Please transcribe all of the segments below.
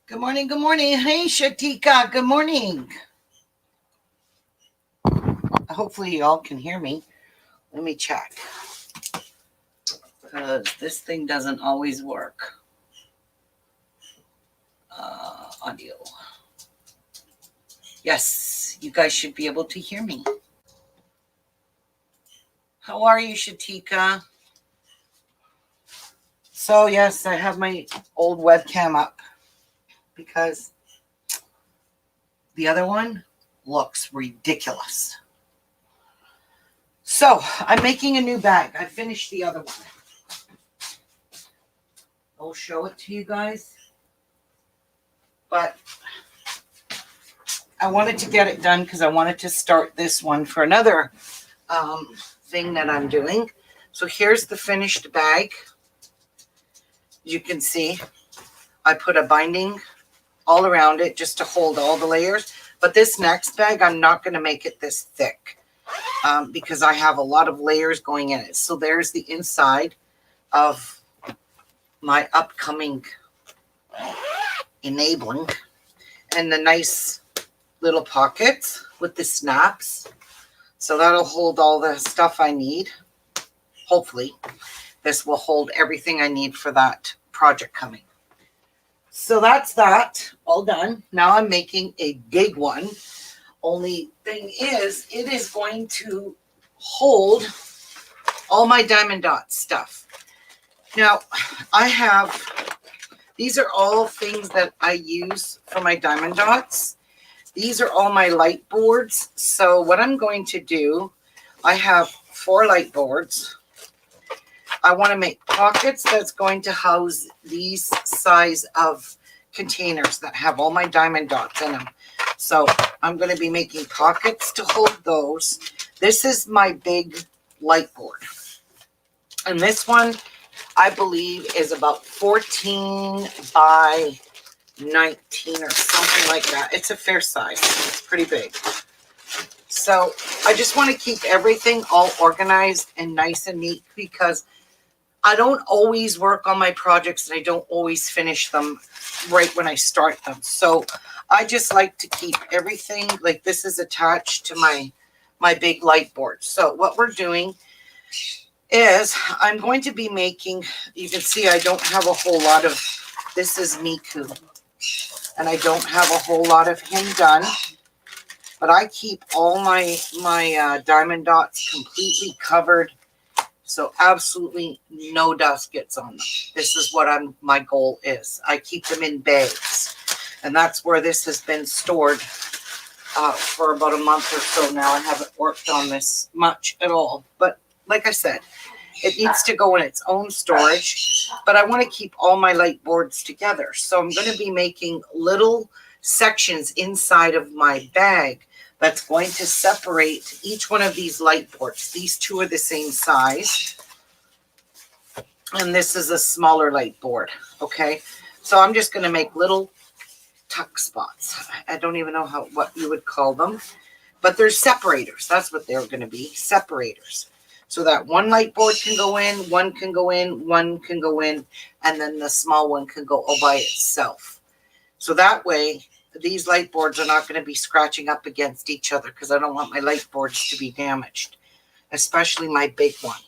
Good morning. Good morning. Hey, Shatika. Good morning. Hopefully you all can hear me. Let me check. This thing doesn't always work. Audio. Yes, you guys should be able to hear me. How are you, Shatika? So, yes, I have my old webcam up because the other one looks ridiculous. So, I'm making a new bag. I finished the other one. I'll show it to you guys. But I wanted to get it done because I wanted to start this one for another thing that I'm doing. So here's the finished bag. You can see I put a binding all around it just to hold all the layers. But this next bag, I'm not going to make it this thick because I have a lot of layers going in it. So there's the inside of my upcoming enabling, and the nice little pockets with the snaps. So that'll hold all the stuff I need. Hopefully this will hold everything I need for that project coming. So that's that all done. Now I'm making a big one. Only thing is, it is going to hold all my diamond dot stuff. Now these are all things that I use for my diamond dots. These are all my light boards. So what I'm going to do, I have 4 light boards. I want to make pockets that's going to house these size of containers that have all my diamond dots in them. So I'm going to be making pockets to hold those. This is my big light board. And this one, I believe, is about 14 by 19 or something like that. It's a fair size. It's pretty big. So I just want to keep everything all organized and nice and neat because I don't always work on my projects and I don't always finish them right when I start them. So I just like to keep everything like this is attached to my big light board. So what we're doing is I'm going to be making, you can see I don't have a whole lot of, this is Miku, and I don't have a whole lot of him done, but I keep all my diamond dots completely covered, so absolutely no dust gets on them. This is what my goal is. I keep them in bags, and that's where this has been stored for about a month or so now. I haven't worked on this much at all, but like I said, it needs to go in its own storage, but I want to keep all my light boards together. So I'm going to be making little sections inside of my bag that's going to separate each one of these light boards. These 2 are the same size, and this is a smaller light board. Okay, so I'm just going to make little tuck spots. I don't even know what you would call them, but they're separators. That's what they're going to be, separators. So that one light board can go in, one can go in, one can go in, and then the small one can go all by itself. So that way, these light boards are not going to be scratching up against each other because I don't want my light boards to be damaged, especially my big one.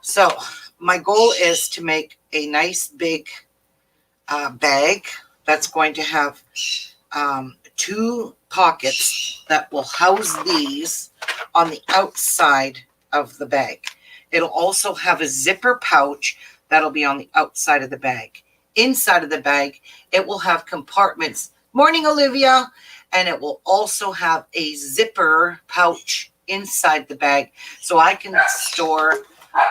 So my goal is to make a nice big bag that's going to have 2 pockets that will house these on the outside of the bag. It'll also have a zipper pouch that'll be on the outside of the bag. Inside of the bag, it will have compartments. Morning, Olivia. And it will also have a zipper pouch inside the bag, so I can store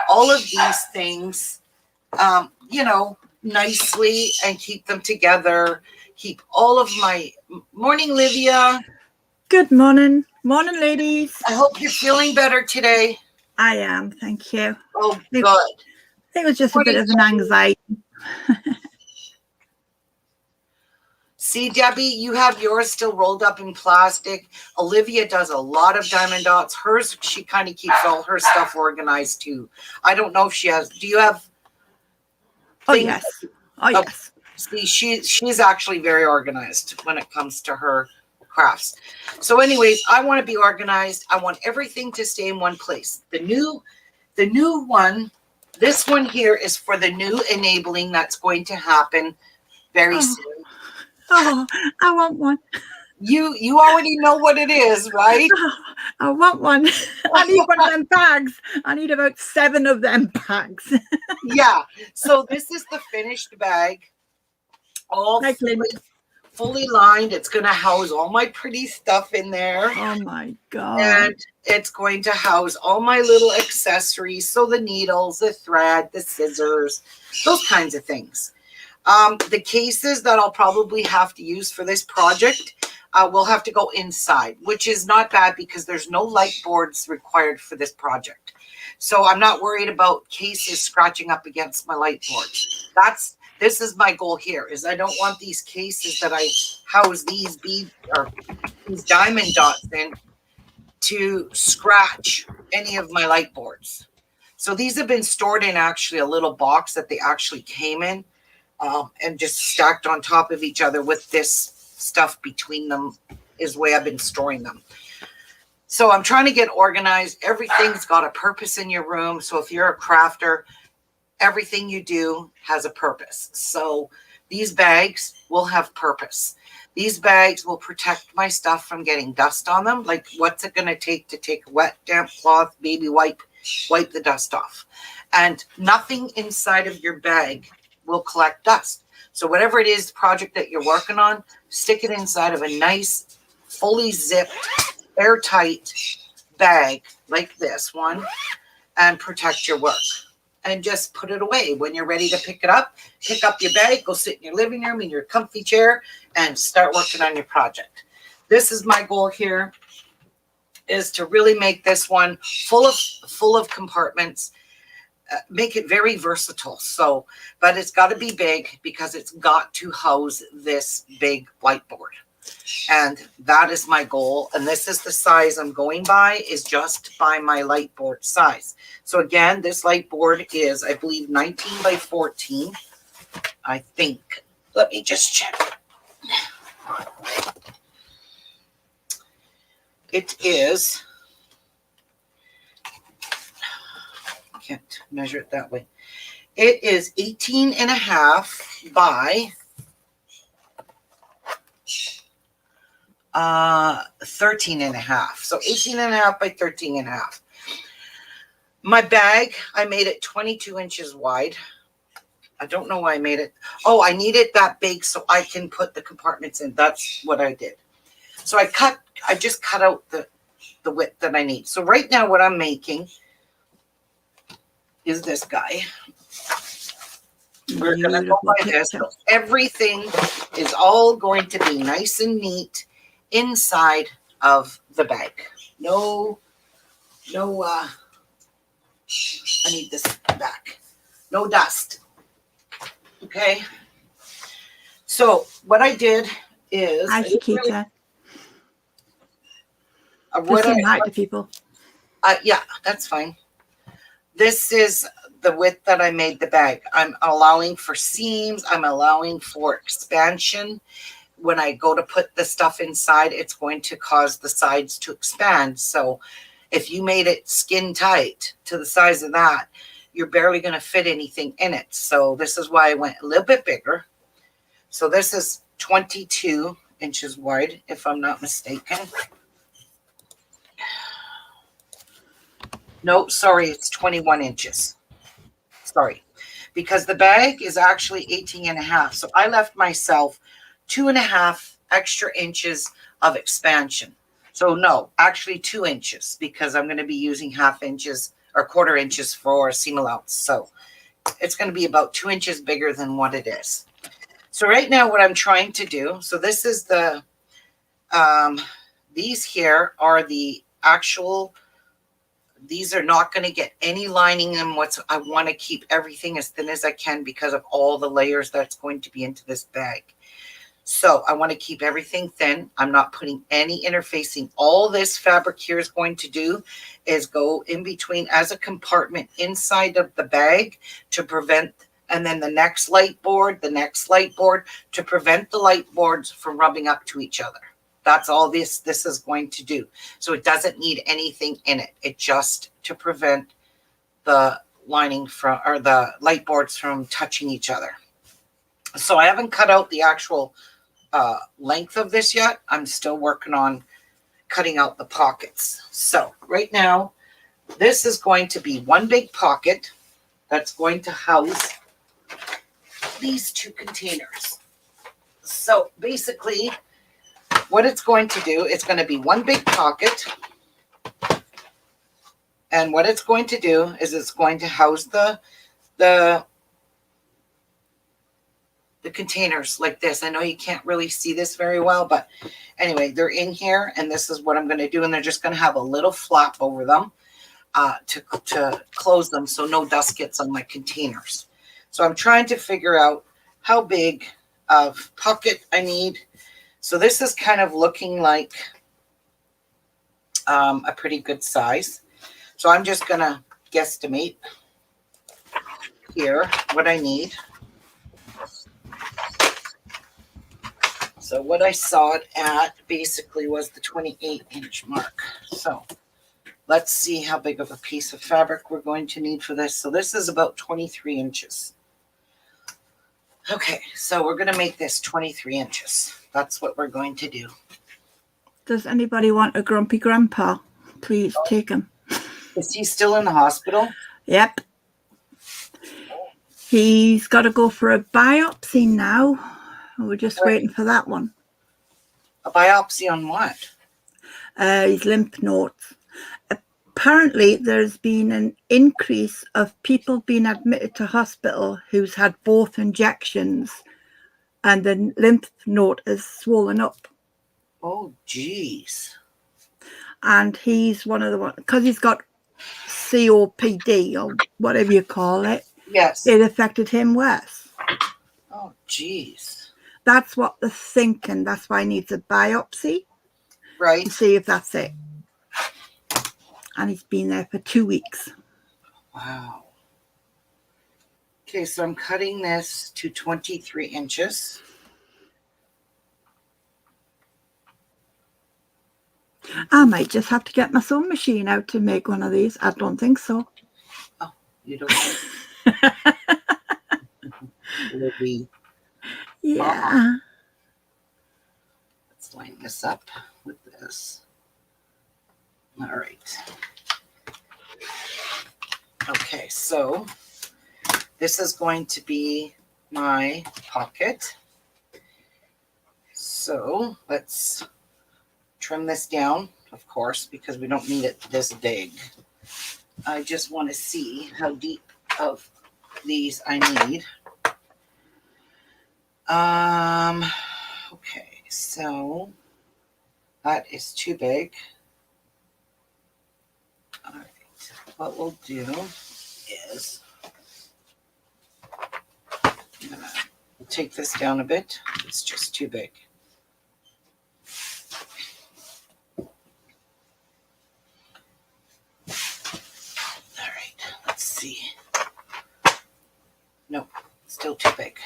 all of these things, nicely and keep them together. Keep all of my, morning, Olivia. Good morning. Morning, ladies. I hope you're feeling better today. I am, thank you. Oh, good. It was just a bit of an anxiety. See, Debbie, you have yours still rolled up in plastic. Olivia does a lot of diamond dots. Hers, she kind of keeps all her stuff organized too. I don't know if she has. Do you have? Oh, yes. Oh, yes. See, she's actually very organized when it comes to her crafts. So anyways, I want to be organized. I want everything to stay in one place. The new one, this one here is for the new enabling that's going to happen very soon. Oh, I want one. You already know what it is, right? Oh, I want one. I need one of them bags. I need about 7 of them bags. Yeah. So this is the finished bag, all fully lined. It's going to house all my pretty stuff in there. Oh my God. And it's going to house all my little accessories. So the needles, the thread, the scissors, those kinds of things. The cases that I'll probably have to use for this project will have to go inside, which is not bad because there's no light boards required for this project. So I'm not worried about cases scratching up against my light boards. This is my goal here, is I don't want these cases that I house these these diamond dots in to scratch any of my light boards. So these have been stored in actually a little box that they actually came in, and just stacked on top of each other with this stuff between them is the way I've been storing them. So I'm trying to get organized. Everything's got a purpose in your room. So if you're a crafter, everything you do has a purpose. So these bags will have purpose. These bags will protect my stuff from getting dust on them. Like, what's it going to take a wet, damp cloth, baby wipe the dust off. And nothing inside of your bag will collect dust. So whatever it is, project that you're working on, stick it inside of a nice, fully zipped, airtight bag like this one and protect your work. And just put it away. When you're ready to pick up your bag, go sit in your living room in your comfy chair and start working on your project. This is my goal here, is to really make this one full of compartments, make it very versatile. So, but it's got to be big because it's got to house this big whiteboard. And that is my goal. And this is the size I'm going by, is just by my light board size. So again, this light board is, I believe, 19 by 14. I think. Let me just check. It is, I can't measure it that way. It is 18 and a half by 13 and a half. So 18 and a half by 13 and a half. My bag, I made it 22 inches wide. I don't know why I made it. Oh, I need it that big so I can put the compartments in. That's what I did. So I just cut out the width that I need. So right now what I'm making is this guy. We're going to go by this. So everything is all going to be nice and neat inside of the bag. No, I need this back. No dust. Okay. So what I did is, Hi, Shakita. What Just hi to people. Yeah, that's fine. This is the width that I made the bag. I'm allowing for seams. I'm allowing for expansion. When I go to put the stuff inside, it's going to cause the sides to expand. So if you made it skin tight to the size of that, you're barely going to fit anything in it. So this is why I went a little bit bigger. So this is 22 inches wide, if I'm not mistaken. No, sorry, it's 21 inches. Sorry, because the bag is actually 18 and a half. So I left myself 2.5 extra inches of expansion. So no, actually 2 inches, because I'm going to be using 1/2 inches or 1/4 inches for seam allowance. So it's going to be about 2 inches bigger than what it is. So right now what I'm trying to do, so this is the, these here are the actual, these are not going to get any lining in them. I want to keep everything as thin as I can because of all the layers that's going to be into this bag. So I want to keep everything thin. I'm not putting any interfacing. All this fabric here is going to do is go in between as a compartment inside of the bag to prevent and then the next light board, to prevent the light boards from rubbing up to each other. That's all this is going to do. So it doesn't need anything in it. It just to prevent the lining from, or the light boards from touching each other. So I haven't cut out the actual length of this yet. I'm still working on cutting out the pockets. So right now, this is going to be one big pocket that's going to house these two containers. So basically, what it's going to do, it's going to be one big pocket. And what it's going to do is it's going to house the containers like this. I know you can't really see this very well, but anyway, they're in here, and this is what I'm going to do. And they're just going to have a little flap over them to close them so no dust gets on my containers. So I'm trying to figure out how big of pocket I need. So this is kind of looking like a pretty good size. So I'm just going to guesstimate here what I need. So what I saw it at basically was the 28-inch mark. So let's see how big of a piece of fabric we're going to need for this. So this is about 23 inches. Okay, so we're going to make this 23 inches. That's what we're going to do. Does anybody want a grumpy grandpa? Please take him. Is he still in the hospital? Yep. He's got to go for a biopsy now. We're just waiting for that one. A biopsy on what? His lymph nodes. Apparently, there's been an increase of people being admitted to hospital who's had both injections, and the lymph node is swollen up. Oh, geez. And he's one of the ones, because he's got COPD or whatever you call it. Yes. It affected him worse. Oh, geez. That's what they're thinking. That's why he needs a biopsy. Right. To see if that's it. And he's been there for 2 weeks. Wow. Okay, so I'm cutting this to 23 inches. I might just have to get my sewing machine out to make one of these. I don't think so. Oh, you don't think? It'll be. Yeah. Let's line this up with this. All right. Okay, so this is going to be my pocket. So let's trim this down, of course, because we don't need it this big. I just want to see how deep of these I need. Okay, so that is too big. All right, what we'll do is I'm gonna take this down a bit. It's just too big. All right, let's see. Nope, still too big.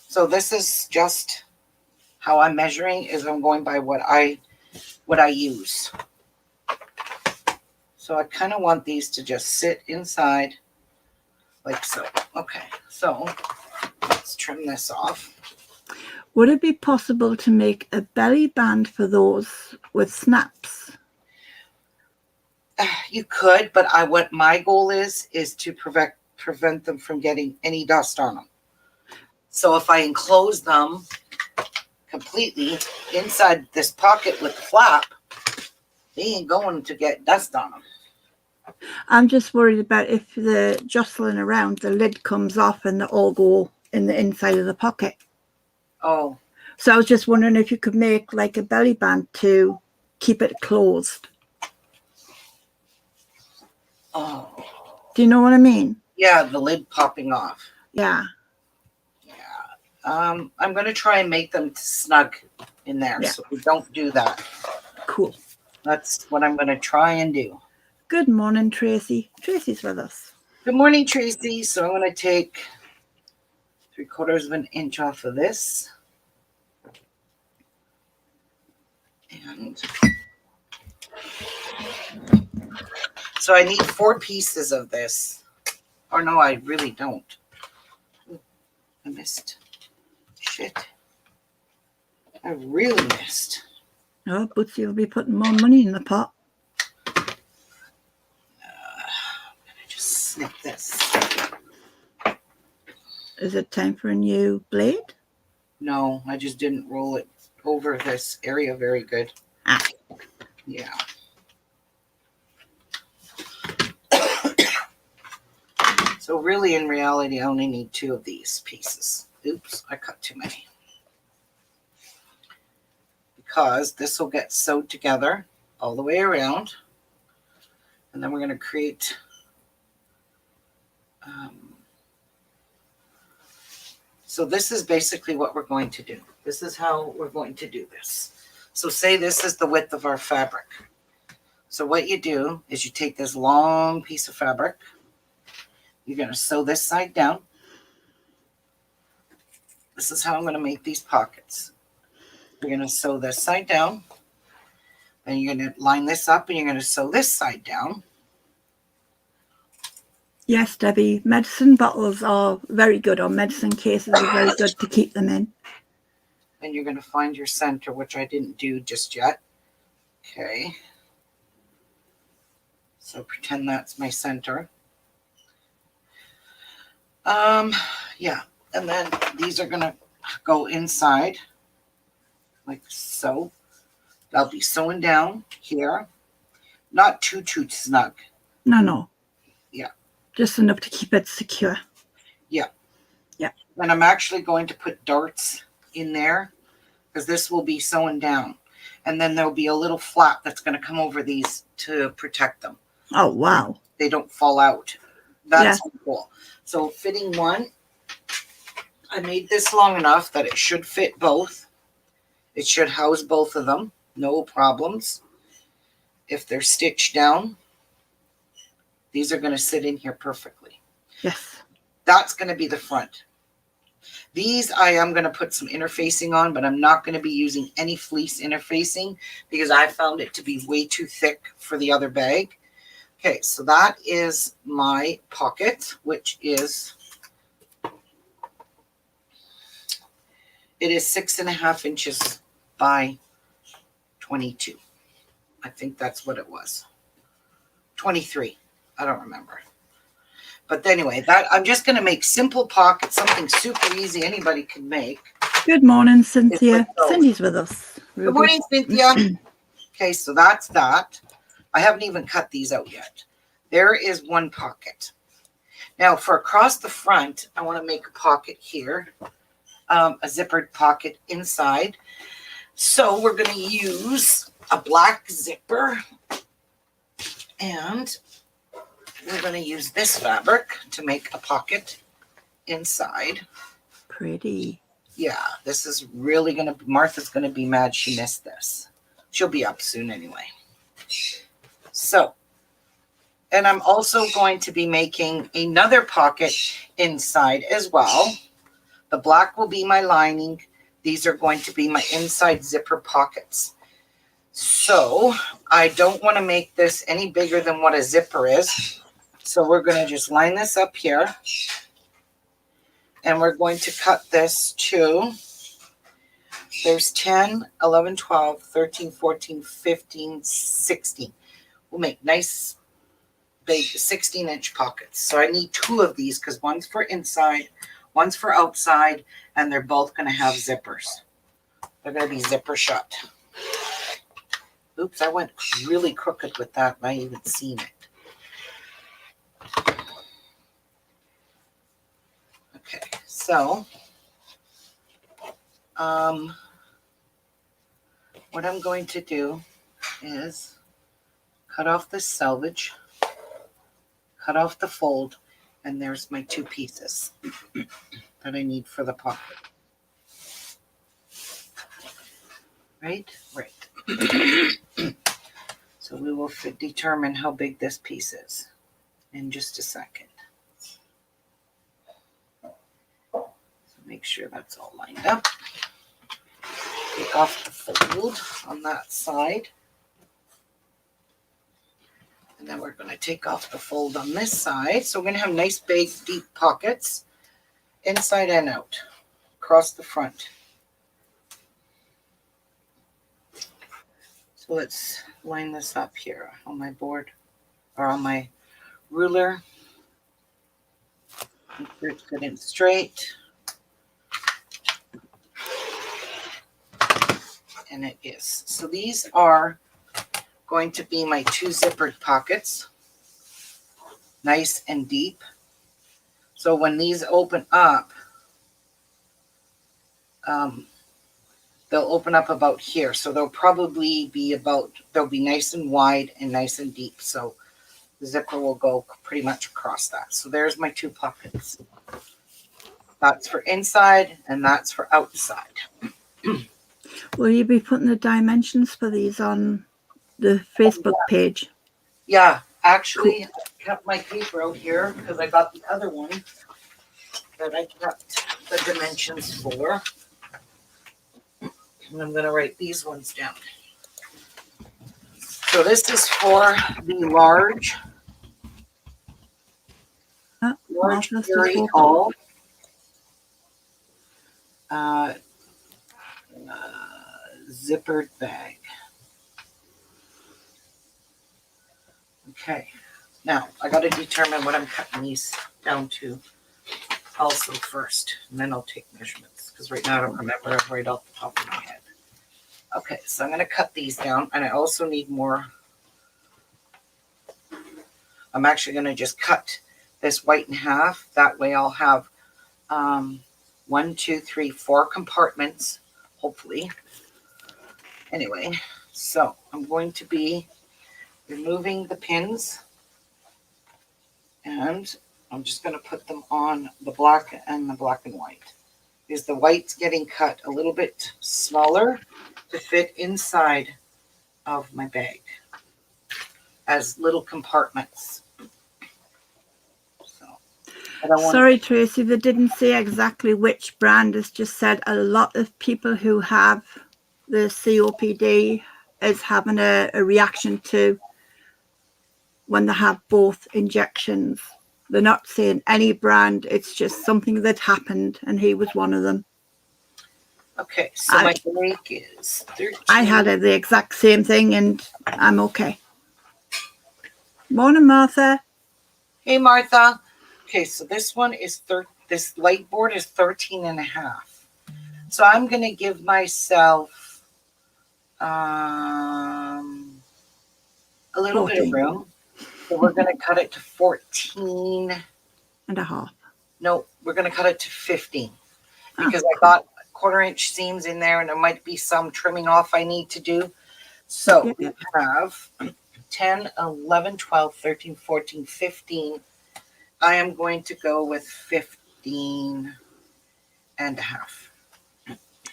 So this is just how I'm measuring, is I'm going by what I use. So I kind of want these to just sit inside like so. Okay, so let's trim this off. Would it be possible to make a belly band for those with snaps? You could, but what my goal is to prevent them from getting any dust on them. So if I enclose them completely inside this pocket with the flap, they ain't going to get dust on them. I'm just worried about if they're jostling around, the lid comes off and they all go in the inside of the pocket. Oh. So I was just wondering if you could make like a belly band to keep it closed. Oh. Do you know what I mean? Yeah, the lid popping off. Yeah. I'm going to try and make them snug in there, so we don't do that. Cool. That's what I'm going to try and do. Good morning, Tracy. Tracy's with us. Good morning, Tracy. So I'm going to take 3/4 of an inch off of this. And so I need 4 pieces of this. Or no, I really don't. Ooh, I missed. Shit. I really missed. Oh, Bootsy will be putting more money in the pot. I'm gonna just snip this. Is it time for a new blade? No, I just didn't roll it over this area very good. Ah. Yeah. So really, in reality, I only need 2 of these pieces. Oops, I cut too many. Because this will get sewed together all the way around. And then we're going to create so this is basically what we're going to do. This is how we're going to do this. So say this is the width of our fabric. So what you do is you take this long piece of fabric. You're going to sew this side down. This is how I'm going to make these pockets. You're going to sew this side down. Then you're going to line this up and you're going to sew this side down. Yes, Debbie, medicine bottles are very good, or medicine cases are very good to keep them in. And you're going to find your center, which I didn't do just yet. Okay. So pretend that's my center. Yeah. And then these are going to go inside like so. I'll be sewing down here. Not too snug. No. Yeah. Just enough to keep it secure. Yeah. Yeah. And I'm actually going to put darts in there because this will be sewn down. And then there'll be a little flap that's going to come over these to protect them. Oh, wow. They don't fall out. That's cool. So fitting one, I made this long enough that it should fit both. It should house both of them. No problems. If they're stitched down, these are going to sit in here perfectly. Yes. That's going to be the front. These I am going to put some interfacing on, but I'm not going to be using any fleece interfacing because I found it to be way too thick for the other bag. Okay, so that is my pocket, which is, it is 6.5 inches by 22. I think that's what it was. 23. I don't remember. But anyway, that I'm just going to make simple pockets, something super easy anybody can make. Good morning, Cynthia. Cindy's with us. Good morning, Cynthia. Okay, so that's that. I haven't even cut these out yet. There is one pocket. Now, for across the front, I want to make a pocket here, a zippered pocket inside. So we're going to use a black zipper, and we're going to use this fabric to make a pocket inside. Pretty. Yeah, this is really going to, Martha's going to be mad she missed this. She'll be up soon anyway. So, and I'm also going to be making another pocket inside as well. The black will be my lining. These are going to be my inside zipper pockets. So I don't want to make this any bigger than what a zipper is. So we're going to just line this up here. And we're going to cut this to, there's 10, 11, 12, 13, 14, 15, 16. We'll make nice big 16-inch pockets. So I need 2 of these because one's for inside, one's for outside, and they're both going to have zippers. They're going to be zipper shut. Oops, I went really crooked with that and I even seen it. Okay, so what I'm going to do is cut off this selvage, cut off the fold, and there's my 2 pieces that I need for the pocket. Right? So we will determine how big this piece is in just a second. make sure that's all lined up. Take off the fold on that side. And then we're going to take off the fold on this side. So we're going to have nice big deep pockets inside and out across the front. So let's line this up here on my board or on my ruler. Make sure it's good and straight. And it is. So these are going to be my 2 zippered pockets. Nice and deep. So when these open up, they'll open up about here. So they'll probably be they'll be nice and wide and nice and deep. So the zipper will go pretty much across that. So there's my 2 pockets. That's for inside and that's for outside. Will you be putting the dimensions for these on the Facebook page? Yeah, actually, I kept my paper out here because I got the other one that I kept the dimensions for. And I'm going to write these ones down. So this is for the large Fury All. Zippered bag. Okay, now I got to determine what I'm cutting these down to also first, and then I'll take measurements because right now I don't remember right off the top of my head. Okay, so I'm going to cut these down, and I also need more. I'm actually going to just cut this white in half. That way I'll have 1, 2, 3, 4 compartments, hopefully. Anyway, so I'm going to be removing the pins, and I'm just going to put them on the black and the black and white. Because the white's getting cut a little bit smaller to fit inside of my bag as little compartments. So, sorry, Tracy, they didn't say exactly which brand. It's just said a lot of people who have the COPD is having a reaction to when they have both injections. They're not saying any brand. It's just something that happened, and he was one of them. Okay, so my break is 13. I had the exact same thing, and I'm okay. Morning, Martha. Hey, Martha. Okay, so this one is this light board is 13 and a half. So I'm going to give myself a little 14. bit of room. So we're going to cut it to 14 and a half. No, we're going to cut it to 15 because I got 1/4 inch seams in there, and there might be some trimming off I need to do. So we have 10, 11, 12, 13, 14, 15. I am going to go with 15 and a half.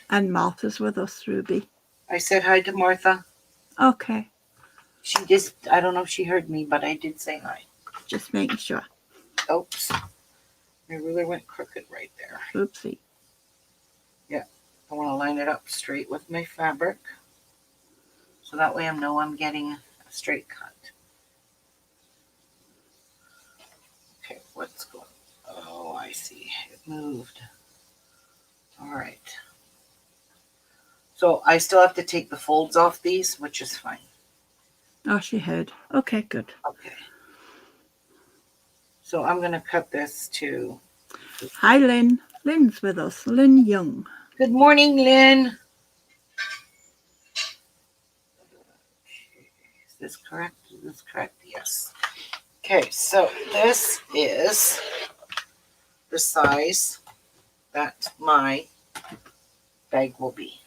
And Martha's with us, Ruby. I said hi to Martha. Okay. She just, I don't know if she heard me, but I did say hi. Just making sure. Oops. My ruler went crooked right there. Oopsie. Yeah. I want to line it up straight with my fabric. So that way I know I'm getting a straight cut. Okay, what's going on? Oh, I see. It moved. All right. So I still have to take the folds off these, which is fine. Oh, she heard. Okay, good. Okay. So I'm going to cut this to... Hi, Lynn. Lynn's with us. Lynn Young. Good morning, Lynn. Is this correct? Is this correct? Yes. Okay, so this is the size that my bag will be.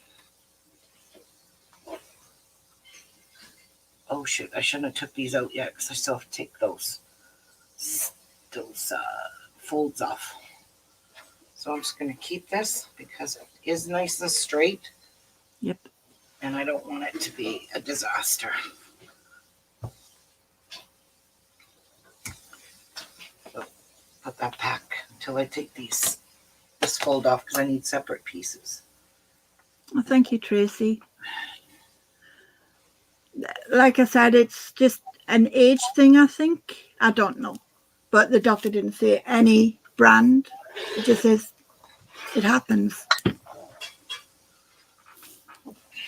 Oh, shoot. I shouldn't have took these out yet because I still have to take those folds off. So I'm just going to keep this because it is nice and straight. Yep. And I don't want it to be a disaster. So put that back until I take these this fold off because I need separate pieces. Well, thank you, Tracy. Like I said, it's just an age thing, I think. I don't know. But the doctor didn't say any brand. It just says it happens.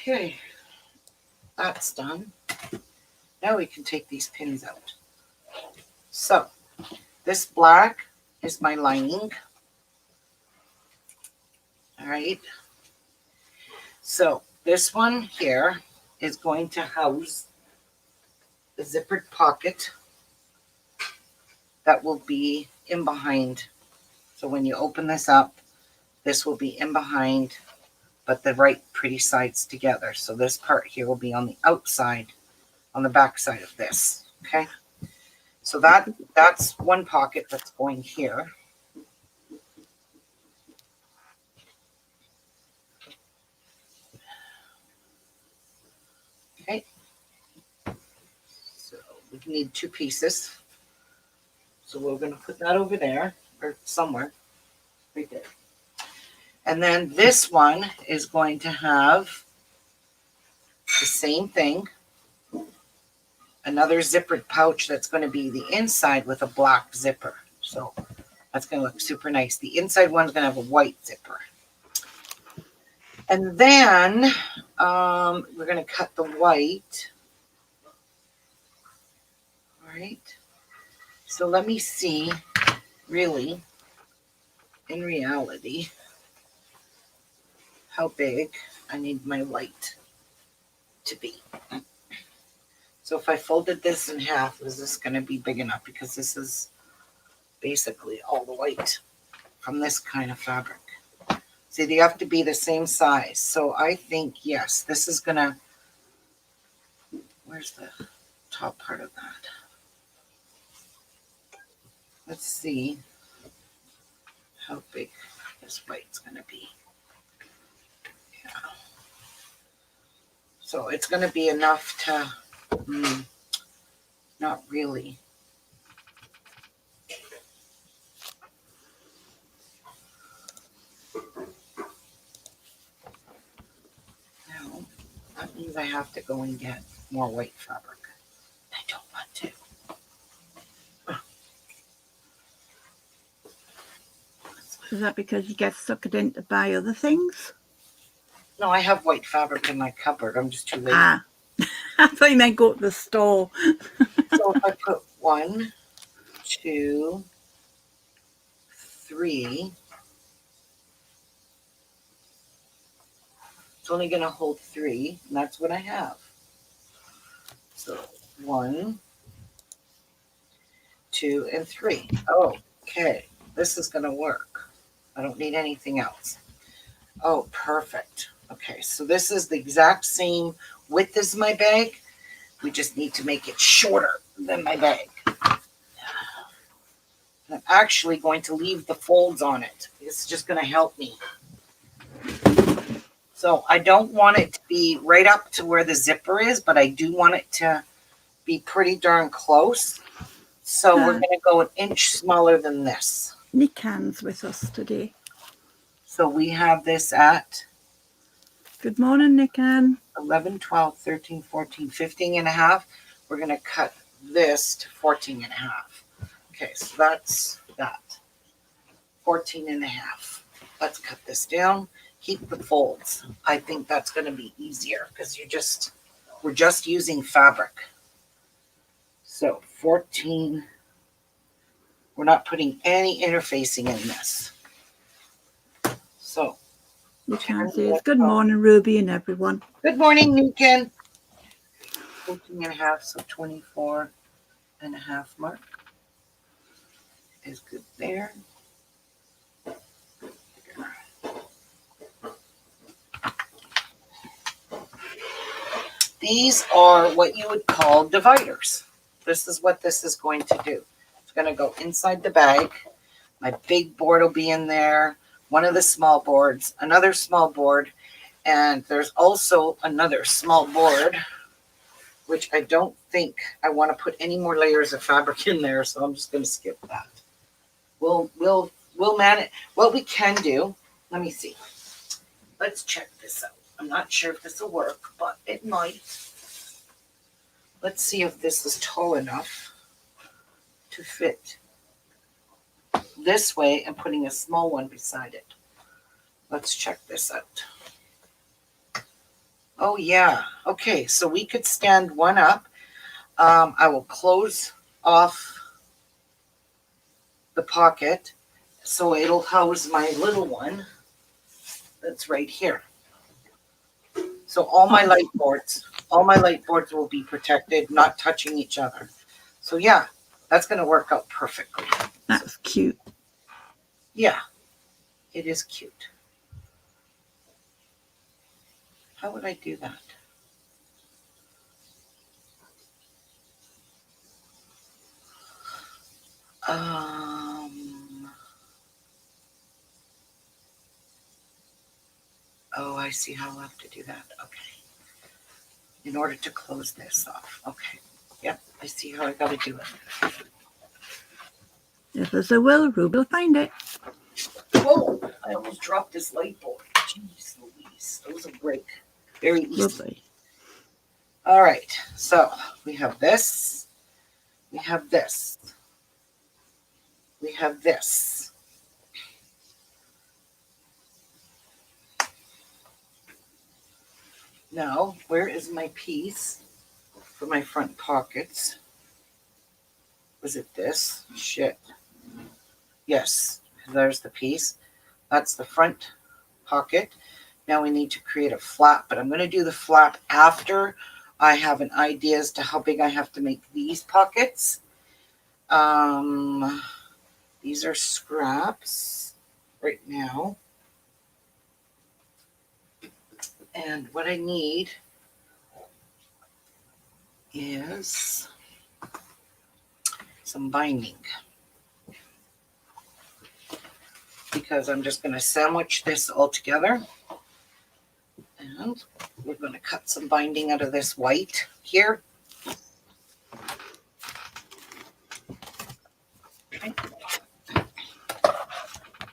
Okay, that's done. Now we can take these pins out. So this black is my lining. All right. So this one here is going to house the zippered pocket that will be in behind. So when you open this up, this will be in behind, but the right pretty sides together. So this part here will be on the outside, on the back side of this. Okay. So that's one pocket that's going here. Okay. So we need two pieces. So we're going to put that over there or somewhere right there. And then this one is going to have the same thing. Another zippered pouch that's going to be the inside with a black zipper. So that's going to look super nice. The inside one's going to have a white zipper. And then we're going to cut the white. All right. So let me see, really, in reality, how big I need my white to be. So if I folded this in half, is this going to be big enough? Because this is basically all the white from this kind of fabric. See, they have to be the same size. So I think, yes, this is going to, where's the top part of that? Let's see how big this white's going to be. Yeah. So it's going to be enough to, not really. Now, that means I have to go and get more white fabric. I don't want to. Is that because you get sucked in to buy other things? No, I have white fabric in my cupboard. I'm just too lazy. Ah, I thought you meant go to the store. So if I put 1, 2, 3, it's only going to hold 3, and that's what I have. So 1, 2, and 3. Okay, this is going to work. I don't need anything else. Oh, perfect. Okay, so this is the exact same width as my bag. We just need to make it shorter than my bag. I'm actually going to leave the folds on it. It's just going to help me. So I don't want it to be right up to where the zipper is, but I do want it to be pretty darn close. So we're going to go an inch smaller than this. Nikan's with us today. So we have this at Good morning, Nikan. 11, 12, 13, 14, 15 and a half. We're going to cut this to 14 and a half. Okay, so that's that. 14 and a half. Let's cut this down. Keep the folds. I think that's going to be easier because we're just using fabric. So 14. We're not putting any interfacing in this. So Nikan says, good morning, Ruby and everyone. good morning, Nikan. 14 and a half, so 24 and a half mark is good there. These are what you would call dividers. This is what this is going to do. It's going to go inside the bag. My big board will be in there. One of the small boards, another small board, and there's also another small board, which I don't think I want to put any more layers of fabric in there, so I'm just going to skip that. We'll what we can do, let me see. Let's check this out. I'm not sure if this will work, but it might. Let's see if this is tall enough to fit this way and putting a small one beside it. Let's check this out. Oh yeah. Okay, so we could stand one up. I will close off the pocket so it'll house my little one that's right here. So all my light boards will be protected, not touching each other. So yeah, that's going to work out perfectly. That's cute. Yeah, it is cute. How would I do that? Oh, I see how I'll have to do that. Okay. In order to close this off. Okay. Yep, I see how I got to do it. If there's a will, Ruby will find it. Whoa, I almost dropped this light bulb. Jeez Louise, those will break very easily. Lovely. All right, so we have this. We have this. We have this. Now, where is my piece for my front pockets? Was it this? Shit. Yes, there's the piece. That's the front pocket. Now we need to create a flap, but I'm going to do the flap after I have an idea as to how big I have to make these pockets. These are scraps right now. And what I need is some binding, because I'm just going to sandwich this all together, and we're going to cut some binding out of this white here. Okay.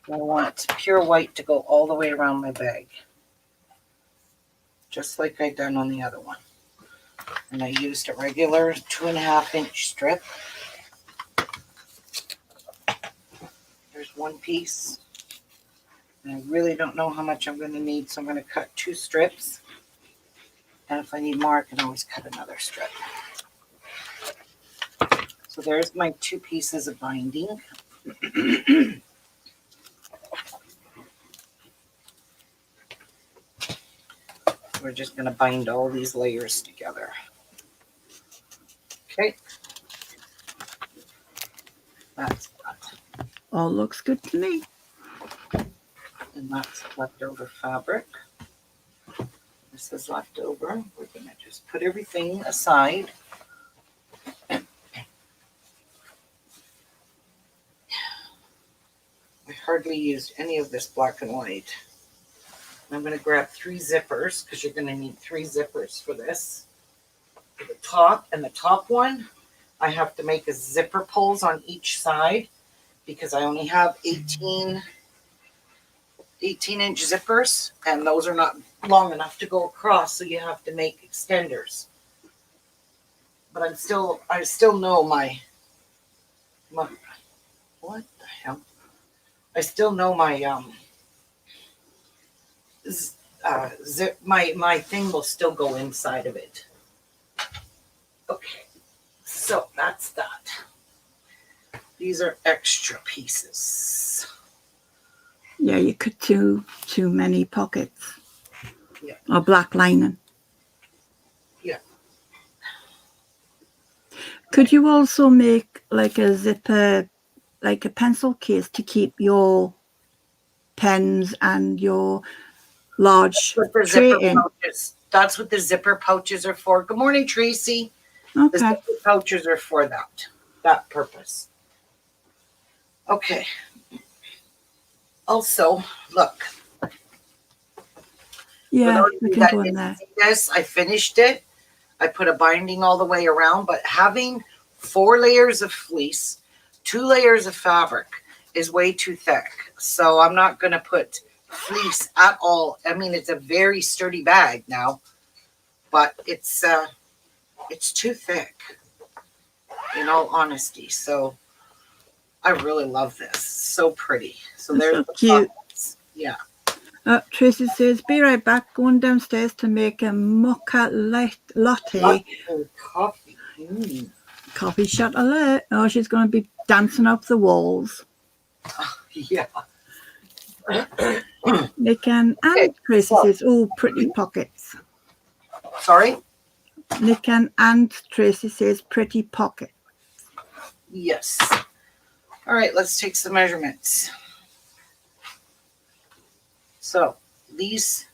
I want pure white to go all the way around my bag, just like I done on the other one. And I used a regular 2.5-inch strip. There's one piece. And I really don't know how much I'm going to need, so I'm going to cut 2 strips. And if I need more, I can always cut another strip. So there's my 2 pieces of binding. We're just going to bind all these layers together. Okay. That's that. All looks good to me. And that's leftover fabric. This is left over. We're going to just put everything aside. I hardly used any of this black and white. I'm going to grab 3 zippers, because you're going to need 3 zippers for this. For the top, and the top one, I have to make a zipper pulls on each side, because I only have 18-inch zippers, and those are not long enough to go across, so you have to make extenders. But I still know my what the hell? I still know my my thing will still go inside of it. Okay, so that's that. These are extra pieces. Yeah, you could too many pockets. Yeah. Or black lining. Yeah. Could you also make like a zipper, like a pencil case to keep your pens and your large tray in? Pouches. That's what the zipper pouches are for. Good morning, Tracy. Okay. The zipper pouches are for that purpose. Okay. Also, look. Yeah, we can go in there. Yes, I finished it. I put a binding all the way around, but having 4 layers of fleece, 2 layers of fabric, is way too thick. So I'm not going to put fleece at all. I mean, it's a very sturdy bag now, but it's too thick, in all honesty. So I really love this. So pretty. So That's there's so the cute. pockets. Yeah. Tracy says, be right back, going downstairs to make a mocha latte. Coffee. Mm. Coffee shot alert. Oh, she's going to be dancing up the walls. Yeah. Nick and Tracy says, oh, pretty pockets. Sorry? Nick and Tracy says, pretty pocket. Yes. All right, let's take some measurements. So these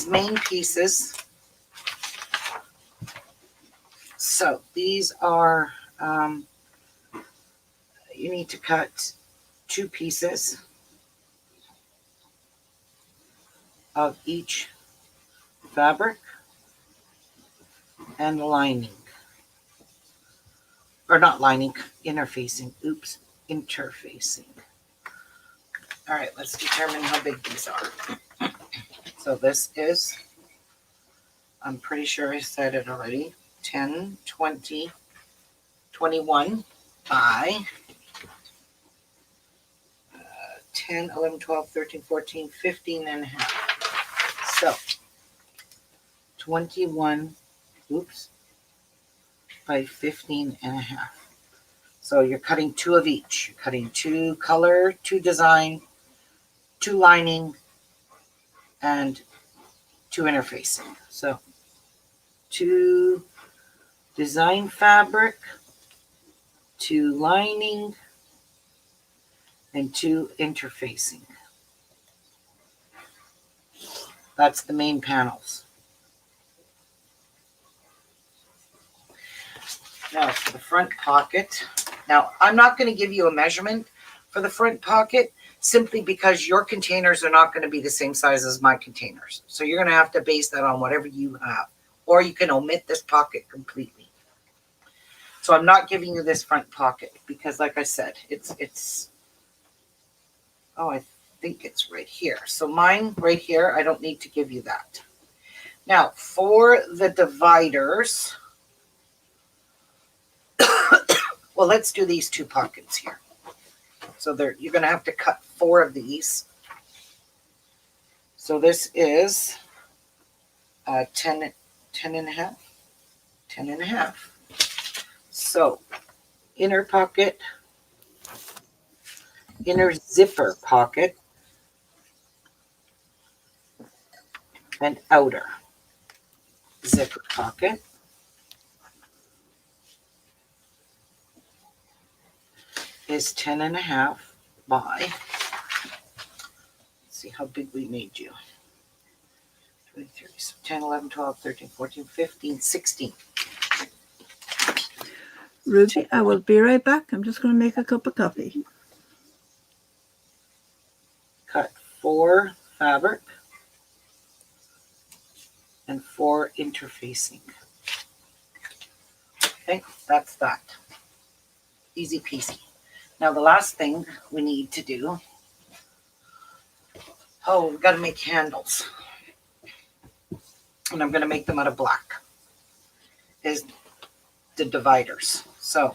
main pieces. So these are, you need to cut 2 pieces of each fabric and lining. Or not lining, interfacing. Oops, interfacing. All right, let's determine how big these are. So this is, I'm pretty sure I said it already, 10, 20, 21 by 10, 11, 12, 13, 14, 15 and a half. So 21, oops, by 15 and a half. So you're cutting 2 of each. You're cutting 2 color, 2 design, 2 lining, and 2 interfacing. So 2 design fabric, 2 lining, and 2 interfacing. That's the main panels. Now for the front pocket. Now I'm not going to give you a measurement for the front pocket simply because your containers are not going to be the same size as my containers. So you're going to have to base that on whatever you have. Or you can omit this pocket completely. So I'm not giving you this front pocket because like I said, it's oh, I think it's right here. So mine right here, I don't need to give you that. Now for the dividers, well, let's do these 2 pockets here. So you're going to have to cut 4 of these. So this is 10 and a half, 10 and a half. So inner pocket, inner zipper pocket, and outer zipper pocket. Is 10 and a half by, let's see how big we made you. 23, so 10, 11, 12, 13, 14, 15, 16. Ruby, I will be right back. I'm just going to make a cup of coffee. Cut 4 fabric and 4 interfacing. Okay, that's that. Easy peasy. Now the last thing we need to do, we've got to make handles. And I'm going to make them out of black. Is the dividers. So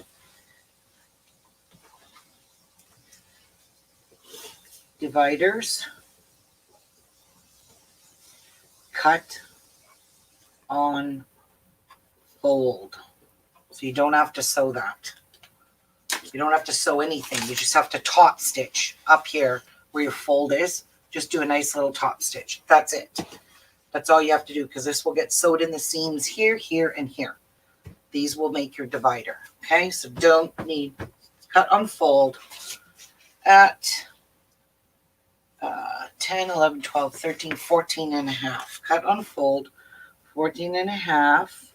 dividers cut on fold. So you don't have to sew that. You don't have to sew anything. You just have to top stitch up here where your fold is. Just do a nice little top stitch. That's it. That's all you have to do because this will get sewed in the seams here, here, and here. These will make your divider. Okay, so don't need cut on fold at 10, 11, 12, 13, 14 and a half. Cut on fold 14 and a half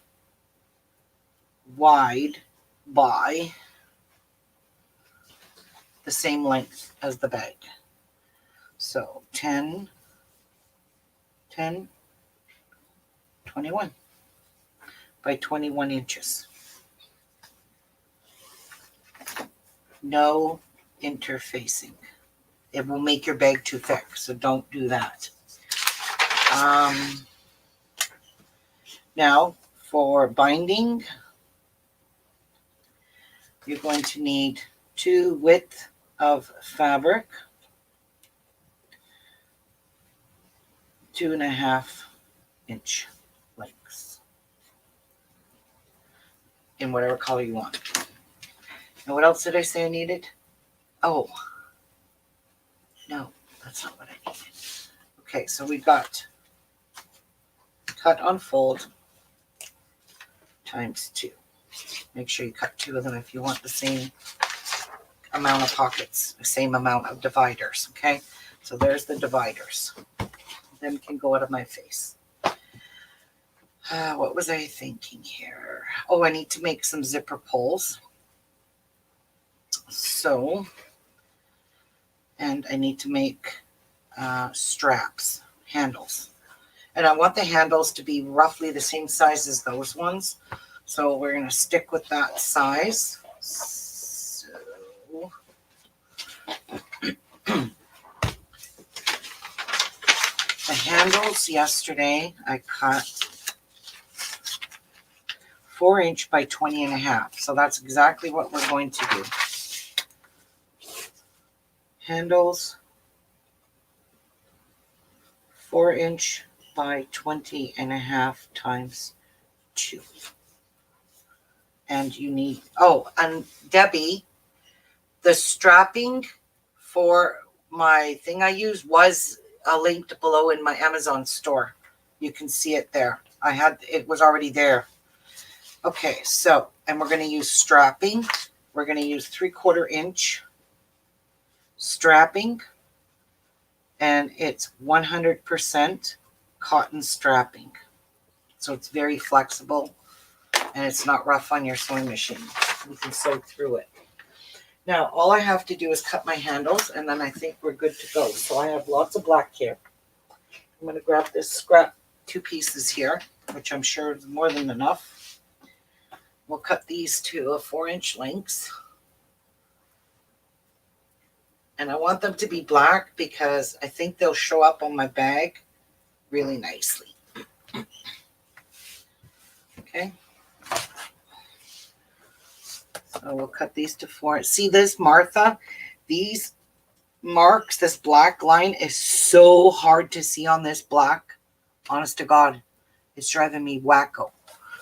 wide by the same length as the bag. So 10, 10, 21 by 21 inches. No interfacing. It will make your bag too thick, so don't do that. Now, for binding, you're going to need 2 width of fabric, 2.5 inch lengths in whatever color you want. And what else did I say I needed? Oh, no, that's not what I needed. Okay, so we got cut on fold times 2. Make sure you cut 2 of them if you want the same amount of pockets, the same amount of dividers, okay? So there's the dividers. Them can go out of my face. What was I thinking here? Oh, I need to make some zipper pulls. So, and I need to make straps, handles. And I want the handles to be roughly the same size as those ones. So we're going to stick with that size. So, the handles yesterday, I cut 4" by 20.5. So that's exactly what we're going to do. Handles, 4" by 20.5 times 2. And you need, oh, and Debbie, the strapping for my thing I use was linked below in my Amazon store. You can see it there. It was already there. Okay, so, and we're going to use strapping. We're going to use 3/4 inch strapping, and it's 100% cotton strapping. So it's very flexible and it's not rough on your sewing machine. You can sew through it. Now, all I have to do is cut my handles, and then I think we're good to go. So I have lots of black here. I'm going to grab this scrap 2 pieces here, which I'm sure is more than enough. We'll cut these to a 4" lengths. And I want them to be black because I think they'll show up on my bag really nicely. Okay. So we'll cut these to 4. See this, Martha? These marks, this black line is so hard to see on this black. Honest to God, it's driving me wacko.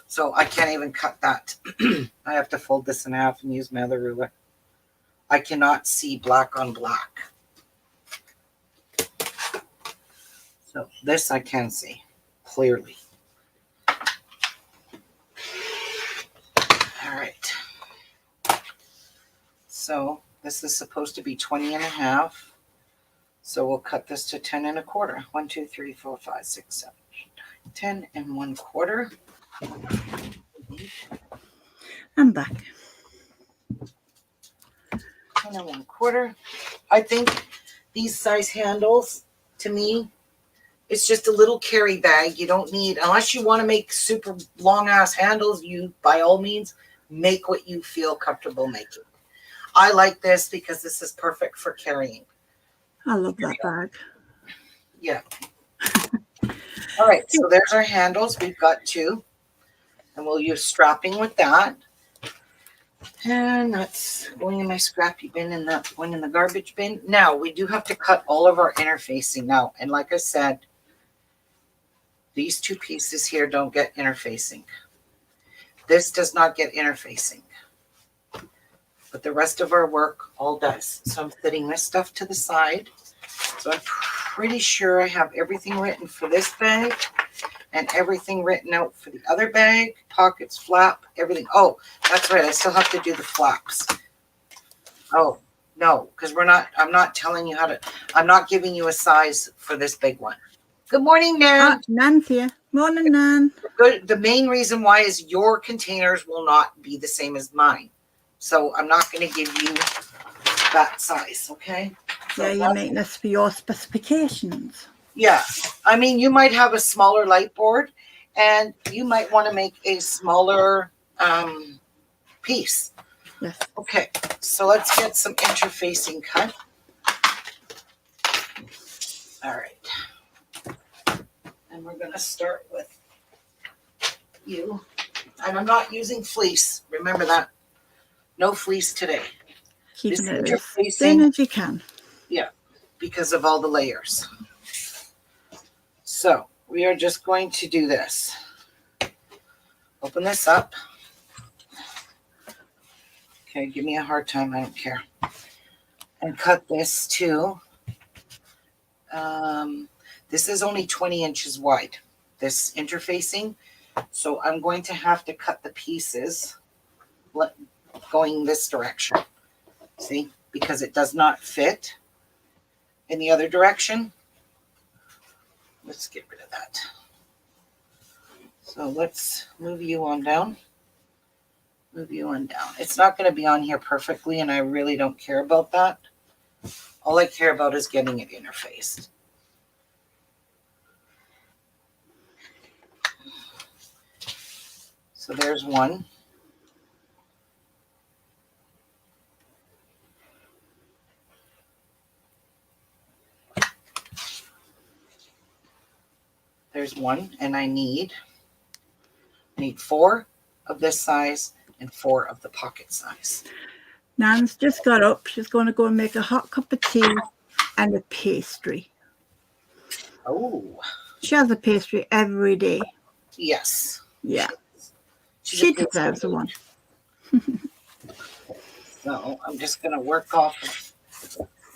So I can't even cut that. I have to fold this in half and use my other ruler. I cannot see black on black. So this I can see clearly. All right. So this is supposed to be 20.5. So we'll cut this to 10.25. 1, 2, 3, 4, 5, 6, 7, 8, 9, 10 1/4. I'm back. 10 1/4. I think these size handles, to me, it's just a little carry bag. You don't need, unless you want to make super long ass handles, you by all means make what you feel comfortable making. I like this because this is perfect for carrying. I love that bag. Yeah. All right, so there's our handles. We've got 2. And we'll use strapping with that. And that's going in my scrappy bin, and that's going in the garbage bin. Now, we do have to cut all of our interfacing now. And like I said, these 2 pieces here don't get interfacing. This does not get interfacing. But the rest of our work all does. So I'm setting this stuff to the side. So I'm pretty sure I have everything written for this bag and everything written out for the other bag. Pockets, flap, everything. Oh, that's right. I still have to do the flaps. Oh, no, because I'm not telling you how to, I'm not giving you a size for this big one. Good morning, Nan. Nan's here. Morning, Nan. Good. The main reason why is your containers will not be the same as mine. So I'm not going to give you that size, okay? So Yeah, you're making this for your specifications. Yeah. I mean, you might have a smaller light board, and you might want to make a smaller piece. Yes. Okay, so let's get some interfacing cut. All right. And we're going to start with you. And I'm not using fleece. Remember that. No fleece today. Keeping This it as interfacing, thin as you can. yeah, because of all the layers. So we are just going to do this. Open this up. Okay, give me a hard time. I don't care. And cut this to, this is only 20 inches wide, this interfacing. So I'm going to have to cut the pieces going this direction. See, because it does not fit in the other direction. Let's get rid of that. So let's move you on down. Move you on down. It's not going to be on here perfectly, and I really don't care about that. All I care about is getting it interfaced. So there's one. There's one, and I need 4 of this size and 4 of the pocket size. Nan's just got up. She's going to go and make a hot cup of tea and a pastry. Oh. She has a pastry every day. Yes. Yeah. She deserves one. So I'm just going to work off.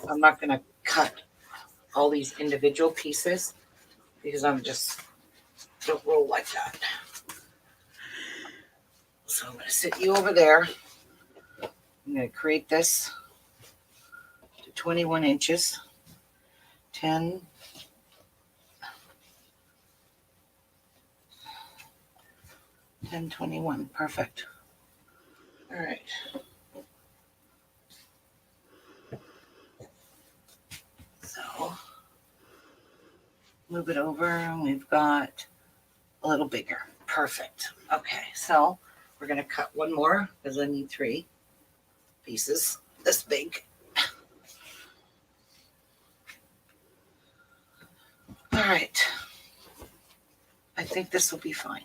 I'm not going to cut all these individual pieces because I'm just don't roll like that. So I'm going to sit you over there. I'm going to create this to 21 inches. 10. 1021. Perfect. All right. So move it over, and we've got a little bigger. Perfect. Okay, so we're going to cut one more because I need 3 pieces this big. All right. I think this will be fine.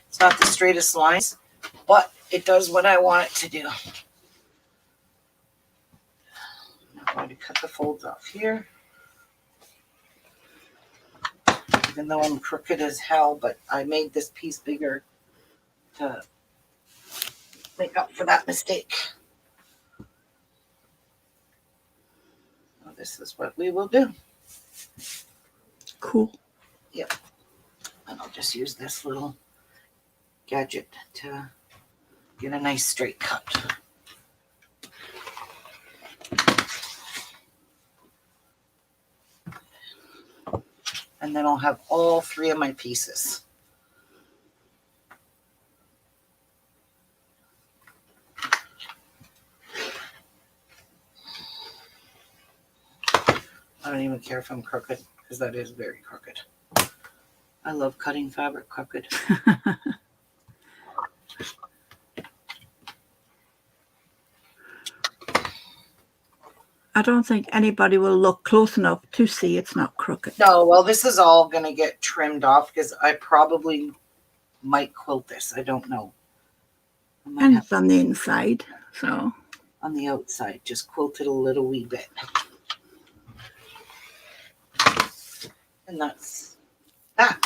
It's not the straightest lines, but it does what I want it to do. I'm going to cut the folds off here. Even though I'm crooked as hell, but I made this piece bigger to make up for that mistake. So this is what we will do. Cool. Yep. And I'll just use this little gadget to get a nice straight cut. And then I'll have all 3 of my pieces. I don't even care if I'm crooked, because that is very crooked. I love cutting fabric crooked. I don't think anybody will look close enough to see it's not crooked. No, well, this is all going to get trimmed off because I probably might quilt this. I don't know. And it's on the inside, so. On the outside, just quilt it a little wee bit. And that's that.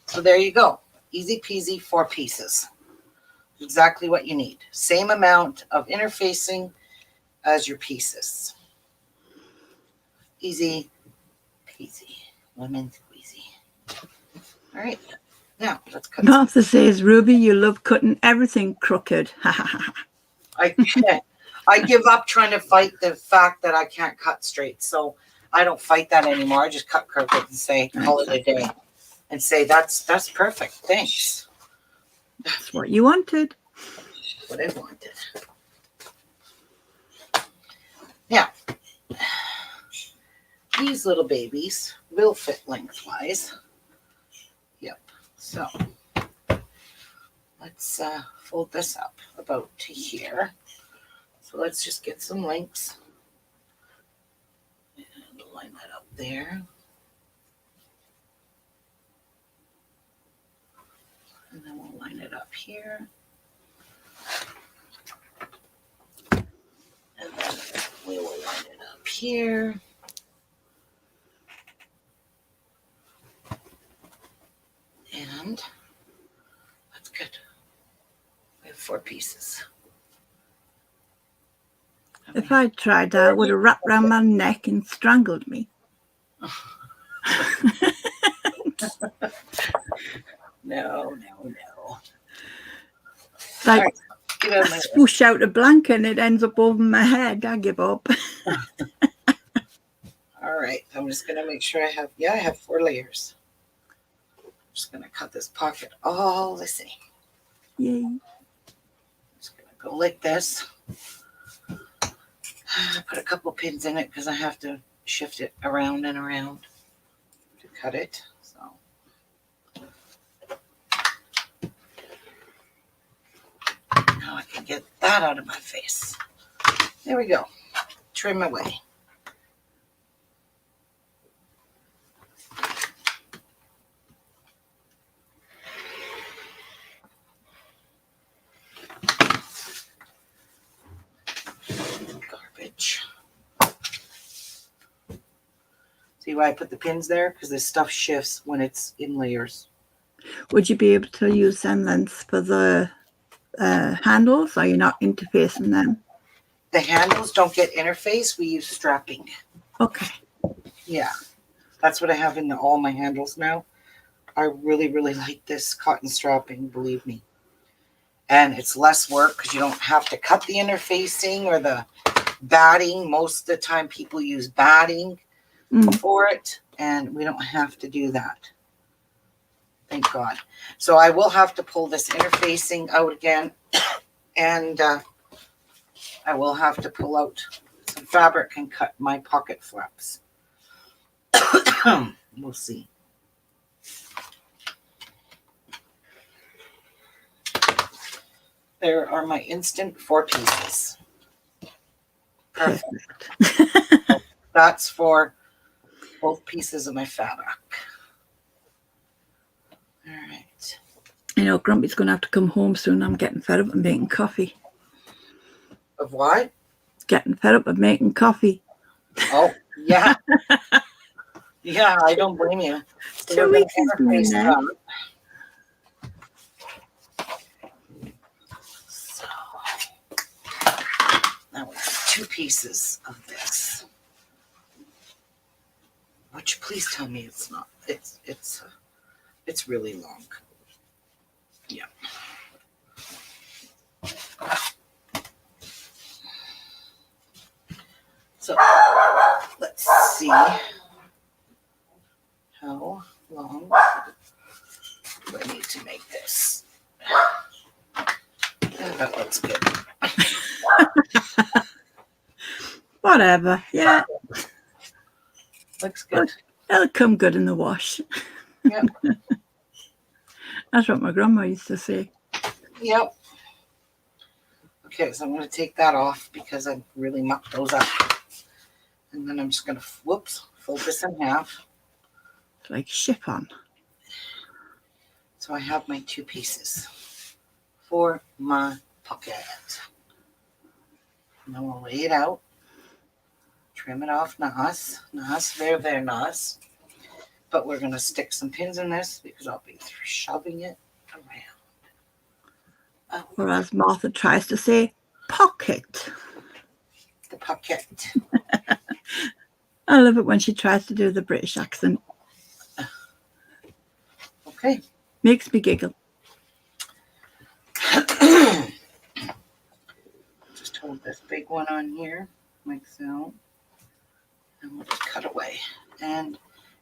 So there you go. Easy peasy, 4 pieces. Exactly what you need. Same amount of interfacing as your pieces. Easy peasy. Lemon squeezy. All right. Now, let's cut. Martha says, Ruby, you love cutting everything crooked. I can't. I give up trying to fight the fact that I can't cut straight. So I don't fight that anymore. I just cut crooked and say, call it a day. And say, that's perfect. Thanks. That's what you wanted. What I wanted. Now, these little babies will fit lengthwise. Yep. So let's fold this up about to here. So let's just get some links and line that up there. And then we'll line it up here. And then we will line it up here. And that's good. We have 4 pieces. If I tried that, it would have wrapped around my neck and strangled me. No. Like, All right, get out of my way. swoosh out a blanket and it ends up over my head. I give up. All right, I'm just gonna make sure I have 4 layers. I'm just gonna cut this pocket all the same. Yay. Just gonna go like this. Put a couple pins in it because I have to shift it around and around to cut it. So now I can get that out of my face. There we go. Trim away. Garbage. See why I put the pins there? Because this stuff shifts when it's in layers. Would you be able to use them lengths for the handles? Or you're not interfacing them? The handles don't get interfaced. We use strapping. Okay. Yeah, that's what I have in all my handles now. I really, really like this cotton strapping, believe me. And it's less work because you don't have to cut the interfacing or the batting. Most of the time people use batting for it, and we don't have to do that. Thank God. So I will have to pull this interfacing out again, and I will have to pull out some fabric and cut my pocket flaps. We'll see. There are my instant 4 pieces. Perfect. That's for both pieces of my fabric. All right. You know, Grumpy's going to have to come home soon. I'm getting fed up of making coffee. Of what? Getting fed up of making coffee. Oh, yeah. Yeah, I don't blame you. 2 weeks he's doing that. So now we have 2 pieces of this. Which, please tell me it's not. It's really long. Yeah. So let's see how long do I need to make this. Yeah, that looks good. Whatever. Yeah. Looks good. It'll come good in the wash. Yep. That's what my grandma used to say. Yep. Okay, so I'm going to take that off because I really mucked those up. And then I'm just going to, fold this in half. It's like chiffon. So I have my 2 pieces for my pocket. And then we'll lay it out. Trim it off nice. Nice, very, very nice. But we're going to stick some pins in this because I'll be shoving it around. Oh, Or as Martha tries to say, pocket. the pocket. I love it when she tries to do the British accent. Okay. Makes me giggle. Just hold this big one on here, like so. And we'll just cut away. And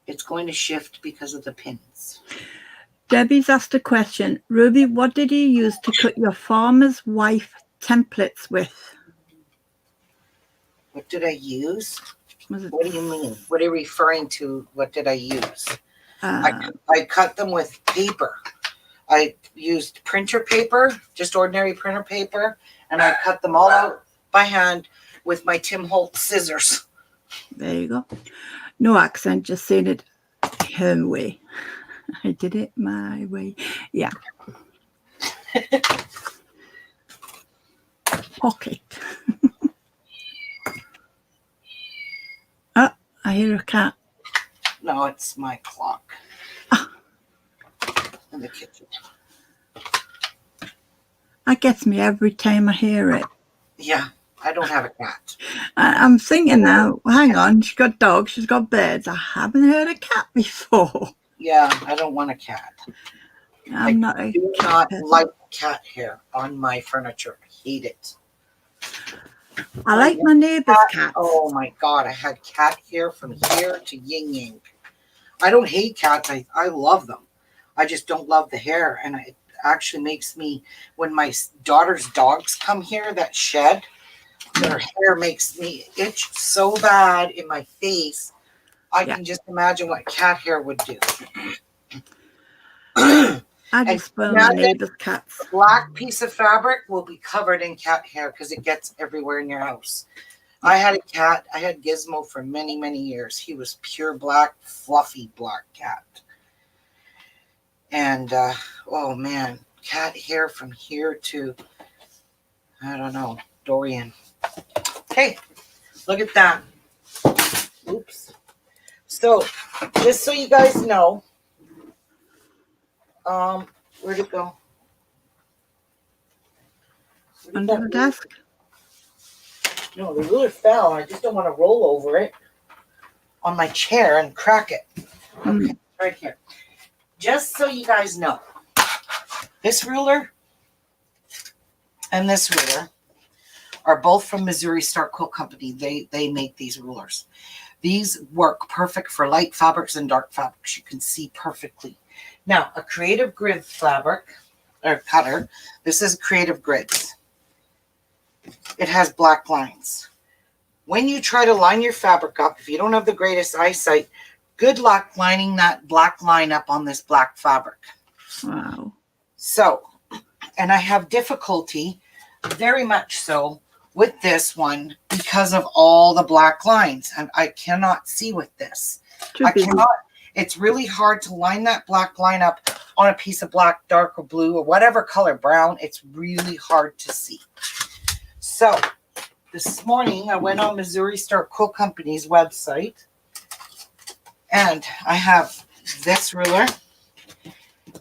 it's going to shift because of the pins. Debbie's asked a question. Ruby, what did you use to cut your farmer's wife templates with? What did I use? Was it What do you mean? What are you referring to? What did I use? I cut them with paper. I used printer paper, just ordinary printer paper, and I cut them all out by hand with my Tim Holtz scissors. There you go. No accent, just saying it her way. I did it my way. Yeah. Pocket. Oh, I hear a cat. No, it's my clock in the kitchen. That gets me every time I hear it. Yeah, I don't have a cat. I'm thinking now, hang on, she's got dogs, she's got birds. I haven't heard a cat before. Yeah, I don't want a cat. I'm not a do not like cat hair on my furniture. I hate it. I like my neighbour's cats. Oh my God, I had cat hair from here to Ying Ying. I don't hate cats. I love them. I just don't love the hair. And it actually makes me, when my daughter's dogs come here that shed, their hair makes me itch so bad in my face. I can just imagine what cat hair would do. I just spoil my neighbour's cats. A black piece of fabric will be covered in cat hair because it gets everywhere in your house. I had a cat. I had Gizmo for many, many years. He was pure black, fluffy black cat. And, oh man, cat hair from here to, I don't know, Dorian. Hey, look at that. Oops. So, just so you guys know, where'd it go? Under the desk? No, the ruler fell. I just don't want to roll over it on my chair and crack it. Okay, right here. Just so you guys know, this ruler and this ruler are both from Missouri Star Quilt Company. They make these rulers. These work perfect for light fabrics and dark fabrics. You can see perfectly. Now, a Creative Grid fabric or cutter. This is Creative Grids. It has black lines. When you try to line your fabric up, if you don't have the greatest eyesight, good luck lining that black line up on this black fabric. Wow. So, and I have difficulty, very much so, with this one because of all the black lines. And I cannot see with this. I cannot. It's really hard to line that black line up on a piece of black, dark, or blue, or whatever color, brown. It's really hard to see. So, this morning I went on Missouri Star Quilt Company's website, and I have this ruler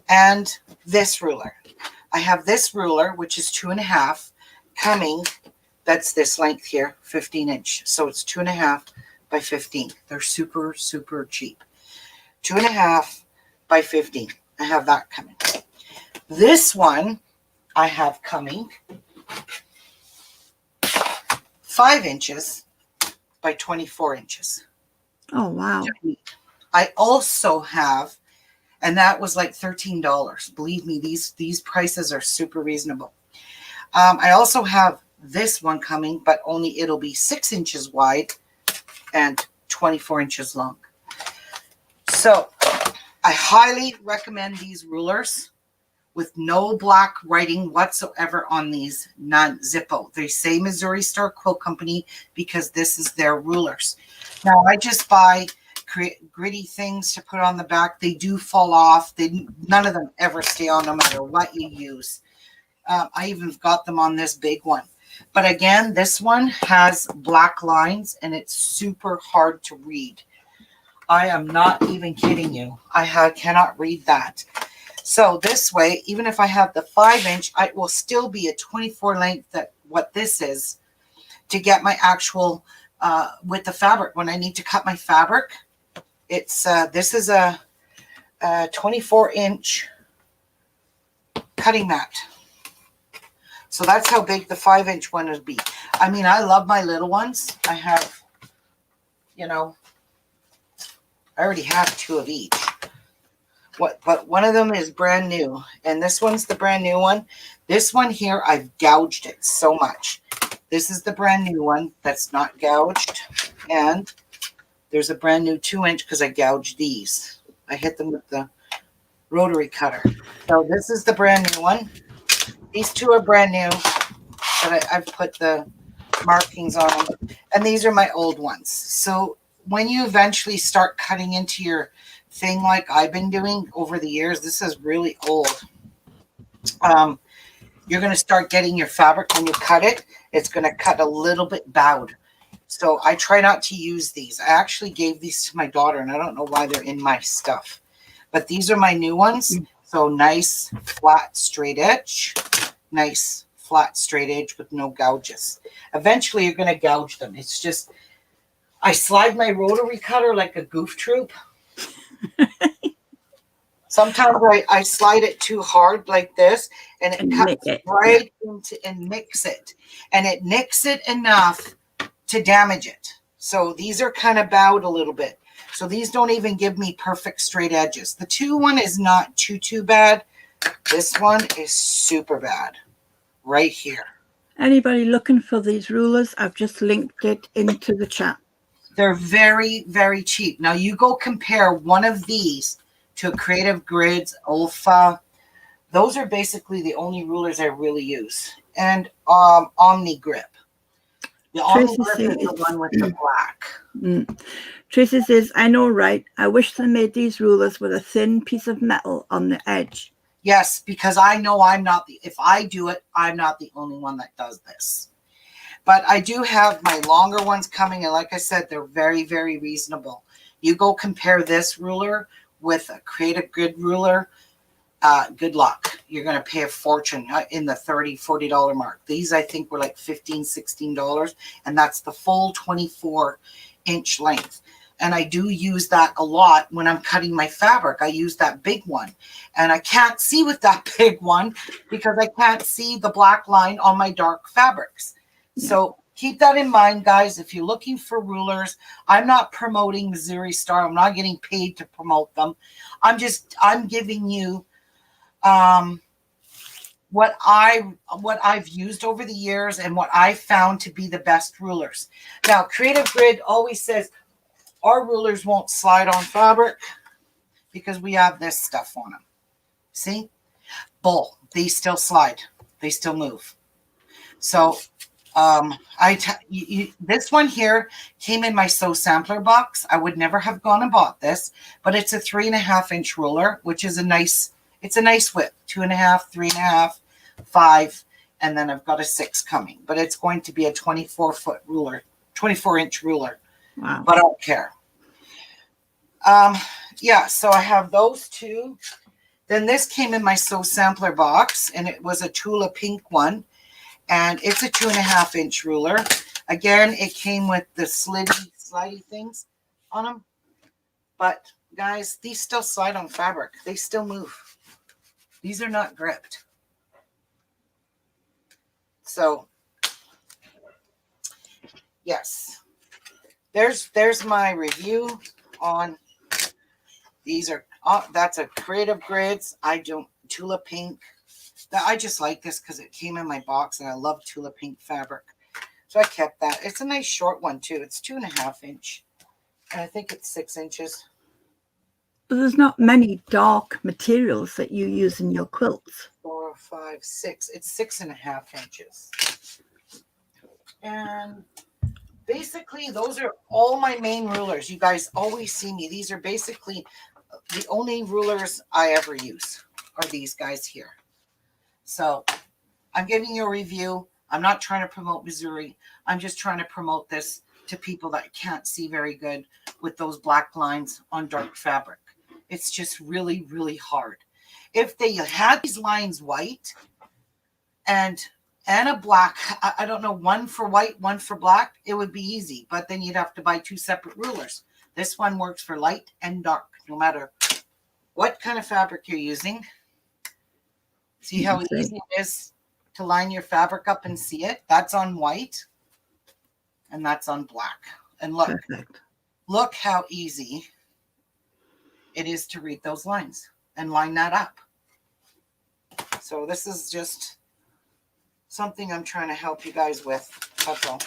and this ruler. I have this ruler, which is 2.5, coming. That's this length here, 15 inch. So it's 2.5 by 15. They're super, super cheap. 2.5 by 15. I have that coming. This one I have coming 5 inches by 24 inches. Oh, wow. I also have, and that was like $13. Believe me, these prices are super reasonable. I also have this one coming, but only it'll be 6 inches wide and 24 inches long. So I highly recommend these rulers with no black writing whatsoever on these, none, Zippo. They say Missouri Star Quilt Company because this is their rulers. Now I just buy gritty things to put on the back. They do fall off. None of them ever stay on no matter what you use. I even got them on this big one. But again, this one has black lines and it's super hard to read. I am not even kidding you. I cannot read that. So this way, even if I have the 5 inch, it will still be a 24 length, that what this is, to get my actual with the fabric. When I need to cut my fabric, it's this is a 24 inch cutting mat. So that's how big the 5 inch one would be. I mean, I love my little ones. I have, you know, I already have 2 of each. But one of them is brand new. And this one's the brand new one. This one here, I've gouged it so much. This is the brand new one that's not gouged. And there's a brand new 2 inch because I gouged these. I hit them with the rotary cutter. So this is the brand new one. These two are brand new, but I've put the markings on them. And these are my old ones. So when you eventually start cutting into your thing like I've been doing over the years, this is really old. You're going to start getting your fabric when you cut it. It's going to cut a little bit bowed. So I try not to use these. I actually gave these to my daughter, and I don't know why they're in my stuff. But these are my new ones. So nice, flat, straight edge. Nice, flat, straight edge with no gouges. Eventually, you're going to gouge them. It's just, I slide my rotary cutter like a goof troop. Sometimes I slide it too hard like this, and it cuts right into and mix it. And it nicks it enough to damage it. So these are kind of bowed a little bit. So these don't even give me perfect straight edges. The 2 is not too bad. This one is super bad. Right here. Anybody looking for these rulers, I've just linked it into the chat. They're very, very cheap. Now you go compare one of these to a Creative Grids, Olfa. Those are basically the only rulers I really use. And Omni Grip. The Omni Grip is the one with the black. Tracy says, I know, right? I wish they made these rulers with a thin piece of metal on the edge. Yes, because I know if I do it, I'm not the only one that does this. But I do have my longer ones coming, and like I said, they're very, very reasonable. You go compare this ruler with a Creative Grid ruler, good luck. You're going to pay a fortune in the $30, $40 mark. These, I think, were like $15, $16, and that's the full 24-inch length. And I do use that a lot when I'm cutting my fabric. I use that big one. And I can't see with that big one because I can't see the black line on my dark fabrics. Yeah. So keep that in mind, guys. If you're looking for rulers, I'm not promoting Missouri Star. I'm not getting paid to promote them. I'm giving you what I've used over the years and what I found to be the best rulers. Now, Creative Grid always says our rulers won't slide on fabric because we have this stuff on them. See? Bull. They still slide. They still move. So this one here came in my Sew Sampler box. I would never have gone and bought this, but it's a 3.5-inch ruler, which is a nice width. 2.5, 3.5, 5, and then I've got a 6 coming. But it's going to be a 24-foot ruler, 24-inch ruler. Wow. But I don't care. Yeah, so I have those two. Then this came in my Sew Sampler box, and it was a Tula pink one. And it's a 2.5-inch ruler. Again, it came with the slidey things on them. But, guys, these still slide on fabric. They still move. These are not gripped. So, yes. There's my review on these. That's a Creative Grids. Tula pink. I just like this because it came in my box and I love Tula pink fabric. So I kept that. It's a nice short one too. It's 2.5-inch. And I think it's 6 inches. But there's not many dark materials that you use in your quilts. 4, 5, 6. It's 6.5 inches. And basically those are all my main rulers. You guys always see me. These are basically the only rulers I ever use are these guys here. So I'm giving you a review. I'm not trying to promote Missouri. I'm just trying to promote this to people that can't see very good with those black lines on dark fabric. It's just really, really hard. If they had these lines white and a black, I don't know, one for white, one for black, it would be easy. But then you'd have to buy 2 separate rulers. This one works for light and dark, no matter what kind of fabric you're using. See how easy it is to line your fabric up and see it? That's on white and that's on black. And look how easy it is to read those lines and line that up. So this is just something I'm trying to help you guys with. That's all.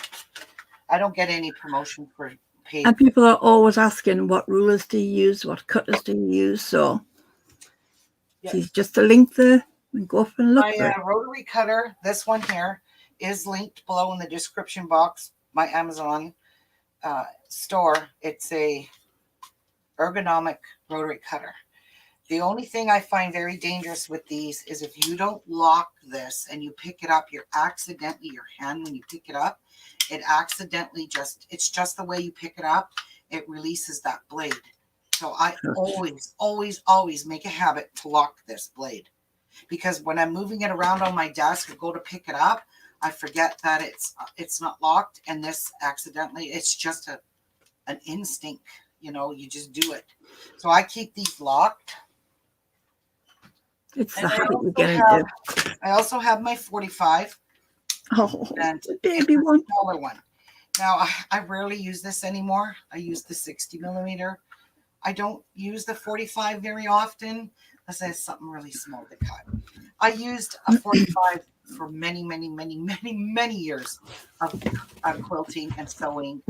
I don't get any promotion for paid. And people are always asking, what rulers do you use? What cutters do you use? So there's just a link there and go up and look for it. My rotary cutter, this one here, is linked below in the description box. My Amazon store. It's a ergonomic rotary cutter. The only thing I find very dangerous with these is if you don't lock this and you pick it up, you're accidentally, your hand when you pick it up, it accidentally it's just the way you pick it up, it releases that blade. So I always make a habit to lock this blade, because when I'm moving it around on my desk and go to pick it up, I forget that it's not locked, and this accidentally, it's just an instinct, you just do it. So I keep these locked. It's the habit you get into. I also have my 45. Oh, and the baby one. Smaller one. Now, I rarely use this anymore. I use the 60 millimeter. I don't use the 45 very often unless I have something really small to cut. I used a 45 for many, many, many, many, many years of quilting and sewing,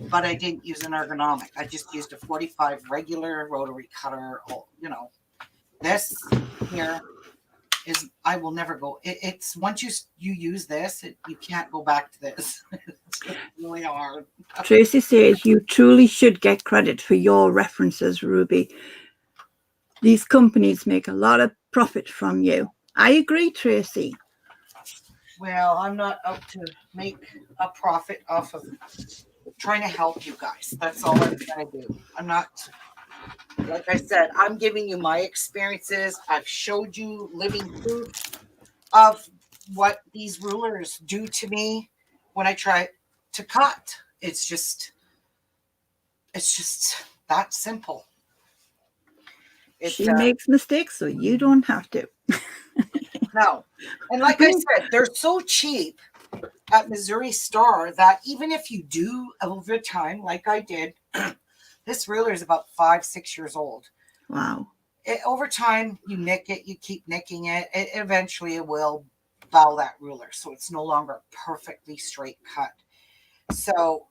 but I didn't use an ergonomic. I just used a 45 regular rotary cutter. This here is, I will never go. It's once you use this, you can't go back to this. It's just really hard. Tracy says you truly should get credit for your references, Ruby. These companies make a lot of profit from you. I agree, Tracy. Well, I'm not out to make a profit off of trying to help you guys. That's all I'm trying to do. I'm not, like I said, I'm giving you my experiences. I've showed you living proof of what these rulers do to me when I try to cut. It's just that simple. She makes mistakes, so you don't have to. No. And like I said, they're so cheap at Missouri Star that even if you do over time, like I did, this ruler is about 5-6 years old. Wow. Over time, you nick it, you keep nicking it. Eventually, it will bow that ruler, so it's no longer a perfectly straight cut. So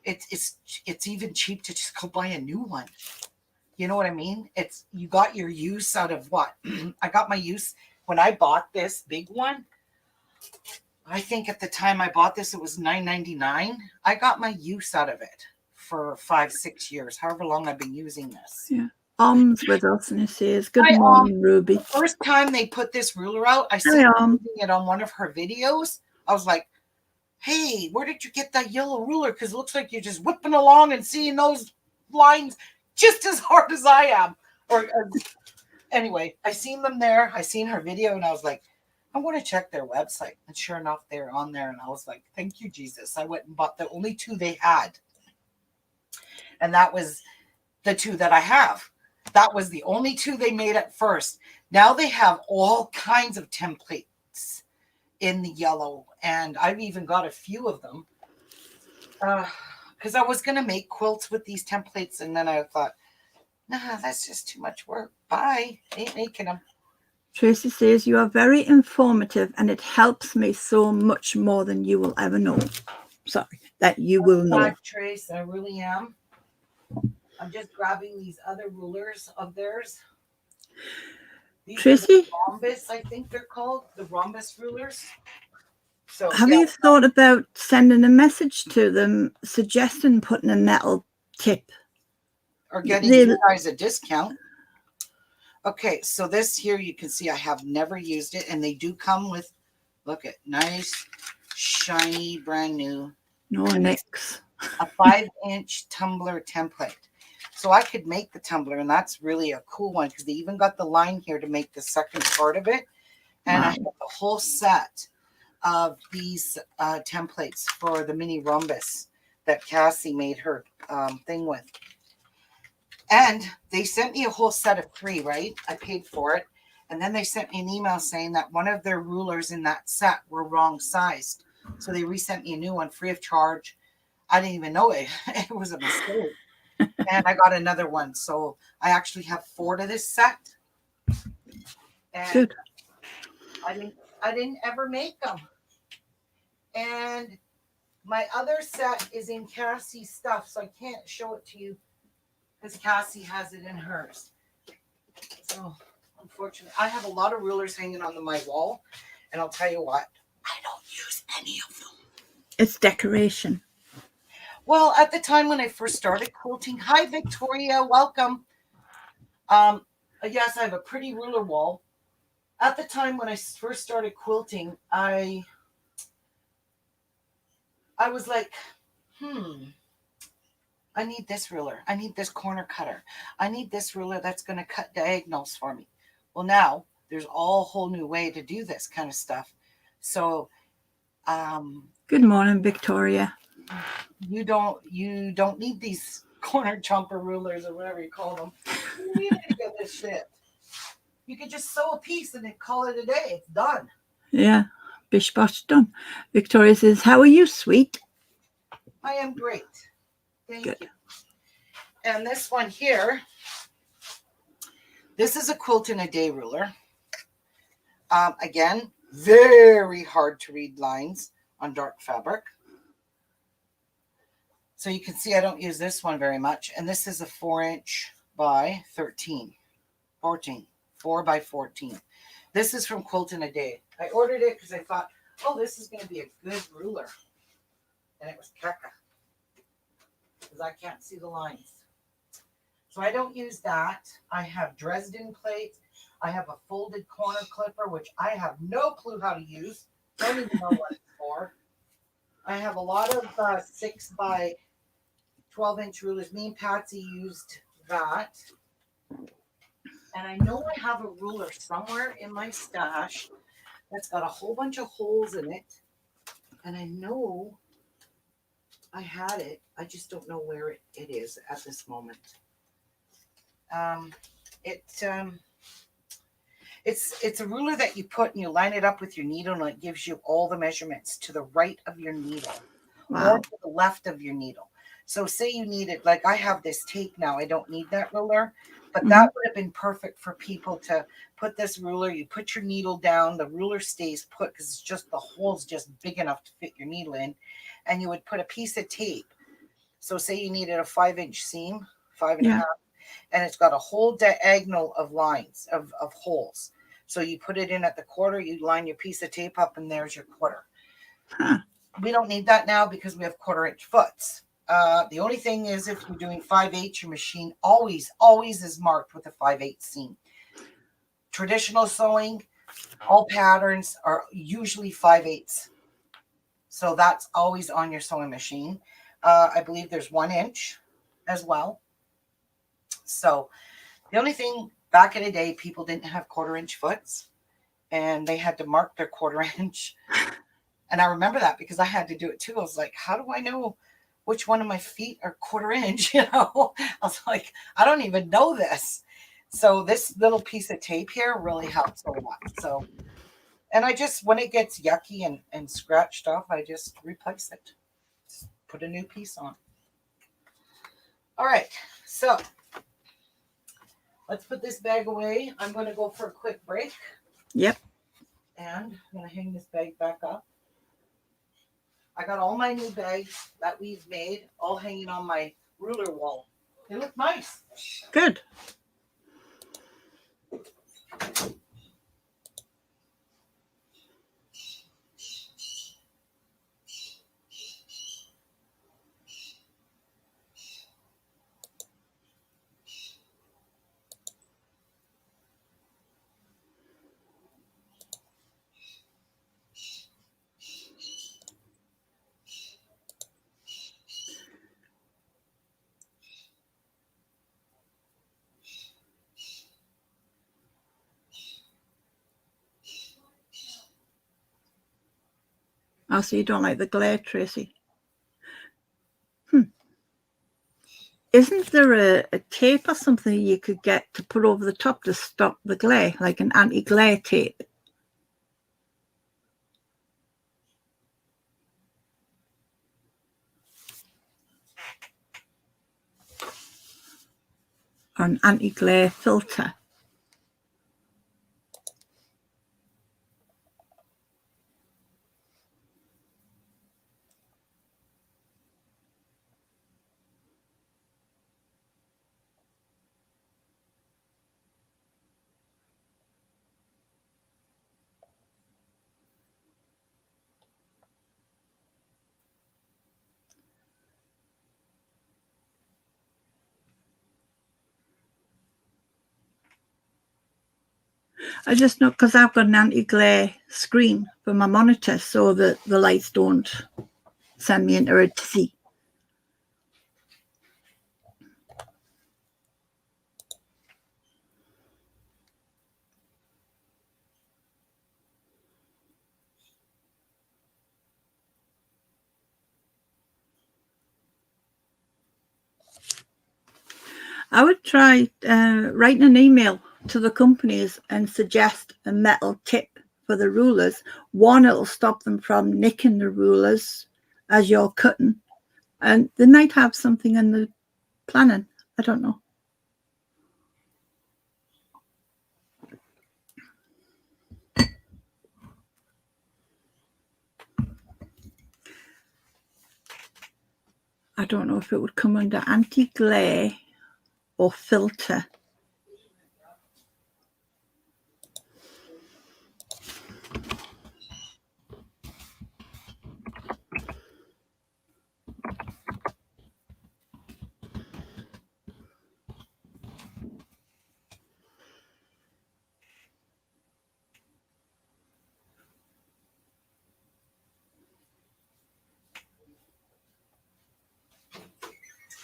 it's even cheap to just go buy a new one. You know what I mean? You got your use out of what? I got my use when I bought this big one. I think at the time I bought this, it was $9.99. I got my use out of it for 5-6 years, however long I've been using this. Yeah. With us, and he says, "Good morning, Ruby." The first time they put this ruler out, I seen it on one of her videos. I was like, "Hey, where did you get that yellow ruler? Because it looks like you're just whipping along and seeing those lines just as hard as I am." Anyway, I seen them there. I seen her video, and I was like, I want to check their website. And sure enough, they're on there. And I was like, thank you, Jesus. I went and bought the only two they had. And that was the two that I have. That was the only two they made at first. Now they have all kinds of templates in the yellow. And I've even got a few of them. Because I was going to make quilts with these templates. And then I thought, nah, that's just too much work. Bye. Ain't making them. Tracy says, "You are very informative and it helps me so much more than you will ever know." Sorry, that you will know. Trace, I really am. I'm just grabbing these other rulers of theirs. These Tracy? Are the rhombus, I think they're called. The rhombus rulers. So, have you thought about sending a message to them suggesting putting a metal tip? Or getting you guys a discount. Okay, so this here, you can see I have never used it. And they do come with, look at, nice, shiny, brand new. No nicks. A 5-inch tumbler template. So I could make the tumbler, and that's really a cool one because they even got the line here to make the second part of it. And I have a whole set of these templates for the mini rhombus that Cassie made her thing with. And they sent me a whole set of 3, right? I paid for it. And then they sent me an email saying that one of their rulers in that set were wrong sized. So they resent me a new one free of charge. I didn't even know it. It was a mistake. And I got another one. So I actually have 4 to this set. And good. I didn't ever make them. And My other set is in Cassie's stuff, so I can't show it to you because Cassie has it in hers. So, unfortunately, I have a lot of rulers hanging on my wall, and I'll tell you what, I don't use any of them. It's decoration. Well, at the time when I first started quilting, hi Victoria, welcome. Yes, I have a pretty ruler wall. At the time when I first started quilting, I was like, I need this ruler. I need this corner cutter. I need this ruler that's going to cut diagonals for me. Well, now there's all a whole new way to do this kind of stuff. So, Good morning, Victoria. you don't need these corner chomper rulers or whatever you call them. You need to get this shit. You could just sew a piece and then call it a day. It's done. Yeah, bish bosh done. Victoria says, how are you, sweet? I am great. Thank Good. you. And this one here, this is a quilt in a day ruler. Again, very hard to read lines on dark fabric. So you can see I don't use this one very much. And this is a 4-inch by 14. 4 by 14. This is from Quilt in a Day. I ordered it because I thought, oh, this is going to be a good ruler. And it was caca. Because I can't see the lines. So I don't use that. I have Dresden plates. I have a folded corner clipper, which I have no clue how to use. Don't even know what it's for. I have a lot of 6 by 12-inch rulers. Me and Patsy used that. And I know I have a ruler somewhere in my stash that's got a whole bunch of holes in it. And I know I had it. I just don't know where it is at this moment. It's a ruler that you put and you line it up with your needle, and it gives you all the measurements to the right of your needle. Wow. Or to the left of your needle. So say you need it, like I have this tape now. I don't need that ruler, but that would have been perfect for people to put this ruler. You put your needle down, the ruler stays put because it's just the hole's just big enough to fit your needle in, and you would put a piece of tape. So say you needed a 5-inch seam, 5.5, and it's got a whole diagonal of lines of holes. So you put it in at the quarter, you line your piece of tape up, and there's your quarter. Huh. We don't need that now because we have 1/4-inch foots. The only thing is if you're doing 5/8, your machine always is marked with a 5/8 seam. Traditional sewing, all patterns are usually 5/8. So that's always on your sewing machine. I believe there's 1 inch as well. So the only thing back in the day, people didn't have 1/4-inch foots and they had to mark their 1/4-inch. And I remember that because I had to do it too. I was like, how do I know which one of my feet are 1/4-inch? I was like, I don't even know this. So this little piece of tape here really helps a lot. So, and I just, when it gets yucky and scratched off, I just replace it. Just put a new piece on. All right. So let's put this bag away. I'm going to go for a quick break. Yep. And I'm going to hang this bag back up. I got all my new bags that we've made all hanging on my ruler wall. They look nice. Good. Oh, so you don't like the glare, Tracy? Isn't there a tape or something you could get to put over the top to stop the glare, like an anti-glare tape? Or an anti-glare filter? I just know because I've got an anti-glare screen for my monitor so that the lights don't send me into a tizzy. I would try writing an email to the companies and suggest a metal tip for the rulers. One, it'll stop them from nicking the rulers as you're cutting. And they might have something in the planning. I don't know. I don't know if it would come under anti-glare or filter.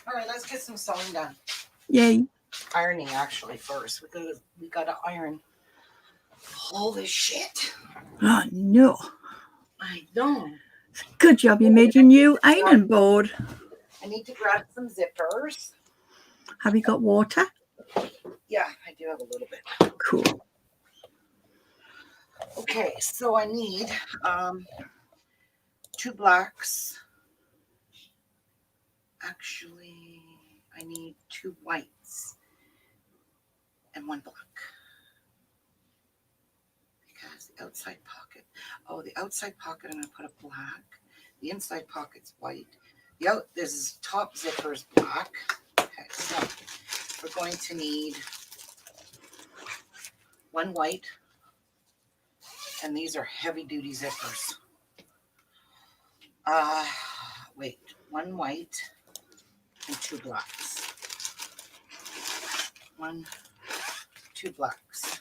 All right, let's get some sewing done. Yay. Ironing actually first. We gotta iron all this shit. Oh, no. I know. Good job. You made your new ironing board. I need to grab some zippers. Have you got water? Yeah, I do have a little bit. Cool. Okay, so I need 2 blacks. Actually, I need 2 whites and 1 black. Because the outside pocket, the outside pocket I'm going to put a black. The inside pocket's white. This top zipper's black. Okay, so we're going to need 1 white. And these are heavy duty zippers. Wait, 1 white and 2 blacks. 1, 2 blacks.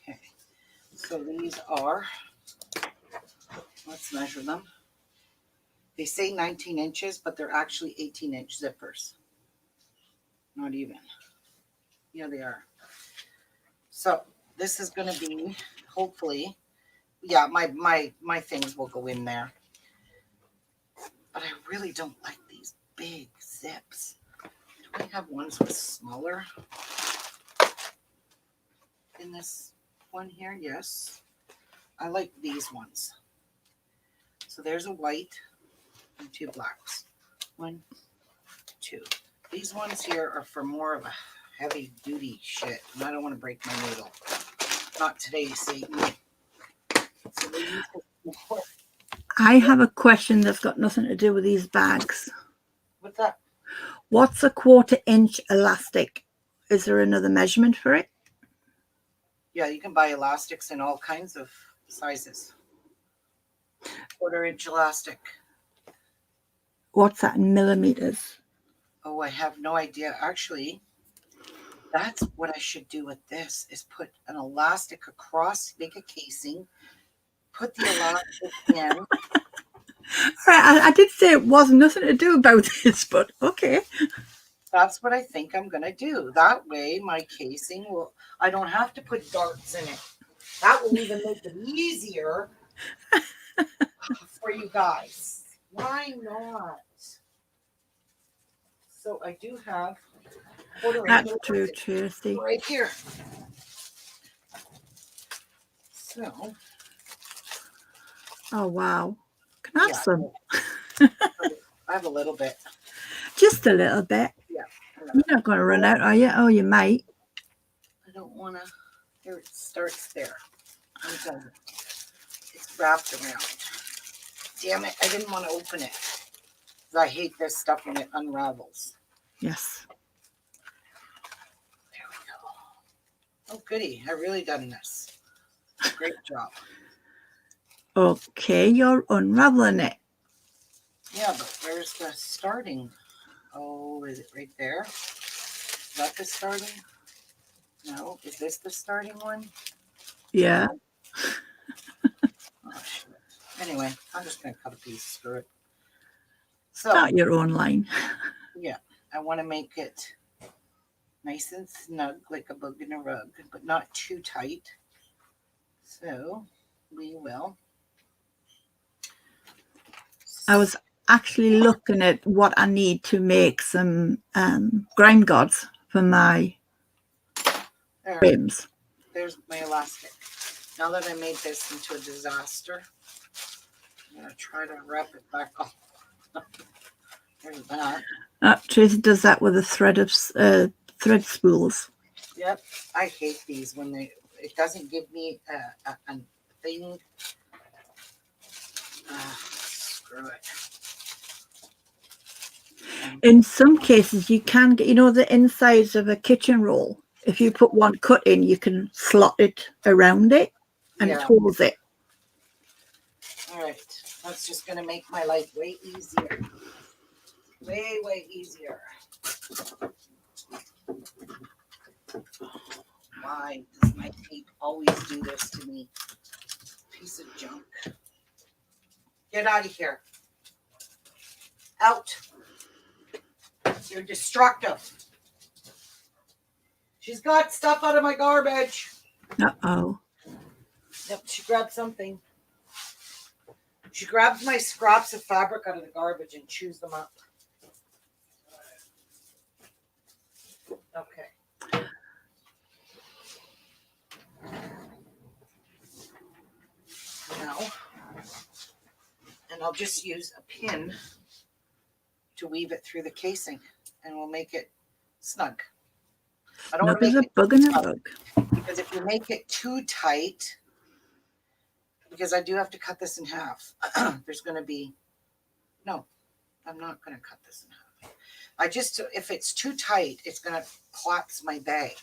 Okay, so these are, let's measure them. They say 19 inches, but they're actually 18-inch zippers. Not even. Yeah, they are. So this is going to be, hopefully, yeah, my things will go in there. But I really don't like these big zips. Do I have ones with smaller in this one here? Yes. I like these ones. So there's a white and 2 blacks. 1, 2. These ones here are for more of a heavy duty shit. And I don't want to break my needle. Not today, Satan. So they use it. I have a question that's got nothing to do with these bags. What's that? What's a 1/4 inch elastic? Is there another measurement for it? Yeah, you can buy elastics in all kinds of sizes. 1/4 inch elastic. What's that in millimeters? Oh, I have no idea. Actually, that's what I should do with this, is put an elastic across, make a casing, put the elastic in. All right, I did say it wasn't nothing to do about this, but okay. That's what I think I'm going to do. That way, my casing will, I don't have to put darts in it. That will even make it easier for you guys. Why not? So I do have 1/4 inch That's true, Tracy. right here. So, Oh, wow. Can I have yeah, some? I have a little bit. Just a little bit. Yeah. You're not going to run out, are you? Oh, you might. I don't want to. Here it starts there. I'm done. It's wrapped around. Damn it! I didn't want to open it. I hate this stuff when it unravels. Yes. There we go. Oh, goody! I really done this. Great job. Okay, you're unraveling it. Yeah, but where's the starting? Oh, is it right there? that the starting? No. Is this the starting one? Yeah. Oh, shit. Anyway, I'm just going to cut a piece. Screw it. So, Start your own line. yeah, I want to make it nice and snug, like a bug in a rug, but not too tight. So, we will. I was actually looking at what I need to make some grime gods for my There, frames. there's my elastic. Now that I made this into a disaster, I'm going to try to wrap it back up. There's that. Tracy does that with a thread of thread spools. Yep, I hate these when it doesn't give me a thing. Screw it. In some cases, you can get, the insides of a kitchen roll. If you put one cut in, you can slot it around it and it holds it. All right, that's just going to make my life way easier. Way, way easier. Why does my tape always do this to me? Piece of junk. Get out of here. Out. You're destructive. She's got stuff out of my garbage. Uh-oh. Yep, she grabbed something. She grabs my scraps of fabric out of the garbage and chews them up. Okay. Now, and I'll just use a pin to weave it through the casing, and we'll make it snug. I don't want to make it bug in a bug. because if you make it too tight, because I do have to cut this in half, there's going to be, no, I'm not going to cut this in half. If it's too tight, it's going to collapse my bag.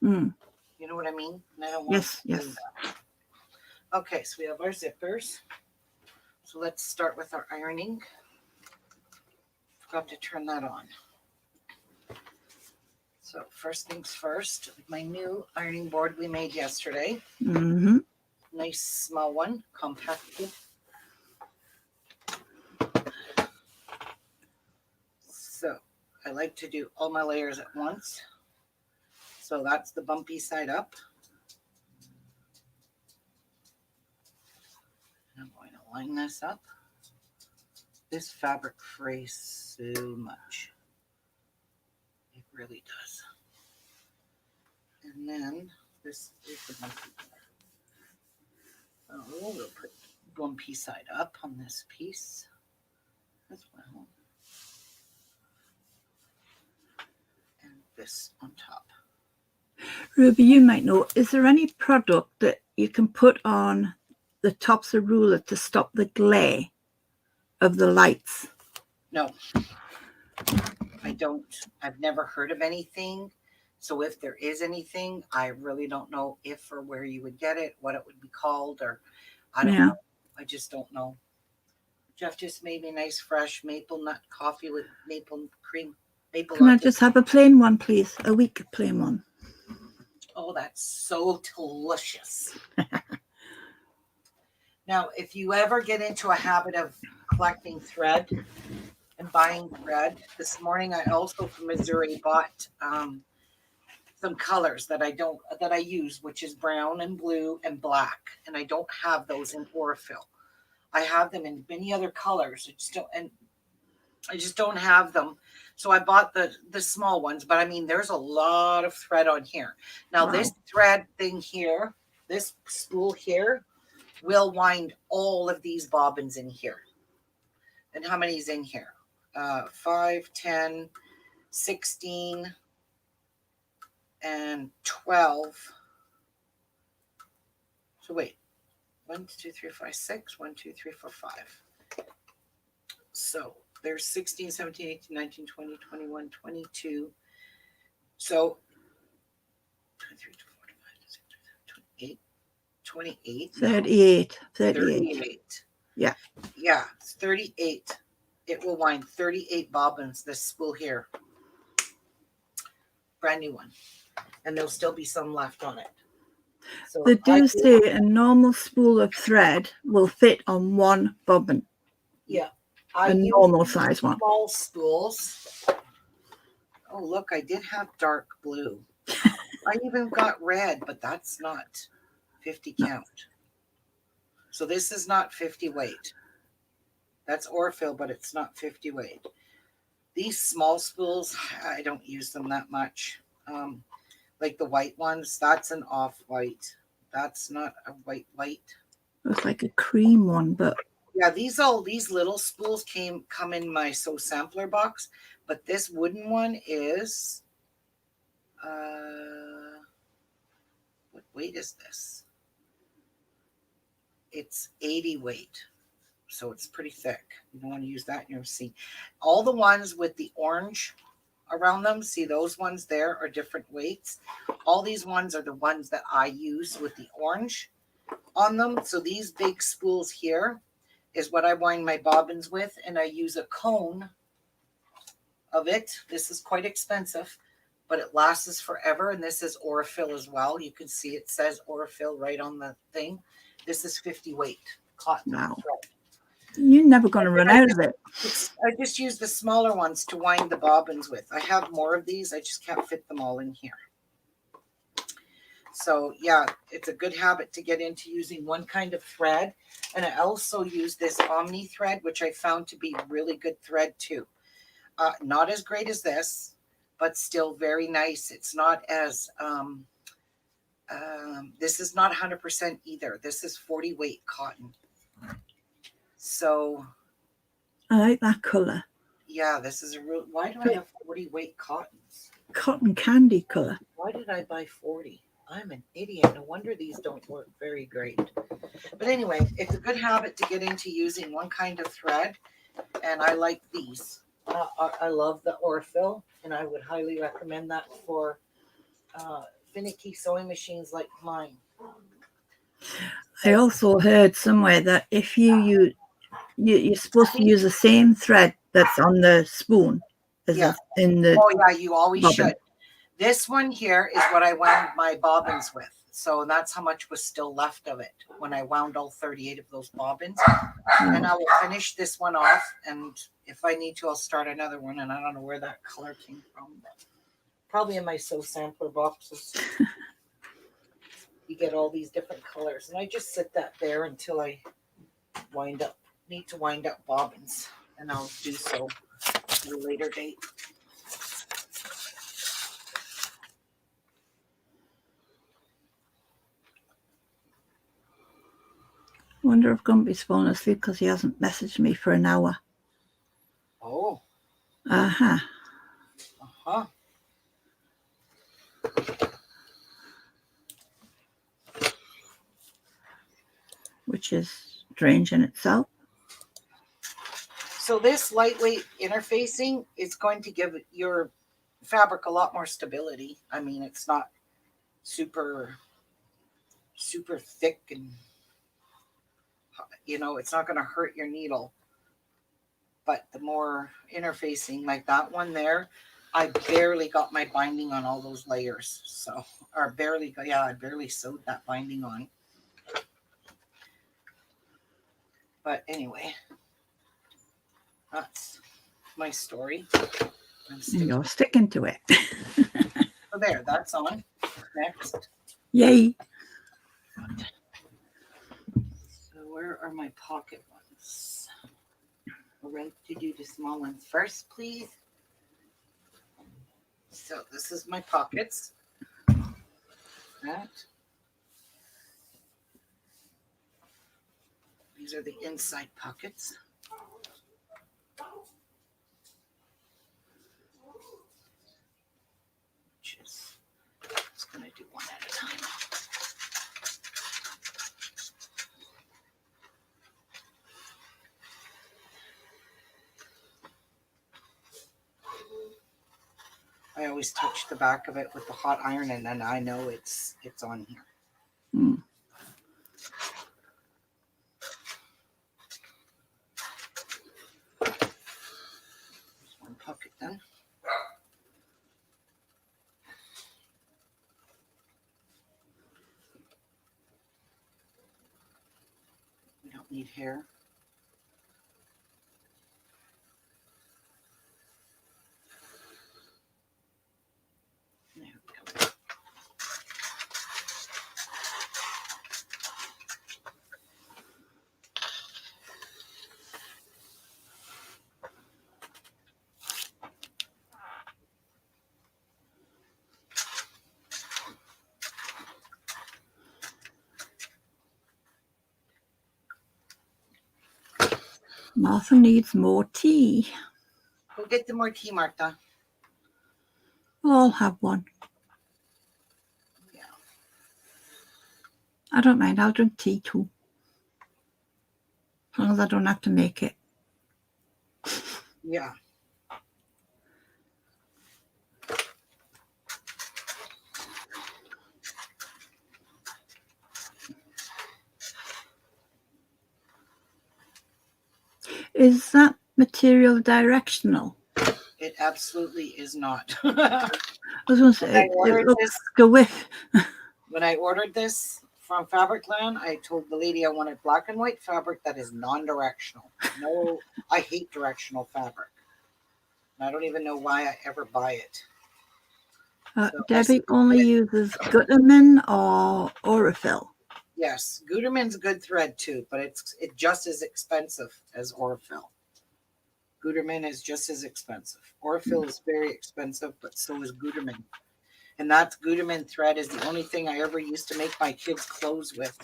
Mm. You know what I mean? And I don't want to do that. Okay, so we have our zippers. So let's start with our ironing. Forgot to turn that on. So first things first, my new ironing board we made yesterday. Mm-hmm. Nice small one, compacted. So I like to do all my layers at once. So that's the bumpy side up. I'm going to line this up. This fabric frays so much. It really does. And then this is the bumpy part. So we'll put bumpy side up on this piece as well. And this on top. Ruby, you might know, is there any product that you can put on the tops of ruler to stop the glare of the lights? No, I don't. I've never heard of anything. So if there is anything, I really don't know if or where you would get it, what it would be called, or I don't know. I just don't know. Jeff just made me a nice fresh maple nut coffee with maple cream. Can I just have a plain one, please? A weak plain one. Oh, that's so delicious. Now, if you ever get into a habit of collecting thread and buying thread, this morning I also from Missouri bought some colors that I use, which is brown and blue and black, and I don't have those in Orifil. I have them in many other colors. I just don't have them. So I bought the small ones, but I mean, there's a lot of thread on here. Now, This thread thing here, this spool here, will wind all of these bobbins in here. And how many is in here? 5, 10, 16, and 12. So wait, 1, 2, 3, 4, 5, 6. 1, 2, 3, 4, 5. So there's 16, 17, 18, 19, 20, 21, 22. So 23, 24, 25, 26, 28. 38. Yeah. Yeah, it's 38. It will wind 38 bobbins, this spool here. brand new one, and there'll still be some left on it. So They do say a normal spool of thread will fit on one bobbin, yeah, I a use normal size one. small spools. Oh, look, I did have dark blue. I even got red, but that's not 50 count. So this is not 50 weight. That's Orfill, but it's not 50 weight. These small spools, I don't use them that much. Like the white ones, that's an off-white. That's not a white. It's like a cream one, but Yeah, these little spools come in my sampler box, but this wooden one is what weight is this? It's 80 weight. So it's pretty thick. You don't want to use that in your seat. All the ones with the orange around them, see those ones there are different weights. All these ones are the ones that I use with the orange on them. So these big spools here is what I wind my bobbins with, and I use a cone of it. This is quite expensive, but it lasts forever, and this is Orfill as well. You can see it says Orfill right on the thing. This is 50 weight cotton. wow. You're never going to run out of it. I just use the smaller ones to wind the bobbins with. I have more of these. I just can't fit them all in here. So yeah, it's a good habit to get into using one kind of thread. And I also use this Omni thread, which I found to be really good thread too. Not as great as this, but still very nice. It's not as, this is not 100% either. This is 40 weight cotton. So I like that colour. yeah, this is a real, why do I have 40 weight cottons? Cotton candy colour. Why did I buy 40? I'm an idiot. No wonder these don't work very great. But anyway, it's a good habit to get into using one kind of thread. And I like these. I love the Orfill, and I would highly recommend that for finicky sewing machines like mine. I also heard somewhere that if you're supposed to use the same thread that's on the spoon as in the. Oh yeah, you always bobbin. should. This one here is what I wound my bobbins with. So that's how much was still left of it when I wound all 38 of those bobbins. And I will finish this one off. And if I need to, I'll start another one. And I don't know where that color came from. But probably in my sampler boxes. You get all these different colors. And I just sit that there until I need to wind up bobbins. And I'll do so at a later date. I wonder if Gumpy's fallen asleep because he hasn't messaged me for an hour. Oh. Uh-huh. Uh-huh. Which is strange in itself. So this lightweight interfacing is going to give your fabric a lot more stability. I mean, it's not super thick and, it's not going to hurt your needle. But the more interfacing, like that one there, I barely got my binding on all those layers. So, I barely sewed that binding on. But anyway, that's my story. You're sticking to it. So there, that's on. Next. Yay. So where are my pocket ones? We're ready to do the small ones first, please. So this is my pockets. That. These are the inside pockets. Just going to do one at a time. I always touch the back of it with the hot iron, and then I know it's on here. Mm. One pocket then. don't need hair. There we go. Martha needs more tea. Go get the more tea, Martha. I'll have one. Yeah. I don't mind. I'll drink tea too. As long as I don't have to make it. Yeah. Is that material directional? It absolutely is not. I was going to say, it looks like a whiff. When I ordered this from Fabricland, I told the lady I wanted black and white fabric that is non-directional. No, I hate directional fabric. I don't even know why I ever buy it. Debbie only uses Gutermann or Aurifil. Yes, Gutermann's good thread too, but it's just as expensive as Aurifil. Gutermann is just as expensive. Aurifil is very expensive, but so is Gutermann. And that Gutermann thread is the only thing I ever used to make my kids' clothes with,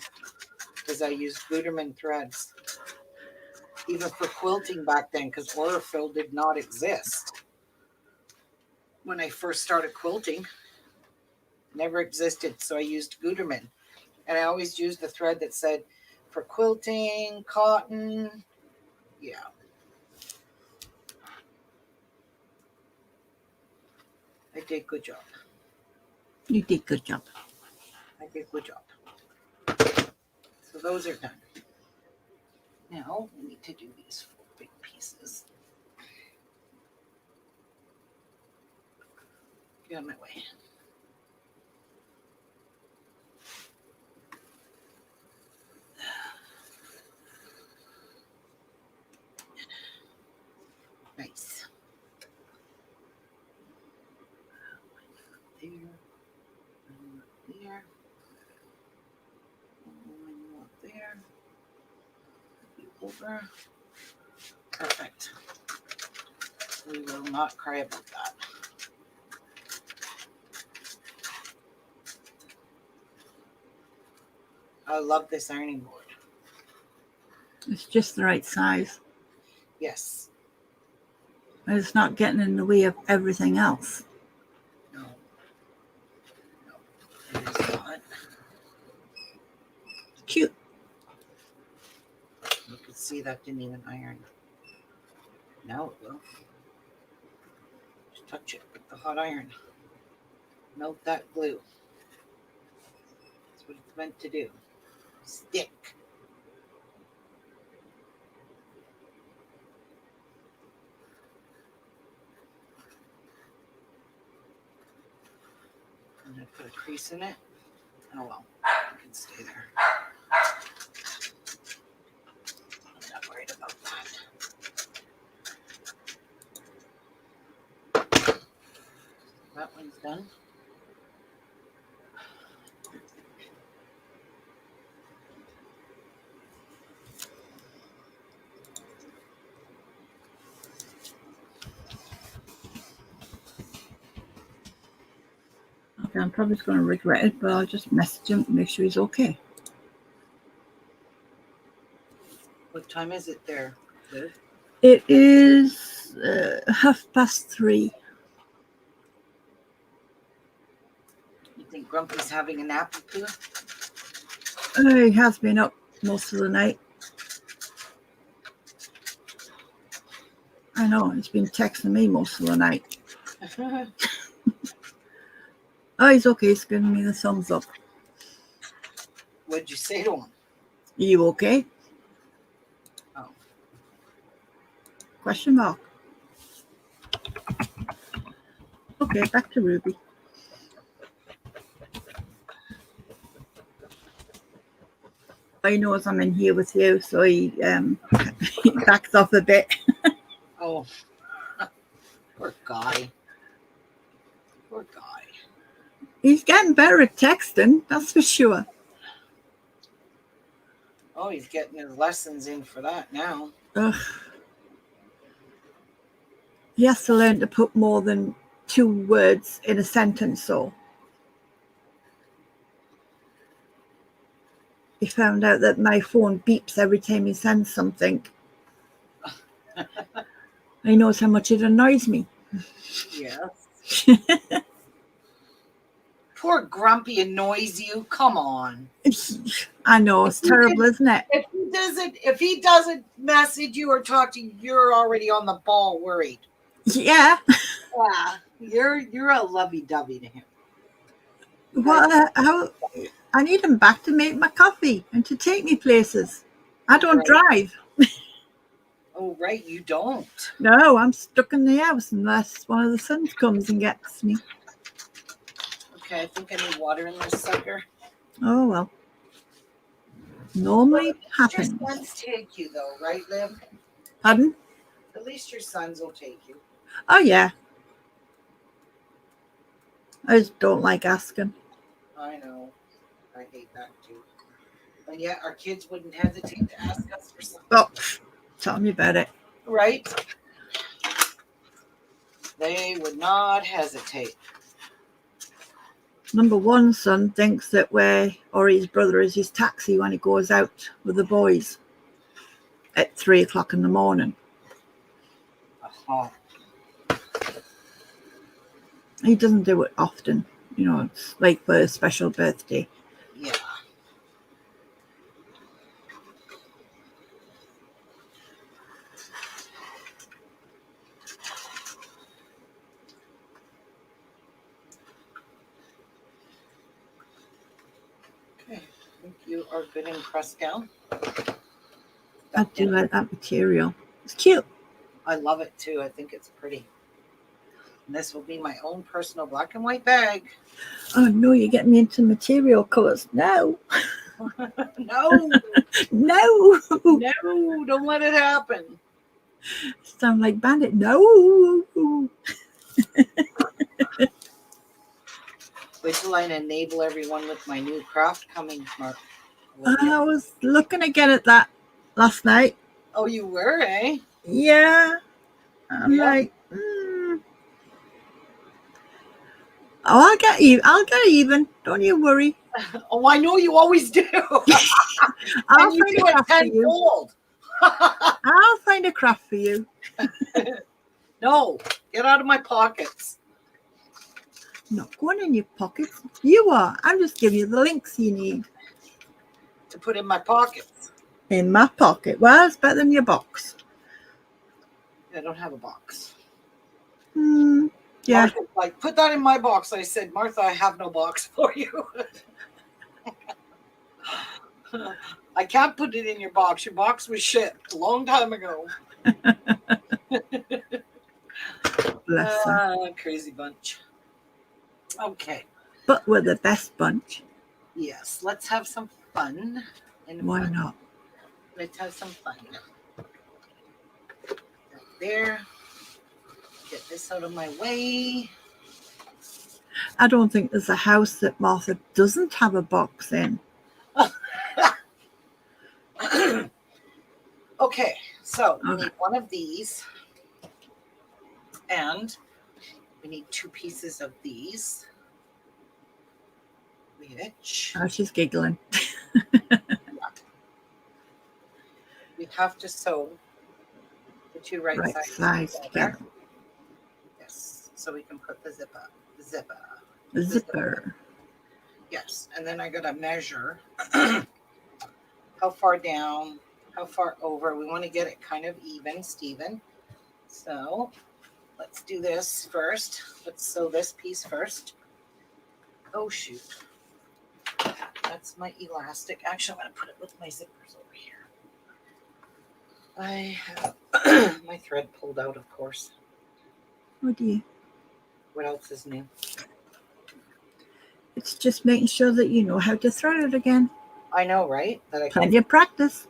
because I used Gutermann threads. Even for quilting back then, because Aurifil did not exist. When I first started quilting, never existed, so I used Gutermann. And I always used the thread that said, for quilting, cotton, yeah. I did a good job. You did a good job. I did a good job. So those are done. Now we need to do these 4 big pieces. Get out of my way. Nice. There. There. There. Over. Perfect. We will not cry about that. I love this ironing board. It's just the right size. Yes. And it's not getting in the way of everything else. No. No. It is not. It's cute. You can see that didn't even iron. Now it will. Just touch it with the hot iron. Melt that glue. That's what it's meant to do. Stick. I'm going to put a crease in it. Oh well, it can stay there. I'm not worried about that. That one's done. Okay, I'm probably just going to regret it, but I'll just message him to make sure he's okay. What time is it there, Liv? It is 3:30. You think Grumpy's having a nap, Pooh? He has been up most of the night. I know, he's been texting me most of the night. Oh, he's okay. He's giving me the thumbs up. What'd you say to him? Are you okay? Oh. Question mark. Okay, back to Ruby. he knows I'm in here with you, so he, he backs off a bit. Oh, poor guy. Poor guy. He's getting better at texting, that's for sure. Oh, he's getting his lessons in for that now. Ugh. He has to learn to put more than 2 words in a sentence, so. He found out that my phone beeps every time he sends something. He knows how much it annoys me. Yes. Poor Grumpy annoys you. Come on. I know, it's terrible, isn't it? If he doesn't message you or talk to you, you're already on the ball worried. Yeah. Yeah. You're a lovey-dovey to him. What? How? I need him back to make my coffee and to take me places. I don't drive. Oh, right, you don't. No, I'm stuck in the house unless one of the sons comes and gets me. Okay, I think I need water in this sucker. Oh, well. Normally happens. Your sons take you, though, right, Liv? Pardon? At least your sons will take you. Oh, yeah. I just don't like asking. I know. I hate that, too. And yet our kids wouldn't hesitate to ask us for something. Oh, tell me about it. Right? They would not hesitate. Number one son thinks that his brother is his taxi when he goes out with the boys at 3 o'clock in the morning. Uh-huh. He doesn't do it often. You know, it's like for a special birthday. Yeah. Okay, I think you are good and pressed down. I do like that material. It's cute. I love it too. I think it's pretty. And this will be my own personal black and white bag. Oh no, you're getting me into material colours. No. No. No. No, don't let it happen. Sound like Bandit. No. Wait till I enable everyone with my new craft coming, Mark. I was looking again at that last night. Oh, you were, eh? Yeah. I'm like, Oh, I'll get even. Don't you worry. Oh, I know you always do. I'll and you find do a it craft for you. tenfold. I'll find a craft for you. No, get out of my pockets. Not going in your pockets. You are. I'm just giving you the links you need. To put in my pockets. In my pocket. Well, it's better than your box. I don't have a box. Yeah. Martha's like, put that in my box. I said, Martha, I have no box for you. I can't put it in your box. Your box was shipped a long time ago. Bless her. Crazy bunch. Okay. But we're the best bunch. Yes, let's have some fun. Why not? Let's have some fun. Right there. Get this out of my way. I don't think there's a house that Martha doesn't have a box in. Okay, so we need one of these. And we need 2 pieces of these. Which Oh, she's giggling. we have to sew the 2 right sides together. Yes, so we can put the zipper. Yes, and then I gotta measure how far down, how far over. We want to get it kind of even, Steven. So let's do this first. Let's sew this piece first. Oh shoot. That's my elastic. Actually, I'm going to put it with my zippers over here. I have my thread pulled out, of course. Oh dear. What else is new? It's just making sure that you know how to thread it again. I know, right? That I Plenty of practice.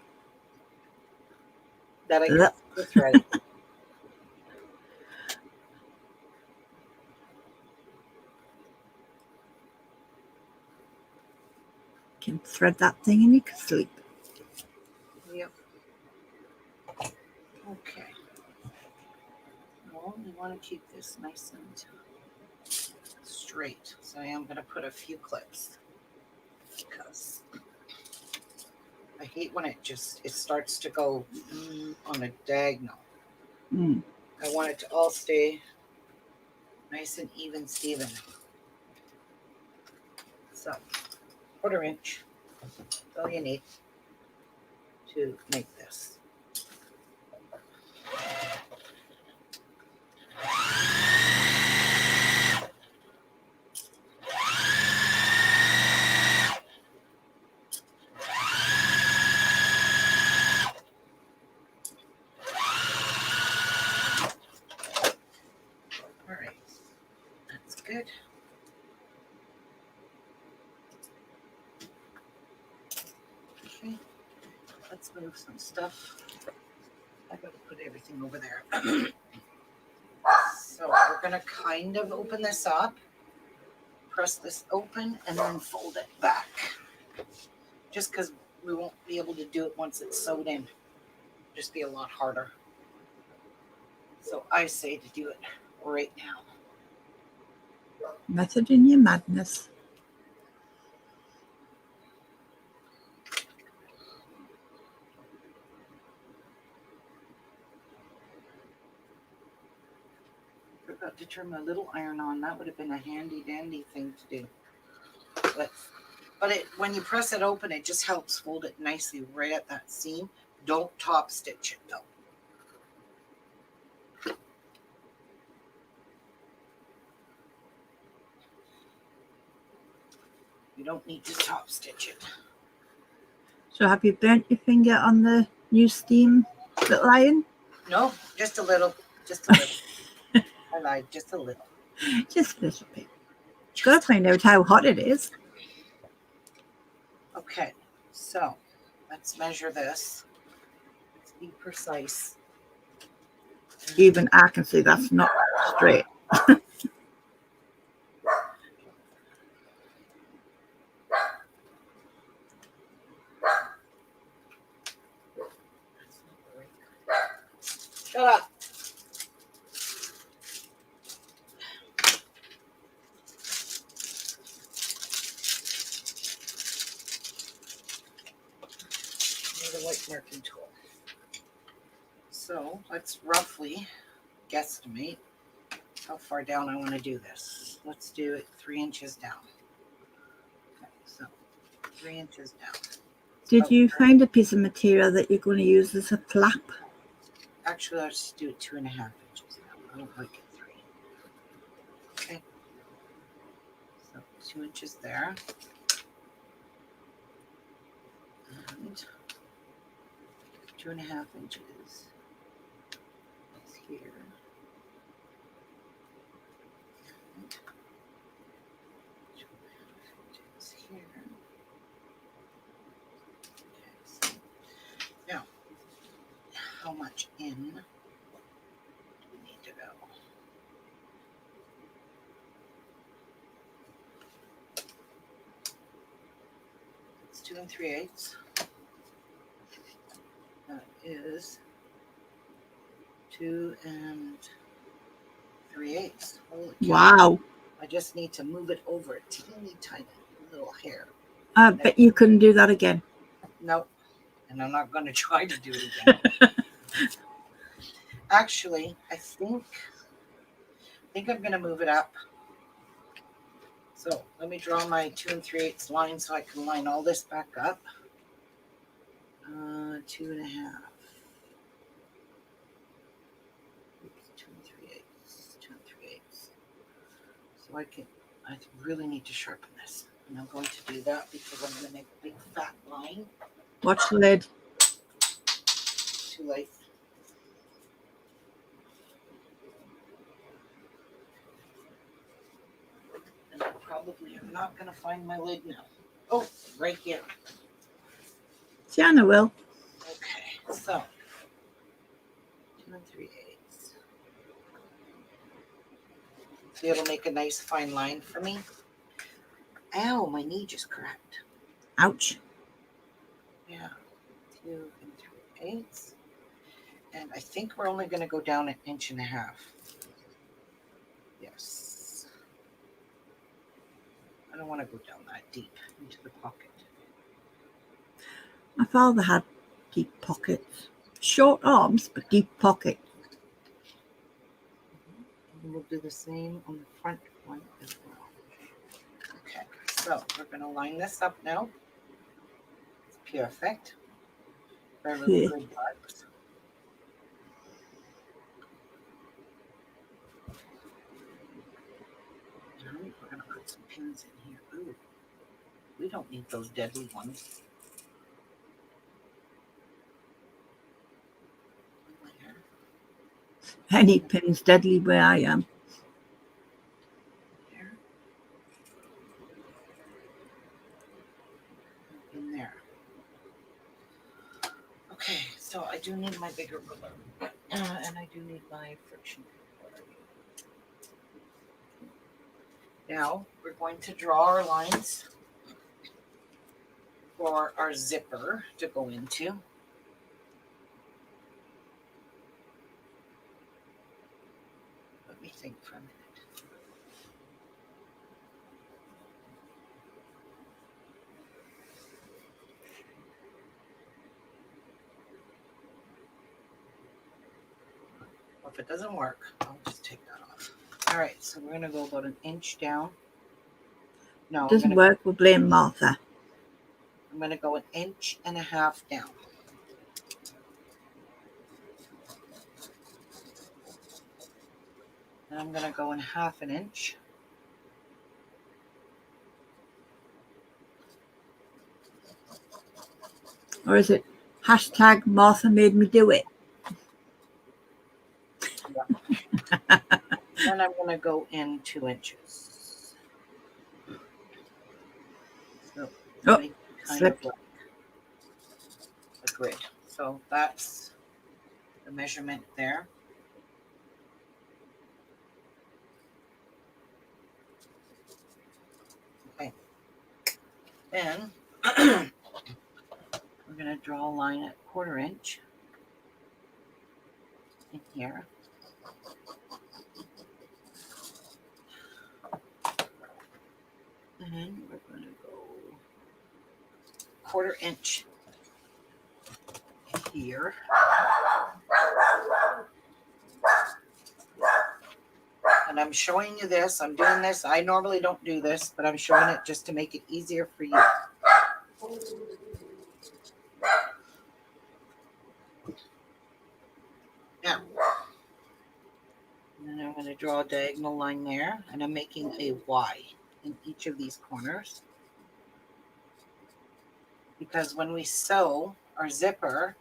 can Ugh. see the thread. Can thread that thing and you can sleep. Yep. Okay. Well, we want to keep this nice and straight. So I am going to put a few clips because I hate when it starts to go on a diagonal. Mm. I want it to all stay nice and even, Steven. So, 1/4 inch. That's all you need to make this. All right, that's good. Okay, let's move some stuff. I gotta put everything over there. So we're gonna kind of open this up, press this open, and then fold it back. Just because we won't be able to do it once it's sewed in. Just be a lot harder. So I say to do it right now. Method in your madness. Forgot to turn my little iron on. That would have been a handy dandy thing to do. But when you press it open, it just helps fold it nicely right at that seam. Don't top stitch it though. You don't need to top stitch it. So have you burnt your finger on the new steam little iron? No, just a little. Just a little. I lied, just a little. Just a little bit. Got to find out how hot it is. Okay, so let's measure this. Let's be precise. Even I can see that's not straight. Shut up. Need a white marking tool. So let's roughly guesstimate how far down I want to do this. Let's do it 3 inches down. Okay, so 3 inches down. Did you find a piece of material that you're going to use as a flap? Actually, let's just do it 2.5 inches down. I don't like it 3. Okay. So 2 inches there. And 2.5 inches is here. And 2.5 inches here. Okay, so now, how much in do we need to go? It's 2 3/8. That is 2 3/8. Holy cow. Wow. I just need to move it over a teeny tiny little hair. I bet you couldn't do that again. Nope. And I'm not going to try to do it again. Actually, I think I'm going to move it up. So let me draw my 2 3/8 line so I can line all this back up. 2.5. 2 3/8. 2 3/8. So I really need to sharpen this. And I'm going to do that because I'm going to make a big fat line. Watch the lid. Too late. And I probably am not going to find my lid now. Oh, right here. Tiana will. Okay, so 2 3/8. So it'll make a nice fine line for me. Ow, my knee just cracked. Ouch. Yeah, 2 3/8. And I think we're only going to go down 1.5 inches. Yes. I don't want to go down that deep into the pocket. My father had deep pockets. Short arms, but deep pockets. And we'll do the same on the front one as well. Okay, so we're going to line this up now. It's perfect. Our little Yeah. good marks. Now we're going to put some pins in here. Ooh, we don't need those deadly ones. There. Any pin's deadly where I am. There. In there. Okay, so I do need my bigger ruler. And I do need my friction ruler. Now we're going to draw our lines for our zipper to go into. Let me think for a minute. Well, if it doesn't work, I'll just take that off. All right, so we're going to go about 1 inch down. No, Doesn't work, we'll blame Martha. I'm going to go 1.5 inches down. And I'm going to go in 1/2 inch. Or is it hashtag Martha made me do it? Yeah. Then I'm going to go in 2 inches. So Oh, make kind slipped. of like a grid. So that's the measurement there. Okay. Then we're going to draw a line at 1/4 inch in here. And we're going to go 1/4 inch here. And I'm showing you this. I'm doing this. I normally don't do this, but I'm showing it just to make it easier for you. Now, and then I'm going to draw a diagonal line there, and I'm making a Y in each of these corners. Because when we sew our zipper,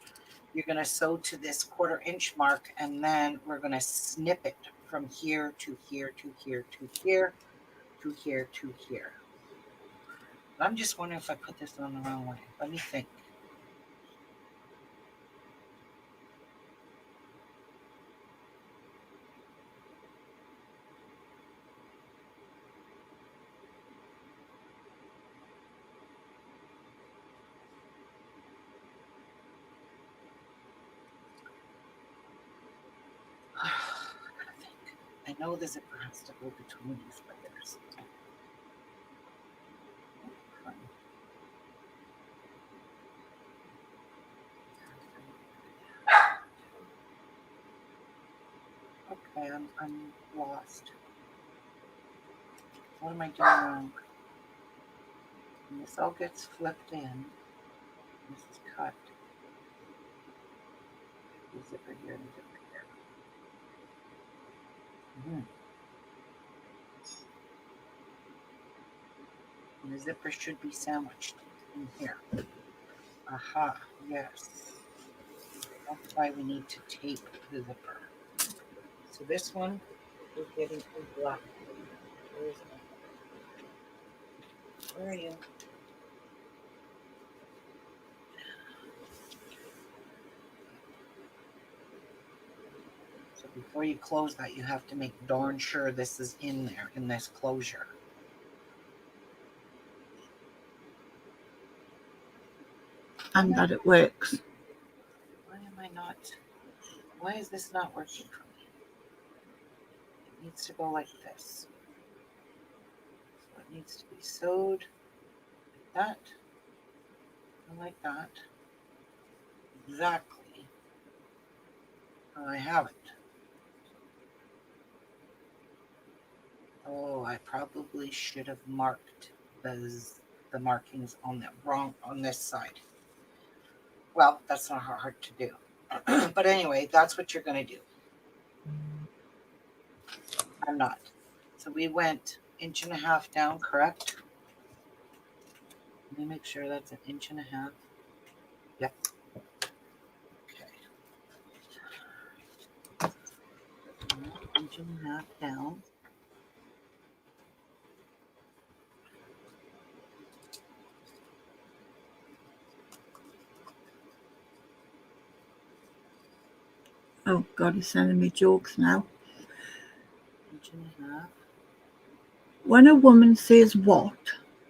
you're going to sew to this 1/4 inch mark, and then we're going to snip it from here to here to here to here to here to here. I'm just wondering if I put this on the wrong way. Let me think. I gotta think. I know the zipper has to go between these layers. Okay, I'm lost. What am I doing wrong? And this all gets flipped in. This is cut. The zipper here and the zipper here. And the zipper should be sandwiched in here. Aha, yes. That's why we need to tape the zipper. So this one is getting a black. Where is it? Where are you? Before you close that, you have to make darn sure this is in there, in this closure. And that it works. Why am I not? Why is this not working for me? It needs to go like this. So it needs to be sewed like that, and like that. Exactly. I have it. Oh, I probably should have marked the markings on the wrong on this side. Well, that's not hard to do. But anyway, that's what you're going to do. I'm not. So we went 1.5 inches down, correct? Let me make sure that's 1.5 inches. Yep. Okay. 1.5 inches down. Oh God, he's sending me jokes now. 1.5 inches. When a woman says what,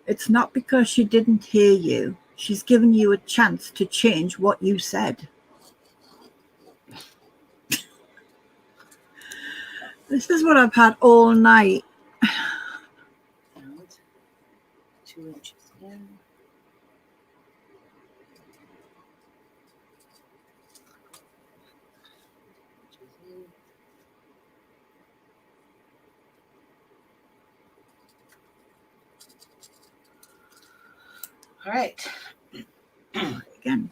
it's not because she didn't hear you. She's given you a chance to change what you said. This is what I've had all night. And 2 inches in. All right. Again.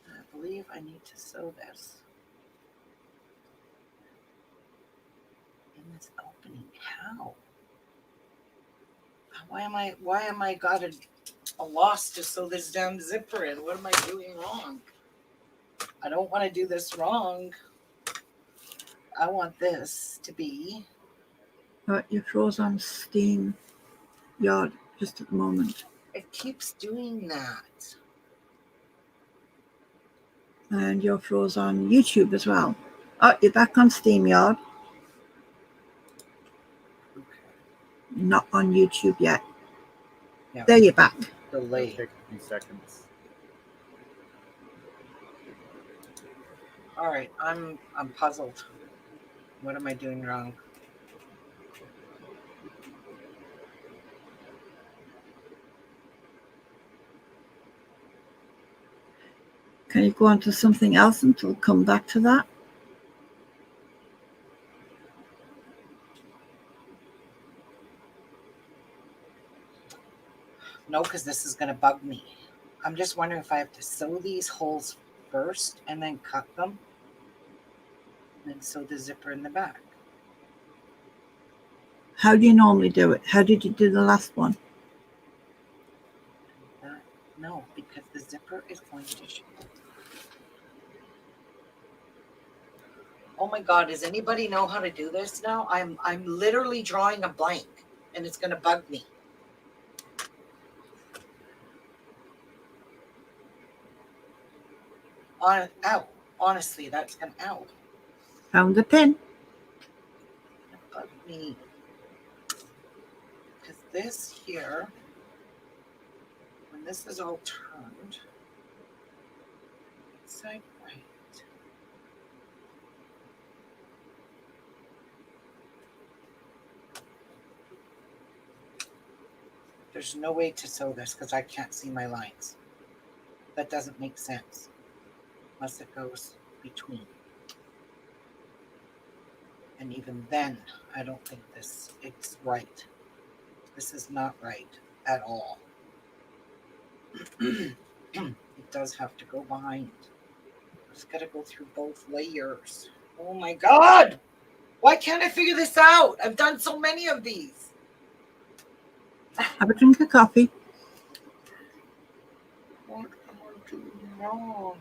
I believe I need to sew this in this opening. How? Why am I got a loss to sew this damn zipper in? What am I doing wrong? I don't want to do this wrong. I want this to be. But you froze on Steam Yard just at the moment. It keeps doing that. And you're froze on YouTube as well. Oh, you're back on SteamYard. Okay. Not on YouTube yet. Yeah. There you're back. Delay. It'll take a few seconds. All right. I'm puzzled. What am I doing wrong? Can you go on to something else until we'll come back to that? No, because this is going to bug me. I'm just wondering if I have to sew these holes first and then cut them. And then sew the zipper in the back. How do you normally do it? How did you do the last one? No, because the zipper is going to show. Oh my God, does anybody know how to do this now? I'm literally drawing a blank and it's gonna bug me. Ow. Honestly, that's gonna ow. Found the pin. It's gonna bug me. Because this here, when this is all turned, side right. There's no way to sew this because I can't see my lines. That doesn't make sense. Unless it goes between. And even then, I don't think it's right. This is not right at all. It does have to go behind. It's got to go through both layers. Oh my God! Why can't I figure this out? I've done so many of these. Have a drink of coffee. What am I doing wrong?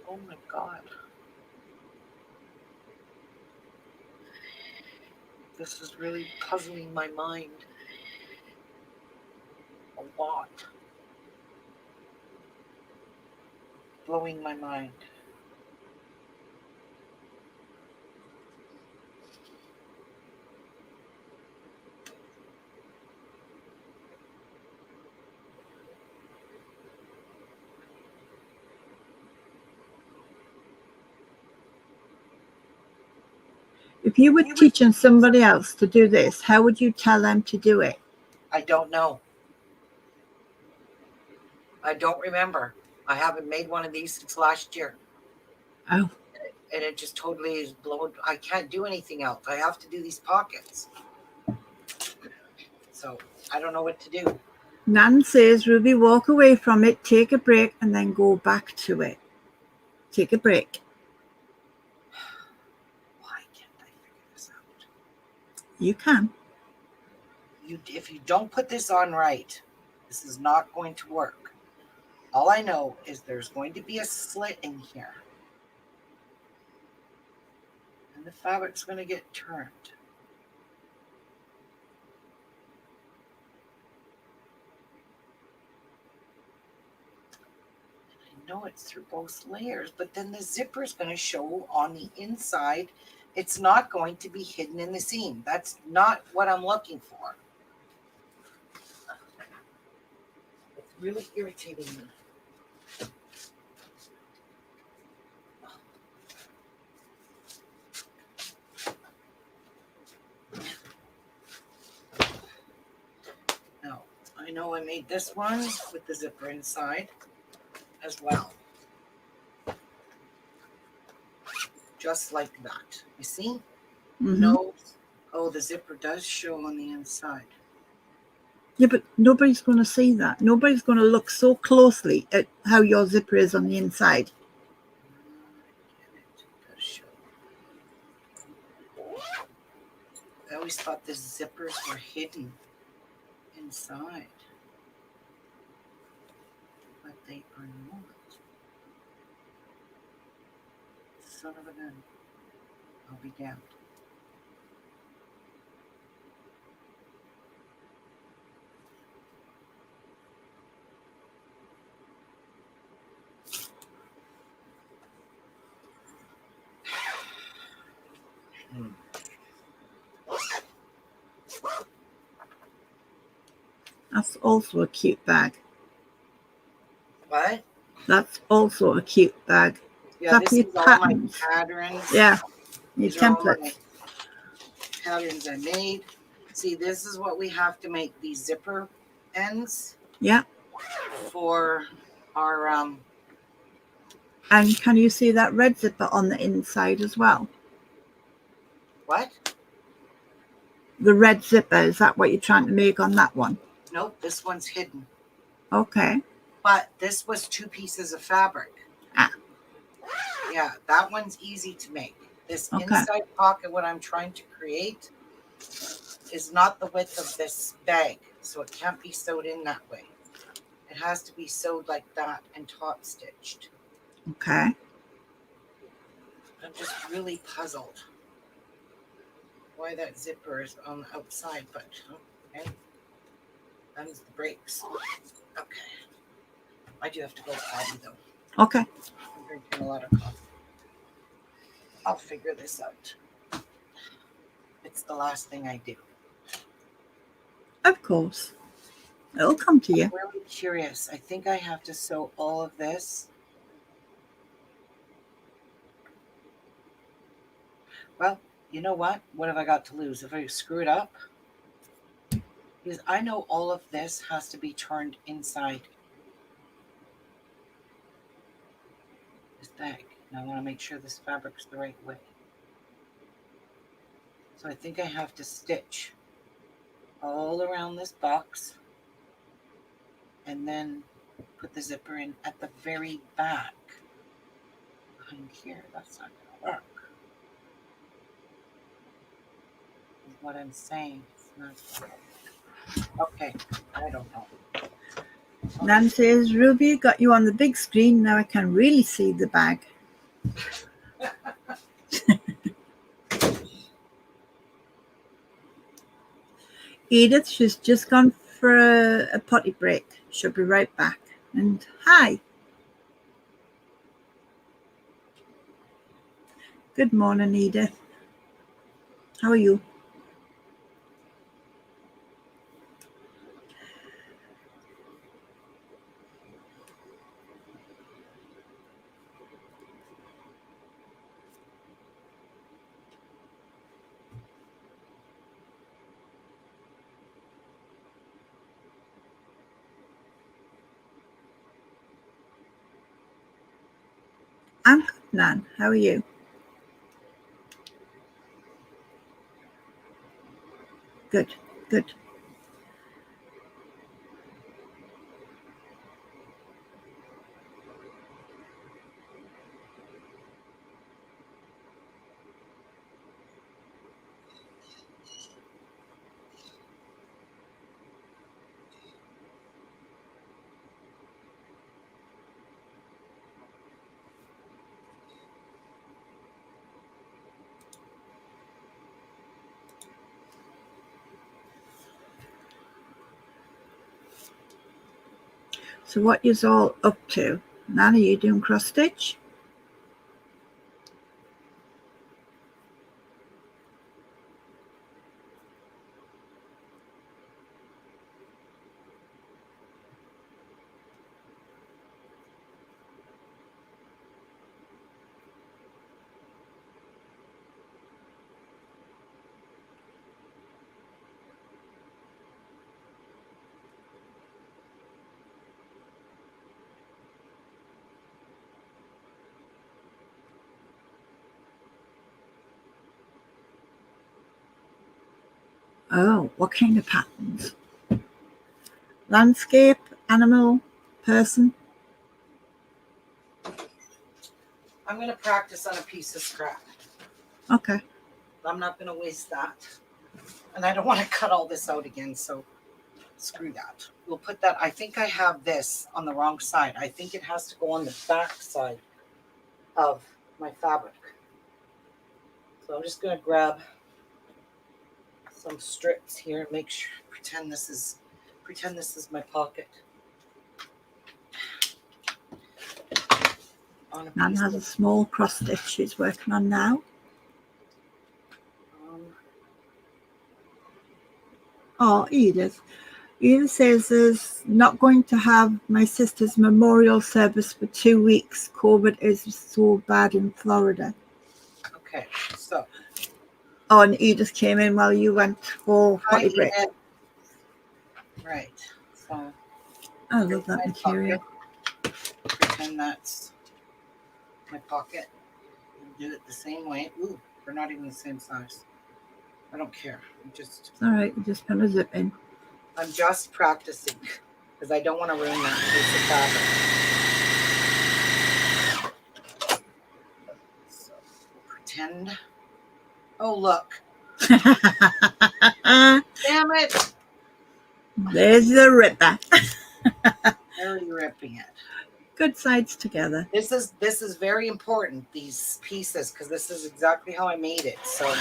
Oh my God. This is really puzzling my mind a lot. Blowing my mind. If you were teaching somebody else to do this, how would you tell them to do it? I don't know. I don't remember. I haven't made one of these since last year. Oh. And it just totally is blown. I can't do anything else. I have to do these pockets. So I don't know what to do. Nan says, Ruby, walk away from it, take a break, and then go back to it. Take a break. Why can't I figure this out? You can. If you don't put this on right, this is not going to work. All I know is there's going to be a slit in here. And the fabric's going to get turned. I know it's through both layers, but then the zipper is going to show on the inside. It's not going to be hidden in the seam. That's not what I'm looking for. It's really irritating me. Now, I know I made this one with the zipper inside as well. Just like that. You see? Mm-hmm. No. Oh, the zipper does show on the inside. Yeah, but nobody's going to see that. Nobody's going to look so closely at how your zipper is on the inside. It does show. I always thought the zippers were hidden inside. But they are not. Son of a gun. I'll be damned. That's also a cute bag. What? That's also a cute bag. Yeah, That's this your is all my patterns. patterns. Yeah, your These are all my templates. patterns I made. See, this is what we have to make these zipper ends. Yeah. For our And can you see that red zipper on the inside as well? what? The red zipper, is that what you're trying to make on that one? Nope, this one's hidden. Okay. But this was 2 pieces of fabric. Ah. Yeah, that one's easy to make. This Okay. inside pocket, what I'm trying to create, is not the width of this bag, so it can't be sewed in that way. It has to be sewed like that and top stitched. Okay. I'm just really puzzled why that zipper is on the outside, but okay. Them's the brakes. Okay. I do have to go potty though. Okay. I'm drinking a lot of coffee. I'll figure this out. It's the last thing I do. Of course. It'll come to you. I'm really curious. I think I have to sew all of this. Well, you know what? What have I got to lose? If I screw it up? Because I know all of this has to be turned inside this bag. And I want to make sure this fabric's the right way. So I think I have to stitch all around this box and then put the zipper in at the very back. Behind here, that's not going to work. Is what I'm saying. It's not going to work. Okay, I don't know. Nan says, Ruby, got you on the big screen. Now I can really see the bag. Edith, she's just gone for a potty break. She'll be right back. And hi. Good morning, Edith. How are you? I'm good, Nan. How are you? Good, good. So what is all up to? Nan, are you doing cross stitch? Oh, what kind of patterns? Landscape, animal, person? I'm going to practice on a piece of scrap. Okay. I'm not going to waste that. And I don't want to cut all this out again, so screw that. We'll put that, I think I have this on the wrong side. I think it has to go on the back side of my fabric. So I'm just going to grab some strips here, make sure, pretend this is my pocket. On a Nan piece has a of, small cross stitch she's working on now. Oh, Edith. Edith says there's not going to have my sister's memorial service for 2 weeks. COVID is so bad in Florida. okay, so. Oh, and Edith came in while you went for potty break. Edith. Right, so. I love that material. Pocket. Pretend that's my pocket. Do it the same way. Ooh, we're not even the same size. I don't care. It's all right. You just put a zip in. I'm just practicing because I don't want to ruin that piece of fabric. So pretend. Oh, look. Damn it. There's the ripper. Where are you ripping it? Good sides together. This is very important, these pieces, because this is exactly how I made it. So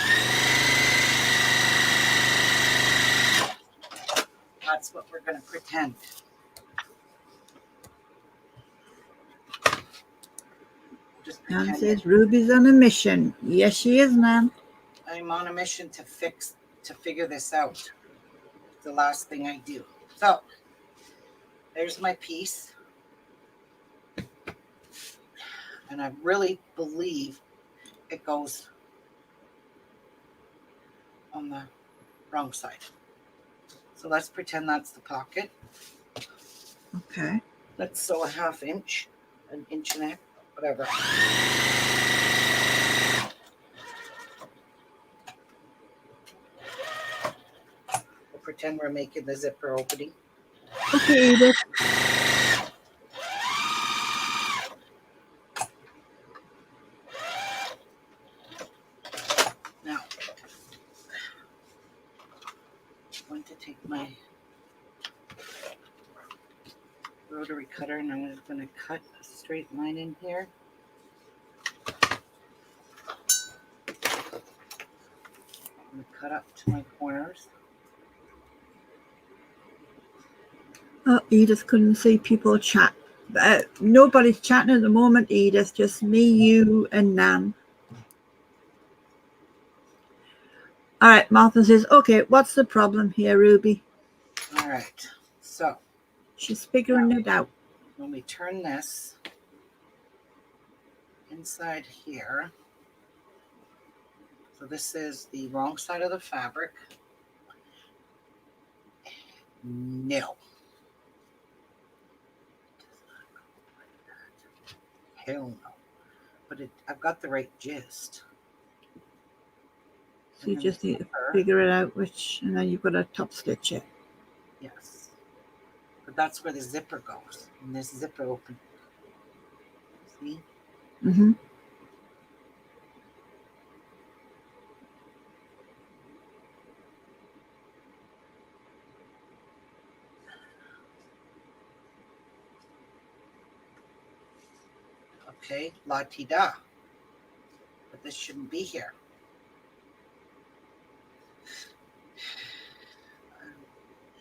that's what we're going to pretend. Just Nan pretend says Ruby's on a mission. Yes, she is, Nan. I'm on a mission to figure this out. It's the last thing I do. So there's my piece. And I really believe it goes on the wrong side. So let's pretend that's the pocket. Okay. Let's sew a ½ inch, an inch and a half, whatever. We'll pretend we're making the zipper opening. Okay, Edith. Now, I'm going to take my rotary cutter and I'm just going to cut a straight line in here. I'm going to cut up to my corners. Oh, Edith couldn't see people chat. Nobody's chatting at the moment, Edith. Just me, you, and Nan. All right, Martha says, okay, what's the problem here, Ruby? All right. So She's figuring it out. when we turn this inside here, so this is the wrong side of the fabric. No. Hell no. But I've got the right gist. So you just need to figure it out and then you've got to top stitch it. Yes. But that's where the zipper goes. And this zipper open. See? Mm-hmm. Okay, la-ti-da. But this shouldn't be here.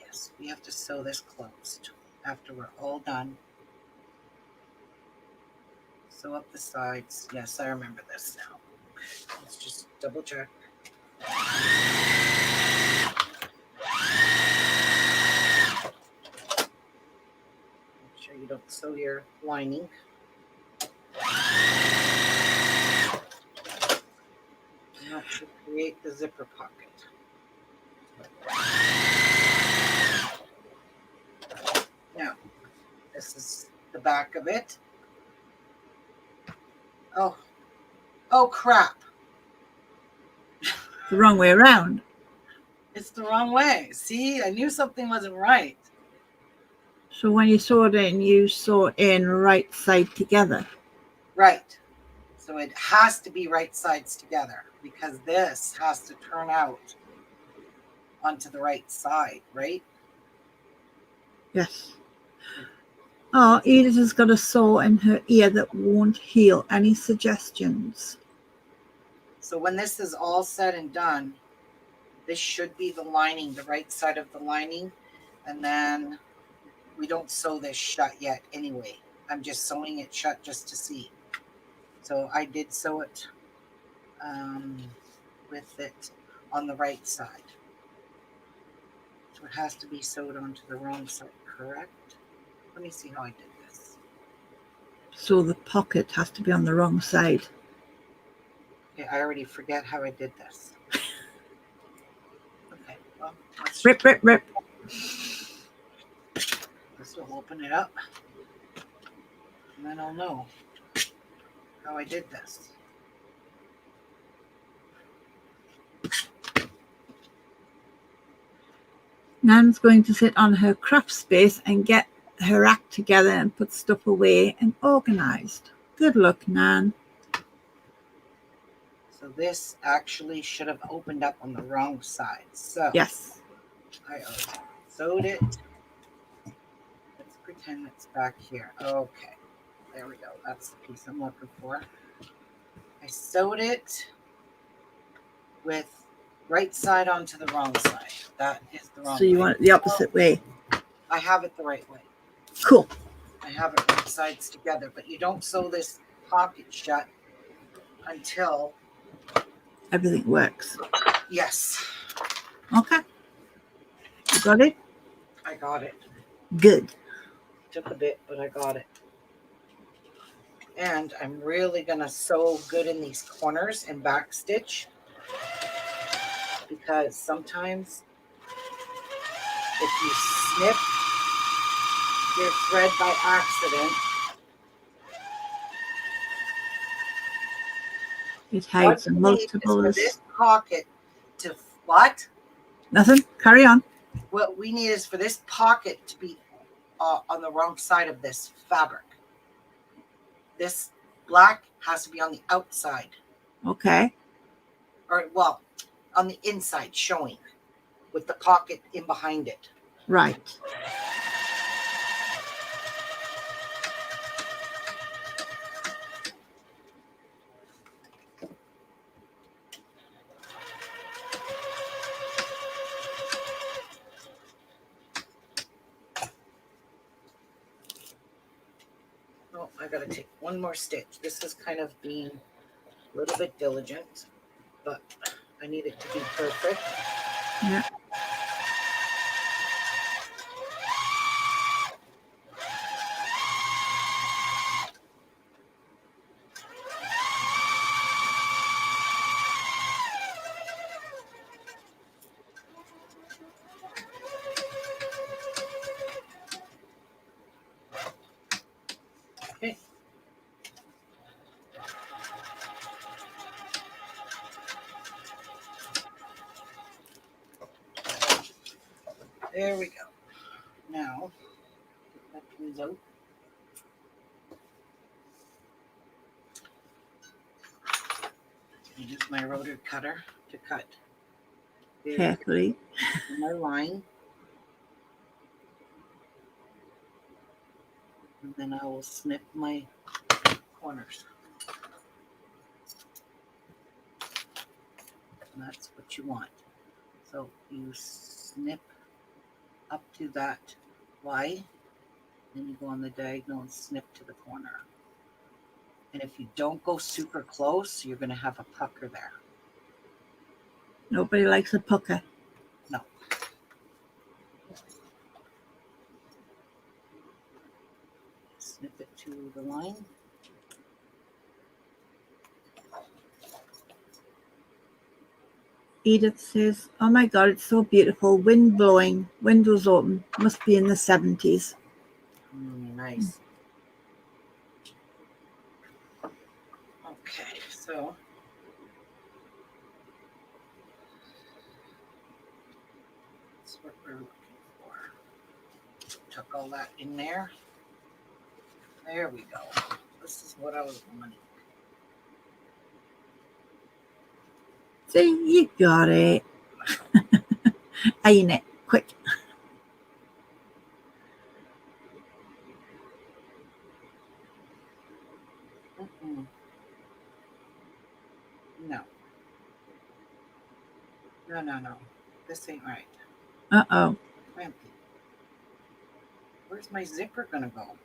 Yes, we have to sew this closed after we're all done. Sew up the sides. Yes, I remember this now. Let's just double check. Make sure you don't sew your lining. And that should create the zipper pocket. Now, this is the back of it. Oh crap. The wrong way around. It's the wrong way. See, I knew something wasn't right. So when you sew it in, you sew in right side together. Right. So it has to be right sides together because this has to turn out onto the right side, right? Yes. Oh, Edith has got a sore in her ear that won't heal. Any suggestions? So when this is all said and done, this should be the lining, the right side of the lining. And then we don't sew this shut yet anyway. I'm just sewing it shut just to see. So I did sew it with it on the right side. So it has to be sewed onto the wrong side, correct? Let me see how I did this. So the pocket has to be on the wrong side. Okay, I already forget how I did this. Okay, well, let's Rip. this will open it up. And then I'll know how I did this. Nan's going to sit on her craft space and get her act together and put stuff away and organized. Good luck, Nan. So this actually should have opened up on the wrong side. So yes, I sewed it. Let's pretend it's back here. Okay, there we go. That's the piece I'm looking for. I sewed it with right side onto the wrong side. That is the wrong so you way. want it the opposite way. I have it the right way. Cool. I have it right sides together, but you don't sew this pocket shut until everything works. Yes. Okay. You got it? I got it. Good. Took a bit, but I got it. And I'm really going to sew good in these corners and back stitch because sometimes if you snip your thread by accident, it hides what we need multiple. is for this pocket to what? Nothing. Carry on. What we need is for this pocket to be on the wrong side of this fabric. This black has to be on the outside. Okay. Or, well, on the inside showing with the pocket in behind it. Right. gotta take one more stitch. This is kind of being a little bit diligent, but I need it to be perfect. Yeah. Okay. There we go. Now, that comes out. I use my rotor cutter to cut Carefully. my line. And then I will snip my corners. And that's what you want. So you snip up to that Y, then you go on the diagonal and snip to the corner. And if you don't go super close, you're going to have a pucker there. Nobody likes a pucker. No. Snip it to the line. Edith says, oh my God, it's so beautiful. Wind blowing, windows open. Must be in the 70s. Nice. Okay, so that's what we're looking for. Tuck all that in there. There we go. This is what I was wanting. See, you got it. Ain't it? Quick. Mm-mm. No. No. This ain't right. Uh-oh. Empty. Where's my zipper gonna go?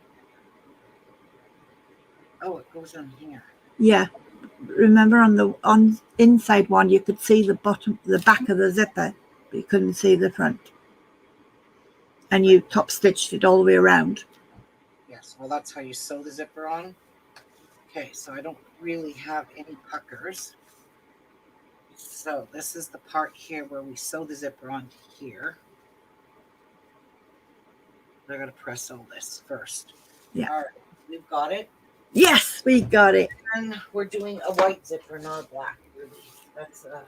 Oh, it goes on here. Yeah. Remember on inside one you could see the back of the zipper, but you couldn't see the front. And you top stitched it all the way around. Yes, well that's how you sew the zipper on. Okay, so I don't really have any puckers. So this is the part here where we sew the zipper onto here. I gotta press all this first. Yeah. All right, we've got it. Yes, we got it. And we're doing a white zipper, not a black, really. That's the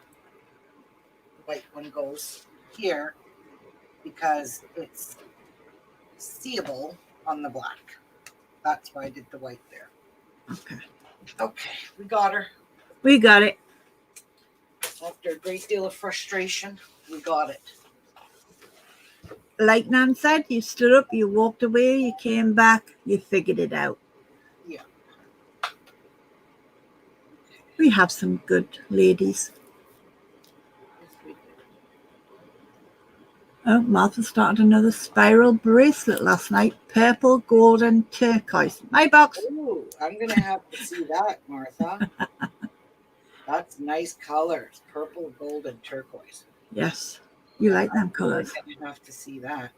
white one goes here because it's seeable on the black. That's why I did the white there. Okay. Okay, we got her. We got it. After a great deal of frustration, we got it. Like Nan said, you stood up, you walked away, you came back, you figured it out. Yeah. We have some good ladies. Yes, we did. Oh, Martha started another spiral bracelet last night. Purple, gold, and turquoise. My box. Ooh, I'm gonna have to see that, Martha. That's nice colors. Purple, gold, and turquoise. Yes. You like them I'm colours. gonna have to see that.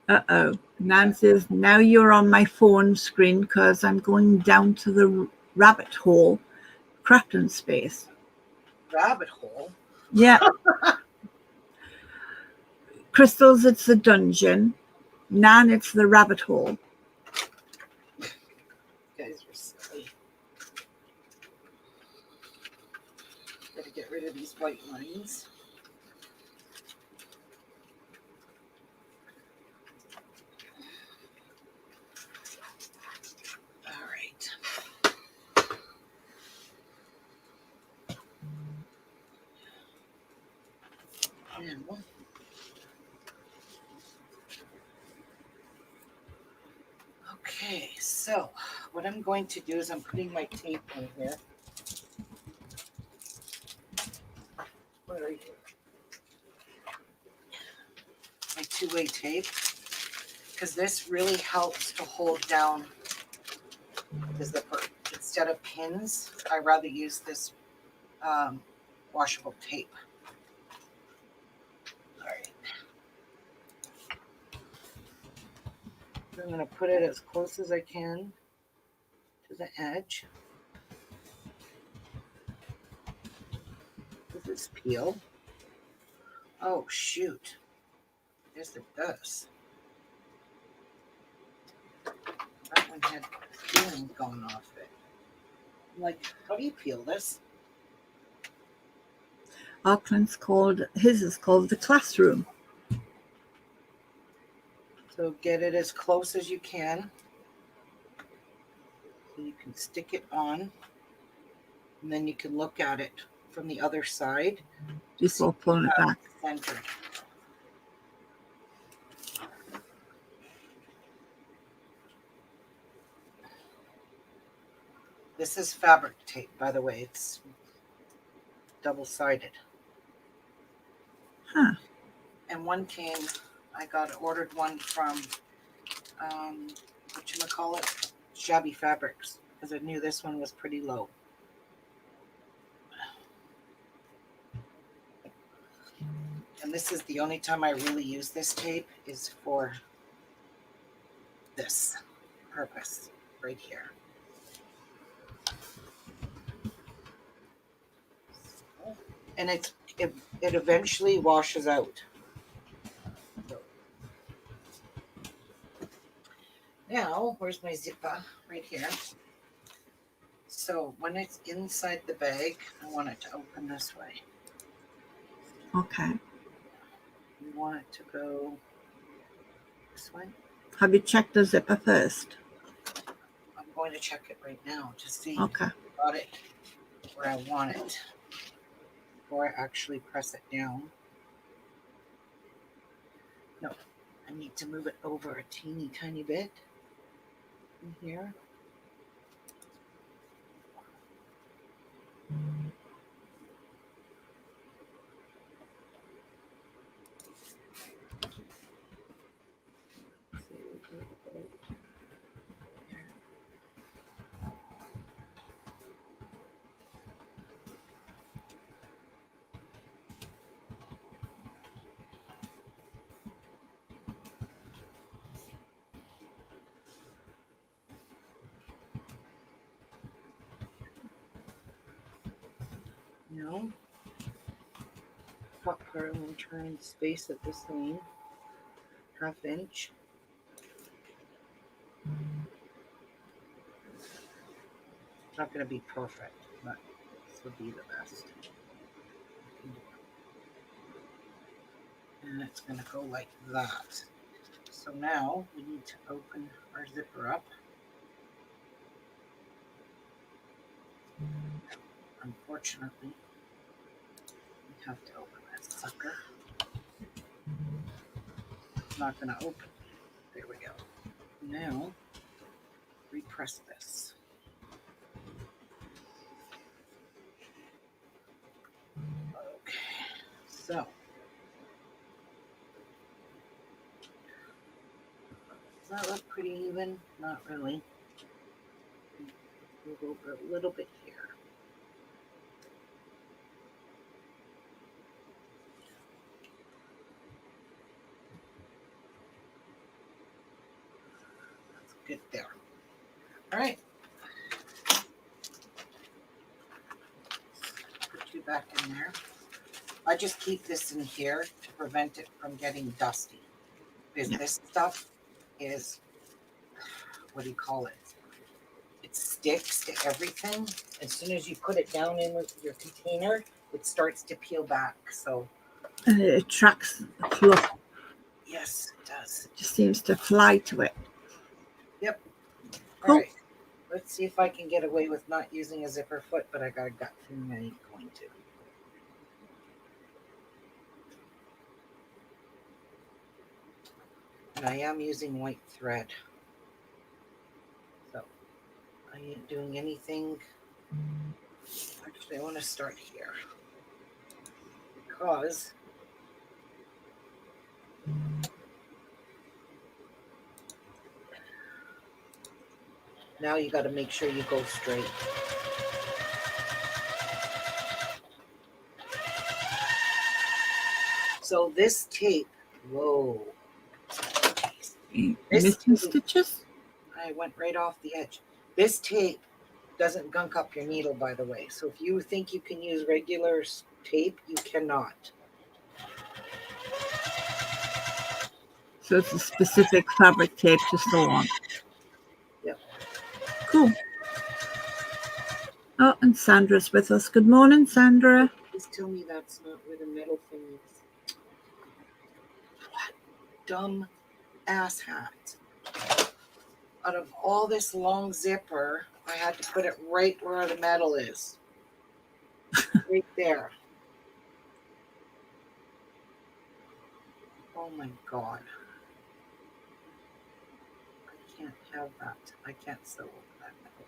Uh-oh. Nan says, now you're on my phone screen because I'm going down to the rabbit hole crafting space. Rabbit hole. Yeah. Crystals, it's the dungeon. Nan, it's the rabbit hole. You guys are silly. Gotta get rid of these white lines. All right. Now, okay, so what I'm going to do is I'm putting my tape in here. Where are you? My two-way tape, because this really helps to hold down the zipper. Instead of pins, I rather use this washable tape. All right. I'm going to put it as close as I can to the edge. Does this peel? Oh, shoot. Yes, it does. That one had peeling going off it. I'm like, how do you peel this? His is called the classroom. So get it as close as you can. So you can stick it on. And then you can look at it from the other side. Before pulling it back. Centered. This is fabric tape, by the way. It's double-sided. Huh. And one came, I ordered one from, whatchamacallit, Shabby Fabrics, because I knew this one was pretty low. And this is the only time I really use this tape is for this purpose right here. And it eventually washes out. So, now, where's my zipper? Right here. So when it's inside the bag, I want it to open this way. Okay. You want it to go this way? Have you checked the zipper first? I'm going to check it right now to see Okay. if I got it where I want it before I actually press it down. No, I need to move it over a teeny tiny bit in here. No. Top part and turn space at the same ½ inch. It's not going to be perfect, but this will be the best. And it's going to go like that. So now we need to open our zipper up. Unfortunately, we have to open that sucker. It's not going to open. There we go. Now, repress this. Okay, so does that look pretty even? Not really. We'll go a little bit here. That's good there. All right. Put you back in there. I just keep this in here to prevent it from getting dusty. Because this stuff is, what do you call it? It sticks to everything. As soon as you put it down in your container, it starts to peel back. So, And it attracts the fluff. yes, it does. It just seems to fly to it. Yep. Cool. All right. Let's see if I can get away with not using a zipper foot, but I got a gut feeling I ain't going to. And I am using white thread. So I ain't doing anything. Actually, I want to start here. because now you got to make sure you go straight. So this tape, whoa. This Missing tape, stitches? I went right off the edge. This tape doesn't gunk up your needle, by the way. So if you think you can use regular tape, you cannot. So it's a specific fabric tape to sew on. Yep. Cool. Oh, and Sandra's with us. Good morning, Sandra. Please tell me that's not where the metal thing is. What dumb ass hat. Out of all this long zipper, I had to put it right where the metal is. Right there. Oh my God. I can't have that. I can't sew over that metal.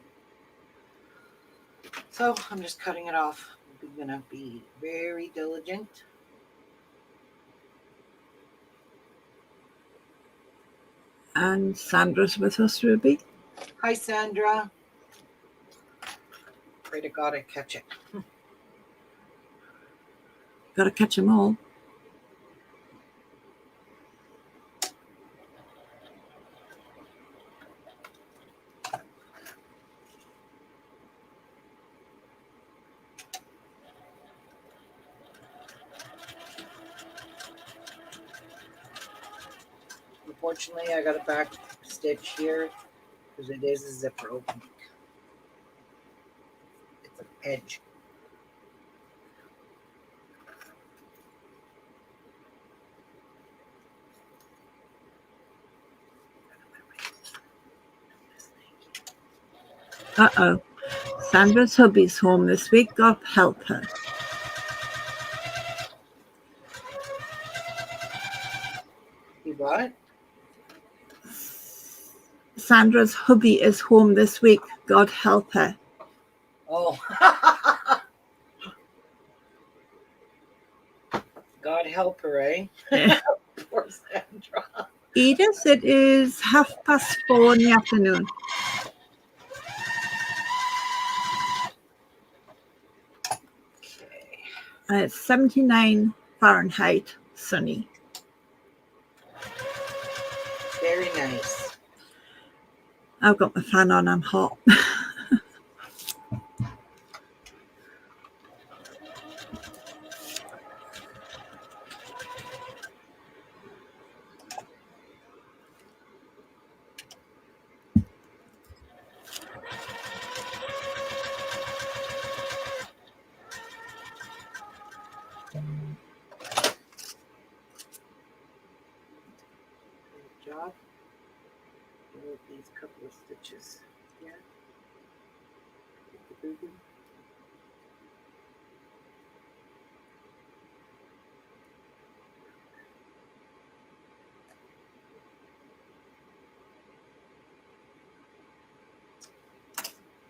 So I'm just cutting it off. I'm gonna be very diligent. And Sandra's with us, Ruby. Hi, Sandra. Pray to God I catch it. Got to catch them all. Unfortunately, I got a back stitch here because it is a zipper opening. It's an edge. Uh-oh. Sandra's hubby's home this week. God help her. You what? Sandra's hubby is home this week. God help her. Oh. God help her, eh? Poor Sandra. Edith, it is 4:30 in the afternoon. Okay. And it's 79 Fahrenheit, sunny. Very nice. I've got my fan on, I'm hot. Good job. With these couple of stitches here. Get the booby.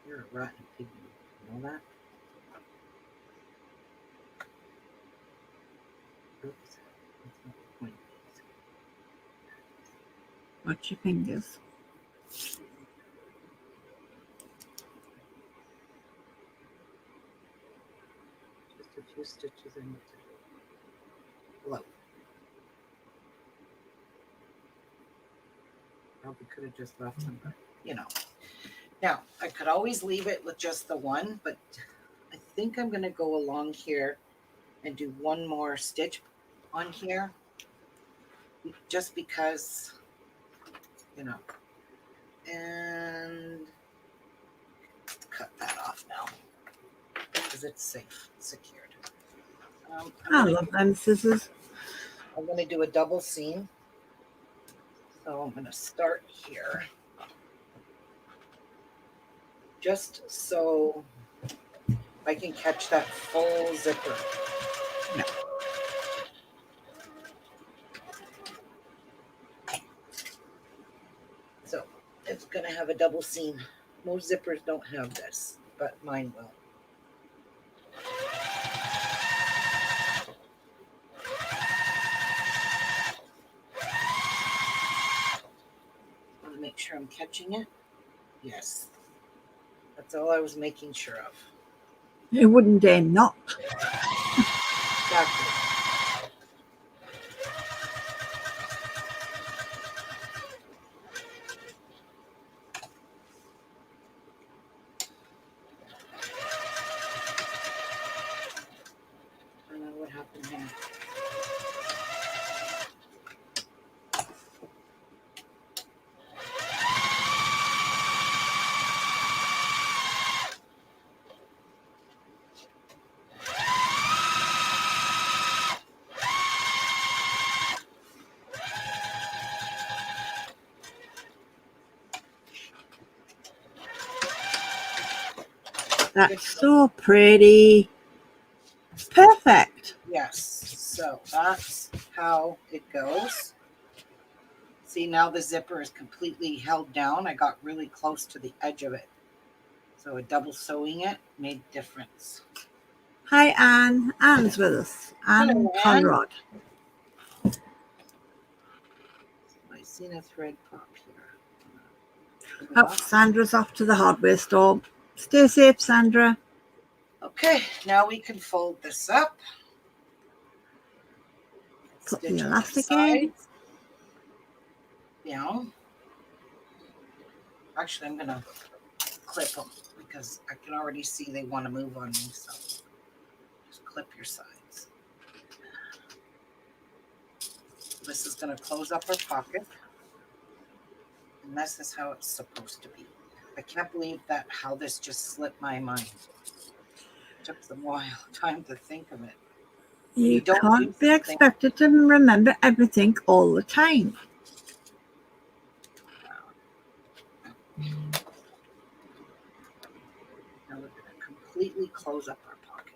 You're a rotten piggy. You know that? Oops. That's not the point. Watch your fingers. Just a few stitches in below. Probably could have just left them, but you know. Now, I could always leave it with just the one, but I think I'm going to go along here and do one more stitch on here just because, you know, and cut that off now because it's safe, secured. I love them scissors. I'm going to do a double seam. So I'm going to start here. Just so I can catch that full zipper. Yeah. So it's going to have a double seam. Most zippers don't have this, but mine will. I'm catching it. Yes. That's all I was making sure of. It wouldn't dare not. Exactly. I don't know what happened here. That's so pretty. Perfect. Yes. So that's how it goes. See, now the zipper is completely held down. I got really close to the edge of it. So a double sewing it made difference. Hi, Anne. Anne's with us. Anne Hello, Anne. Conrad. I seen a thread pop here. Oh, Sandra's off to the hardware store. Stay safe, Sandra. Okay, now we can fold this up. Put the Stitch on the elastic in. sides. Down. Actually, I'm gonna clip them because I can already see they want to move on me. So just clip your sides. This is gonna close up our pocket, and this is how it's supposed to be. I can't believe that how this just slipped my mind. It took some while time to think of it. You don't do can't be something- expected to remember everything all the time. Now we're gonna completely close up our pocket.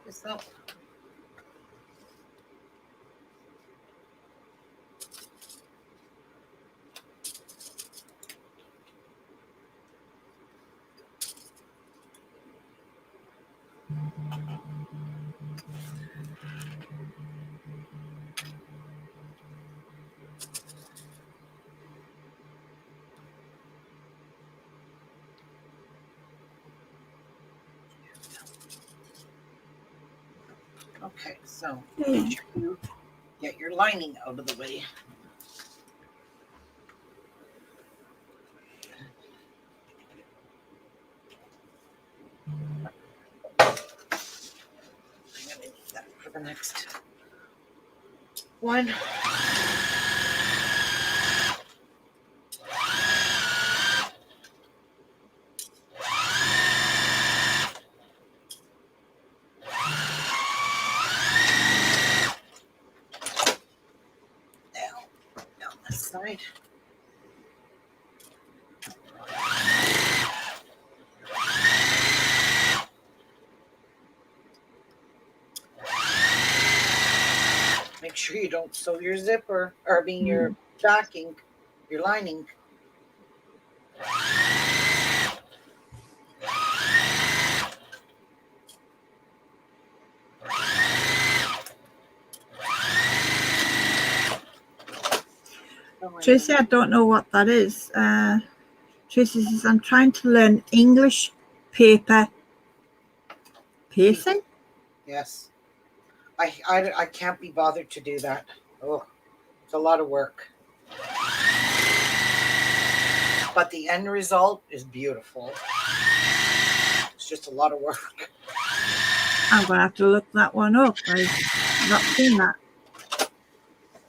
This up. Okay, so make sure you get your lining out of the way. I'm gonna need that for the next one. Down this side. Make sure you don't sew your zipper, or your backing, your lining. Tracy, I don't know what that is. Tracy says, I'm trying to learn English paper piercing. Yes. I can't be bothered to do that. Oh, it's a lot of work. But the end result is beautiful. It's just a lot of work. I'm going to have to look that one up. I've not seen that.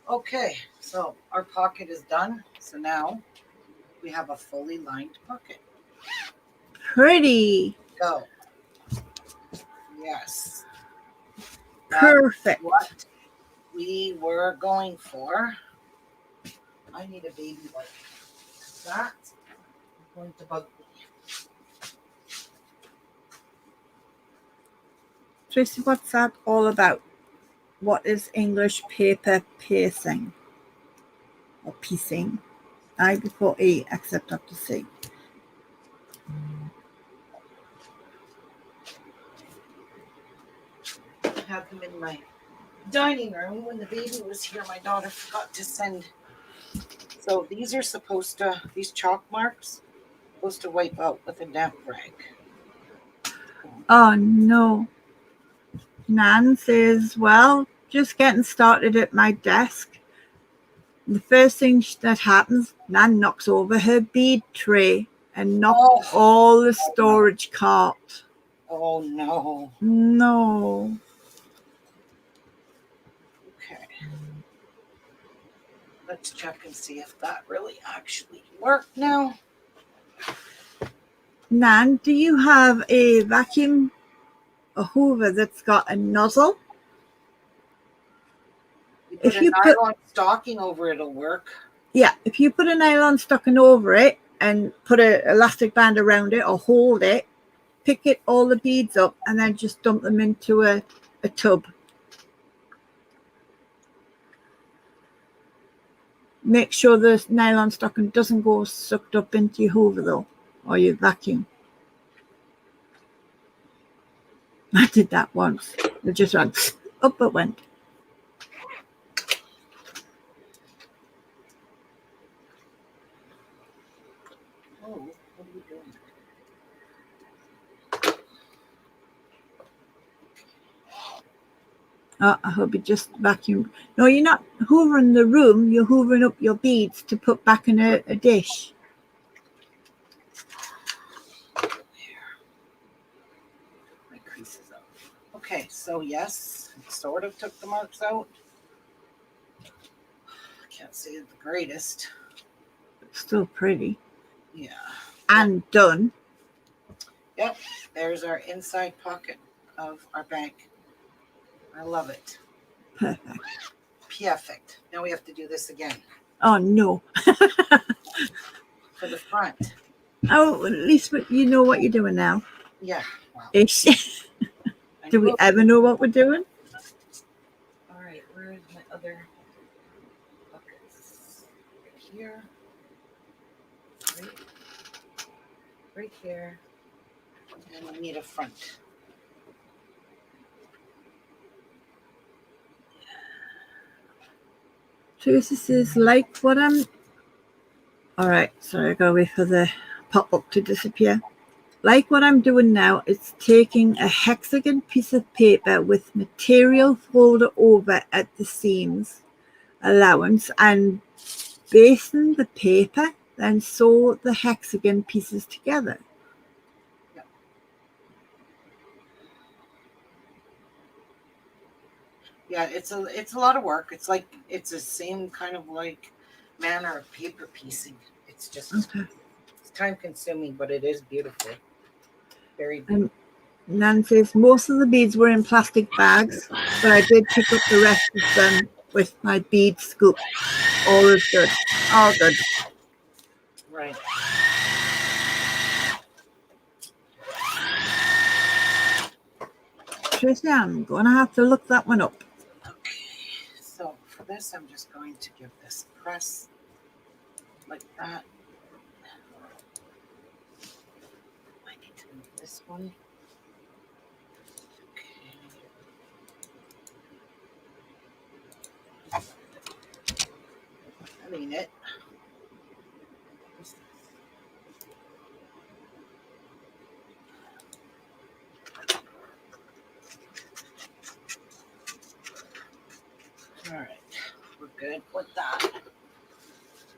Okay, so our pocket is done. So now we have a fully lined pocket. Pretty. Go. Yes. Perfect. What we were going for. I need a baby wipe. That's going to bug me. Tracy, what's that all about? What is English paper piercing? Or piecing? I before E, except after C. had them in my dining room when the baby was here. My daughter forgot to send. So these are supposed to, these chalk marks, supposed to wipe out with a damp rag. Oh no. Nan says, well, just getting started at my desk. The first thing that happens, Nan knocks over her bead tray and knocks Oh, all the oh no. storage cart. Oh no. No. Okay. Let's check and see if that really actually worked now. Nan, do you have a vacuum, a hoover that's got a nozzle? You put If a you put, nylon stocking over, it'll work. yeah, if you put a nylon stocking over it and put an elastic band around it or hold it, pick it all the beads up and then just dump them into a tub. Make sure the nylon stocking doesn't go sucked up into your hoover though, or your vacuum. I did that once. It just went up it went. Oh, what are you doing? I hope you just vacuum. No, you're not hoovering the room. You're hoovering up your beads to put back in a dish. My creases out. Okay, so yes, it sort of took the marks out. I can't say it's the greatest. It's still pretty. Yeah. And done. Yep, there's our inside pocket of our bank. I love it. Perfect. Perfect. Now we have to do this again Oh no. for the front. Oh, at least you know what you're doing now. Yeah. Wow. Ish. Do we ever know what we're doing? All right, where is my other buckets? Right here. Right here. And we need a front. Tracy says, like what I'm. All right, sorry, I gotta wait for the pop up to disappear. Like what I'm doing now, it's taking a hexagon piece of paper with material folded over at the seams allowance and basting the paper, then sew the hexagon pieces together. Yeah, it's a lot of work. It's like it's the same kind of like manner of paper piecing. It's just it's time consuming, but it is beautiful. Very beautiful. Nan says most of the beads were in plastic bags, but I did pick up the rest of them with my bead scoop. All is good. All good. Right. Tracy, I'm gonna have to look that one up. Okay. So for this, I'm just going to give this a press like that. I need to move this one. Okay. I mean it. All right, we're good with that.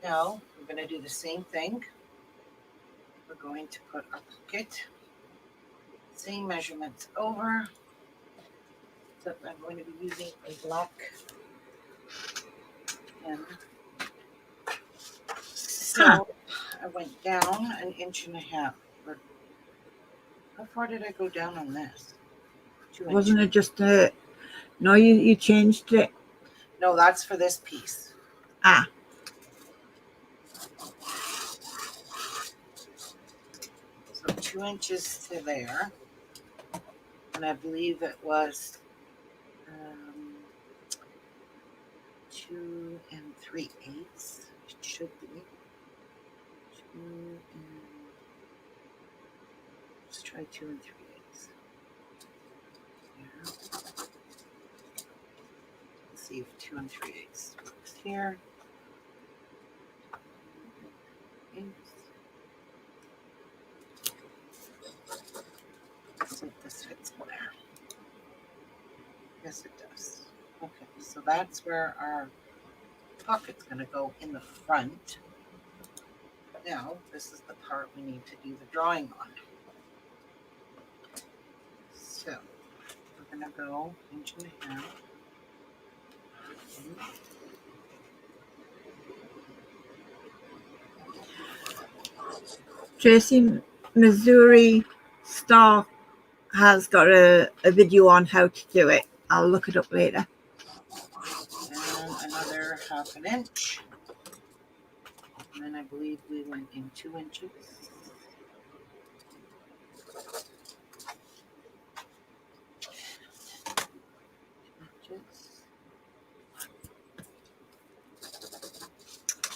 Now we're going to do the same thing. We're going to put our pocket, same measurements over. So I'm going to be using a black pen. So I went down an inch and a half. How far did I go down on this? 2 inches. Wasn't it just a... No, you changed it. No, that's for this piece. Ah. So 2 inches to there. And I believe it was 2 3/8. It should be. Let's try 2 3/8. There. see if 2 3/8 works here. Let's see if this fits there. Yes, it does. Okay, so that's where our pocket's going to go in the front. Now, this is the part we need to do the drawing on. So, we're going to go 1.5 inches. Tracy, Missouri Star has got a video on how to do it. I'll look it up later. And another 1/2 inch. And then I believe we went in 2 inches.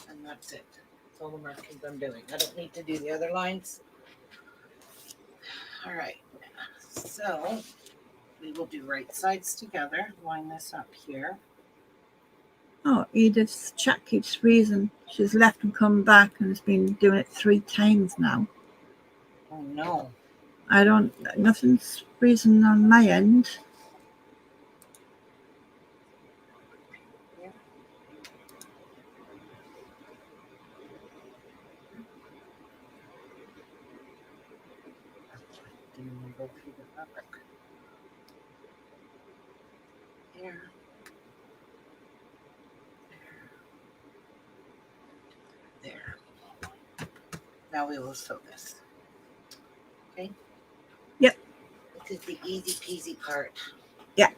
And that's it. That's all the markings I'm doing. I don't need to do the other lines. All right. So we will do right sides together. Line this up here. Oh, Edith's chat keeps freezing. She's left and come back and has been doing it 3 times now. Oh no. Nothing's freezing on my end. Didn't even go through the fabric. There. There. Now we will sew this. Okay? Yep. This is the easy peasy part. Yeah.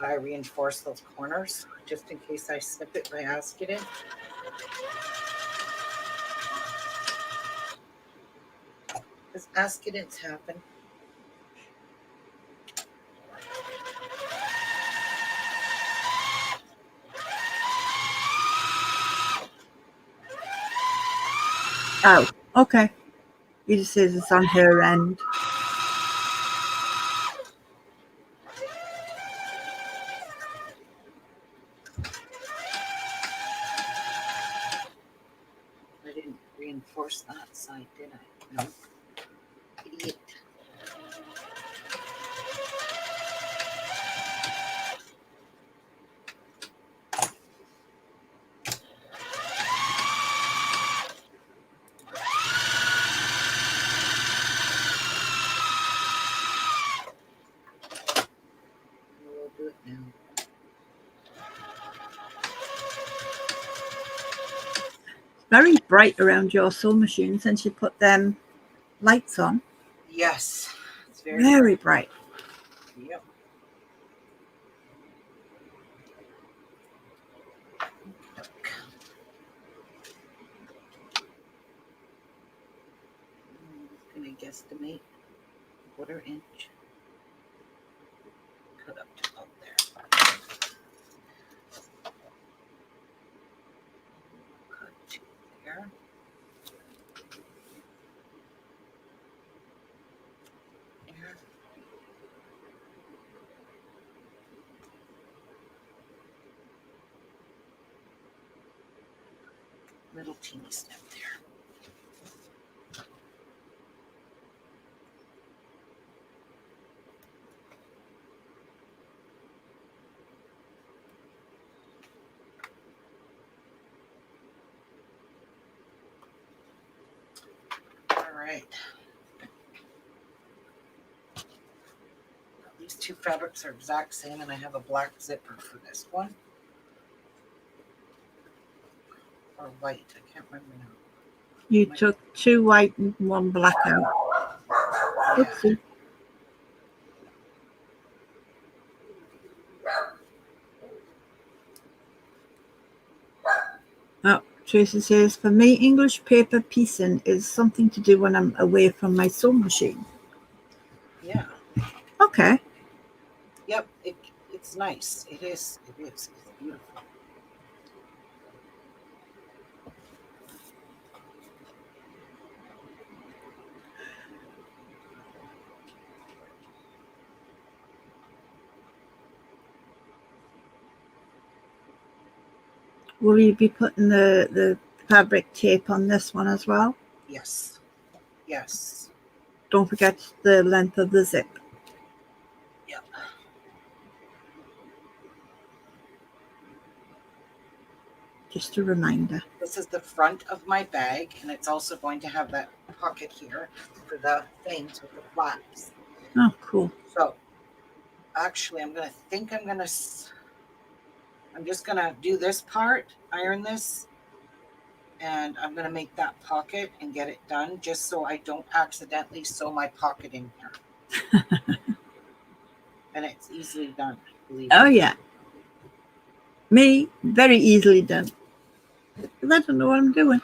I reinforce those corners just in case I snip it by asking it. Because accidents happen. Oh, okay. Edith says it's on her end. I didn't reinforce that side, did I? No. Idiot. We'll do it now. Very bright around your sewing machine since you put them lights on. Yes. It's Very bright. Yep. I'm just going to guesstimate 1/4 inch. Cut up to about there. Cut to there. There. Little teeny snip there. All right. These two fabrics are exact same, and I have a black zipper for this one. Or white, I can't remember now. You took 2 white and 1 black out. Yeah. Oopsie. Oh, Tracy says, for me, English paper piecing is something to do when I'm away from my sewing machine. Yeah. Okay. Yep. It's nice. It is. It is. Beautiful. Will you be putting the fabric tape on this one as well? Yes. Yes. Don't forget the length of the zip. Yep. Just a reminder. This is the front of my bag, and it's also going to have that pocket here for the things with the flaps. Oh, cool. So actually, I'm just gonna do this part, iron this, and I'm gonna make that pocket and get it done just so I don't accidentally sew my pocket in here. And it's easily done, believe Oh, me. yeah. Me, very easily done. I don't know what I'm doing.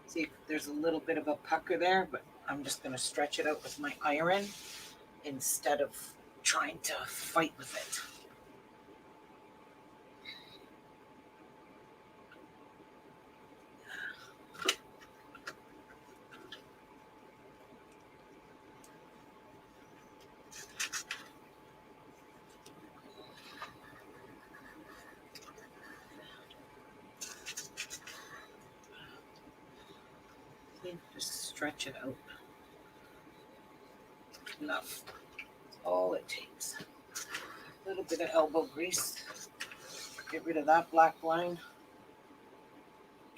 See, there's a little bit of a pucker there, but I'm just gonna stretch it out with my iron instead of trying to fight with it. Just stretch it out. Enough. That's all it takes. A little bit of elbow grease. Get rid of that black line.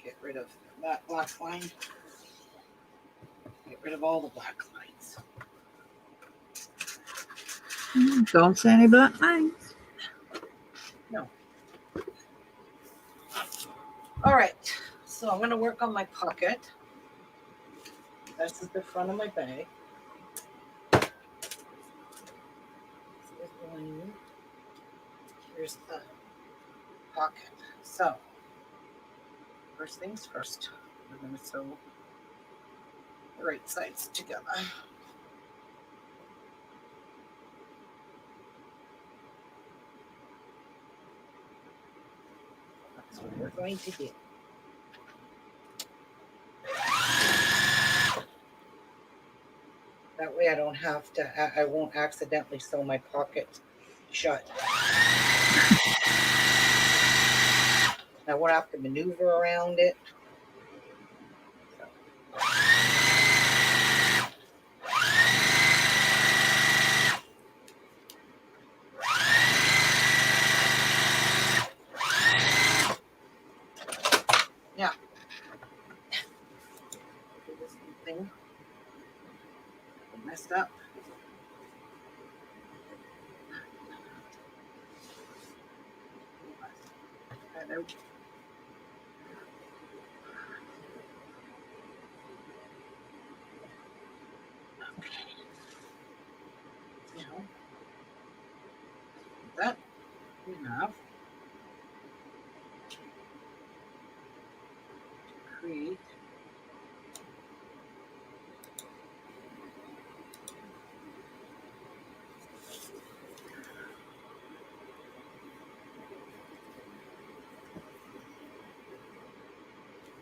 Get rid of that black line. Get rid of all the black lines. Don't say any black lines. No. All right. So I'm going to work on my pocket. This is the front of my bag. Here's the pocket. So, first things first, we're going to sew the right sides together. That's what we're going to do. That way I don't have to, I won't accidentally sew my pocket shut. I won't have to maneuver around it. Now, do this thing. Messed up. That out. Now, that we have to create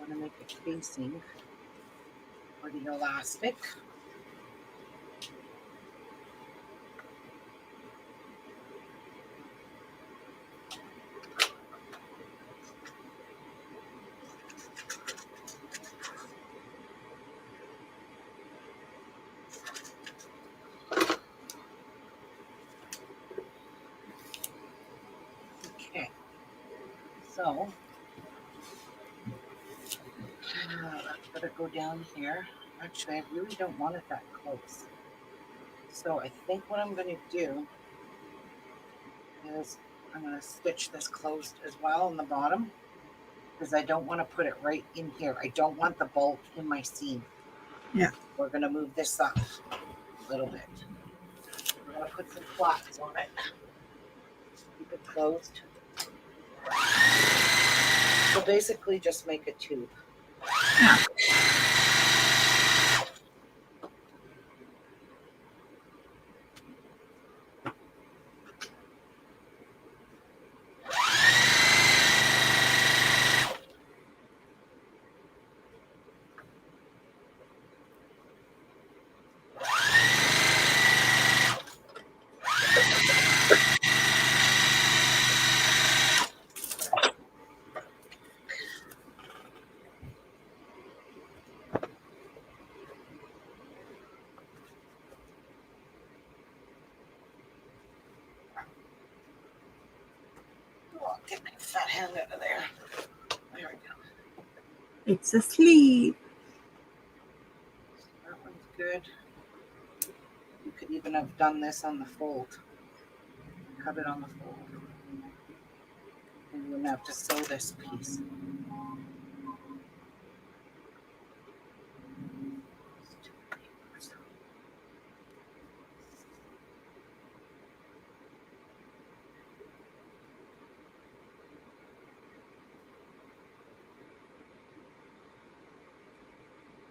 want to make a casing for the elastic. Okay, so that's going to go down here. Actually, I really don't want it that close. So I think what I'm going to do is I'm going to stitch this closed as well on the bottom because I don't want to put it right in here. I don't want the bulk in my seam. Yeah. We're going to move this up a little bit. We're going to put some flats on it. Keep it closed. So basically just make a tube. Yeah. hand out of there. There we go. It's a sleeve. That one's good. You could even have done this on the fold. Cut it on the fold. And you wouldn't have to sew this piece.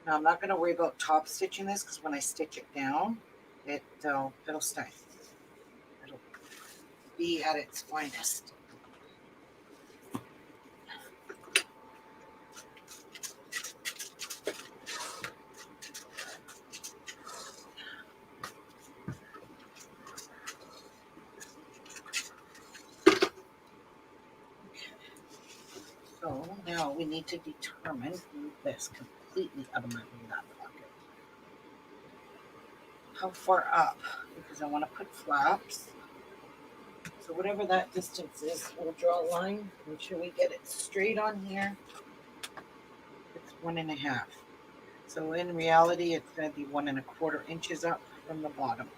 Now I'm not going to worry about top stitching this because when I stitch it down, it'll stay. It'll be at its finest. So now we need to determine, move this completely out of my lap pocket. How far up? Because I want to put flaps. So whatever that distance is, we'll draw a line. Make sure we get it straight on here. It's 1.5. So in reality, it's going to be 1.25 inches up from the bottom.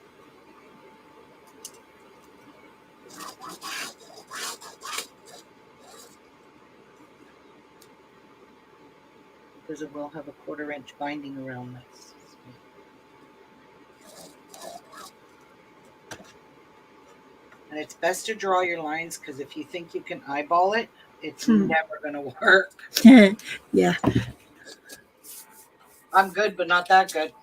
Because it will have a 1/4 inch binding around this. And it's best to draw your lines because if you think you can eyeball it, it's never going to work. Yeah. I'm good, but not that good.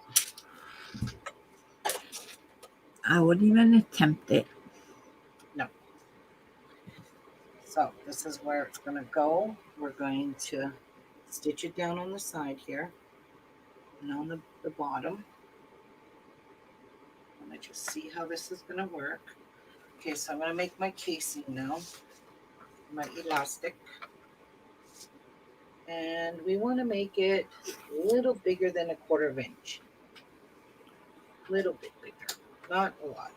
I wouldn't even attempt it. No. So this is where it's going to go. We're going to stitch it down on the side here and on the bottom. Let me just see how this is going to work. Okay, so I'm going to make my casing now, my elastic. And we want to make it a little bigger than 1/4 inch. A little bit bigger, not a lot.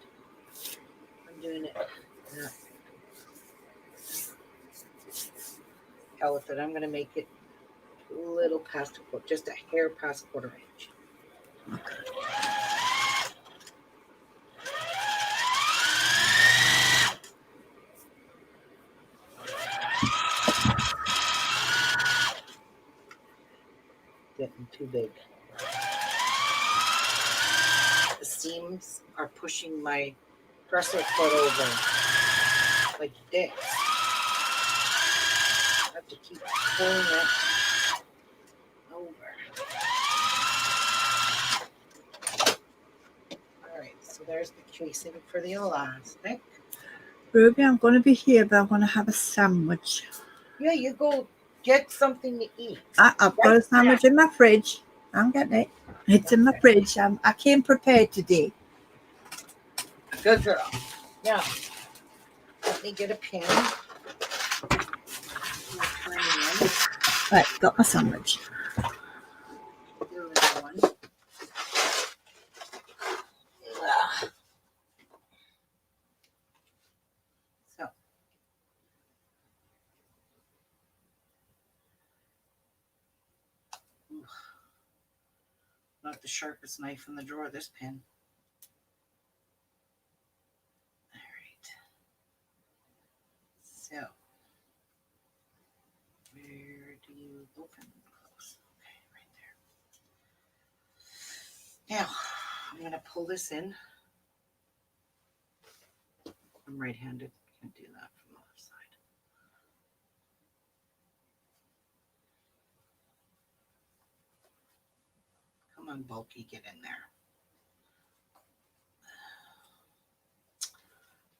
I'm doing it. Hell with it. I'm going to make it a little past just a hair past 1/4 inch. Getting too big. The seams are pushing my dresser foot over like this. I have to keep pulling it over. All right, so there's the casing for the elastic. Ruby, I'm going to be here, but I want to have a sandwich. Yeah, you go get something to eat. I've got a sandwich in my fridge. I'm getting it. It's in my fridge. I came prepared today. Good girl. Now, let me get a pin. Right, got my sandwich. So, not the sharpest knife in the drawer, this pin. All right. So, where do you open? Close. Okay, right there. Now, I'm going to pull this in. I'm right-handed. Can't do that from the left side. Come on, bulky, get in there.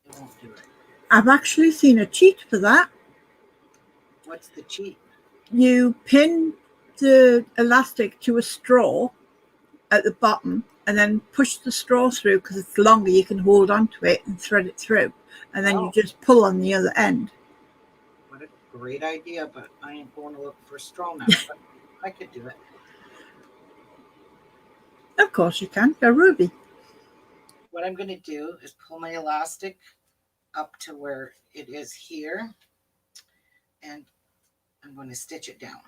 It won't do it. I've actually seen a cheat for that. What's the cheat? You pin the elastic to a straw at the bottom and then push the straw through because it's longer. You can hold onto it and thread it through. And then you just pull on the other end. What a great idea, but I ain't going to look for a straw now. But I could do it. Of course you can. Go Ruby. What I'm going to do is pull my elastic up to where it is here. and I'm going to stitch it down.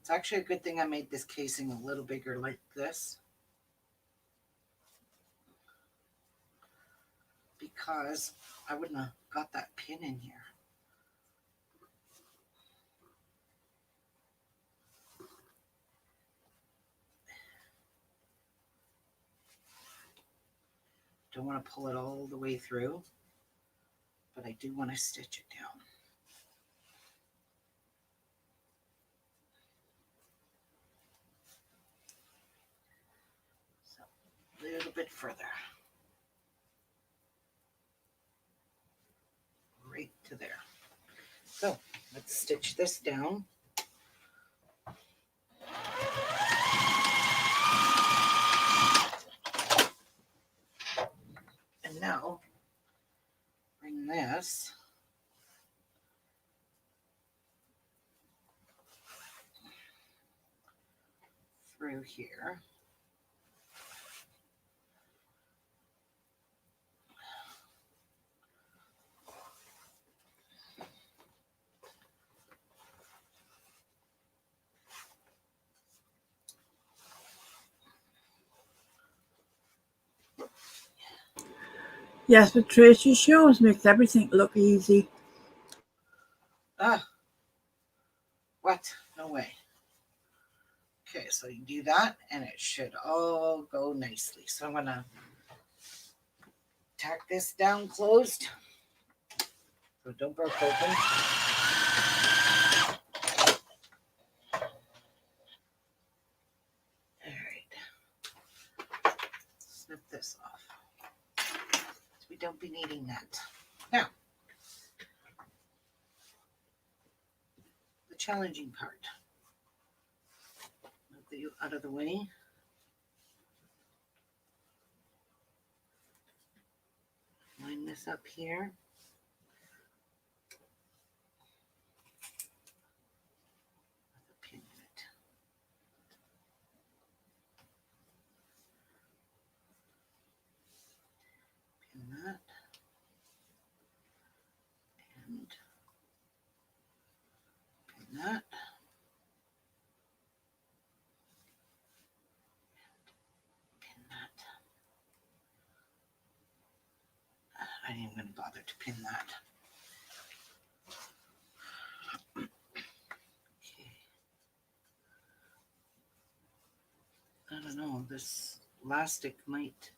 It's actually a good thing I made this casing a little bigger like this, because I wouldn't have got that pin in here. Don't want to pull it all the way through, but I do want to stitch it down. So a little bit further. Right to there. So let's stitch this down. And now bring this through here. Yes, but Tracy, she always makes everything look easy. Ah, what? No way. Okay, so you do that and it should all go nicely. So I'm gonna tack this down closed, so don't break open. All right, snip this off, so we don't be needing that. Now, the challenging part. Move you out of the way. Line this up here. With a pin in it. Pin that. And pin that. Pin that. I ain't even going to bother to pin that. Okay. I don't know, this elastic might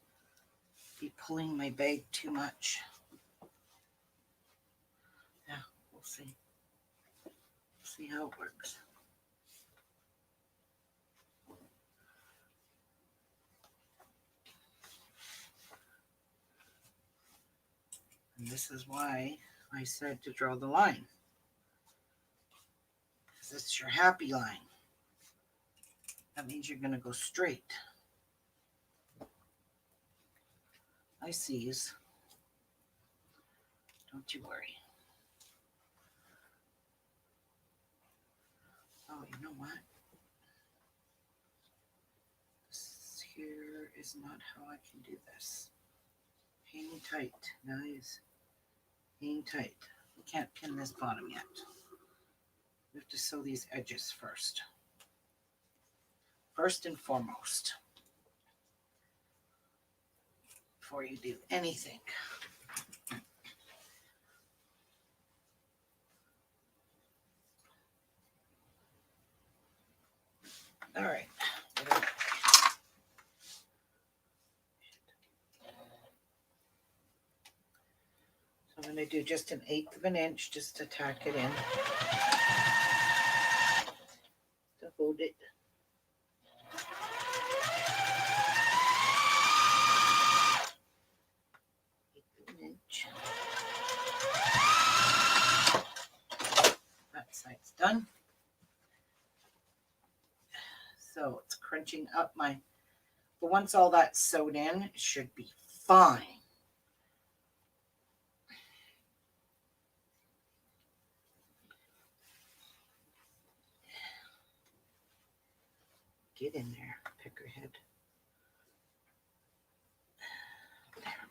be pulling my bag too much. Yeah, we'll see. See how it works. And this is why I said to draw the line. Because it's your happy line. That means you're going to go straight. I sees. Don't you worry. Oh, you know what? This here is not how I can do this. Hang tight, guys. Hang tight. We can't pin this bottom yet. We have to sew these edges first. First and foremost. Before you do anything. All right. So I'm going to do just 1/8 of an inch just to tack it in. To hold it. Inch. That side's done. So it's crunching up my, but once all that's sewed in, it should be fine. Get in there, peckerhead. There.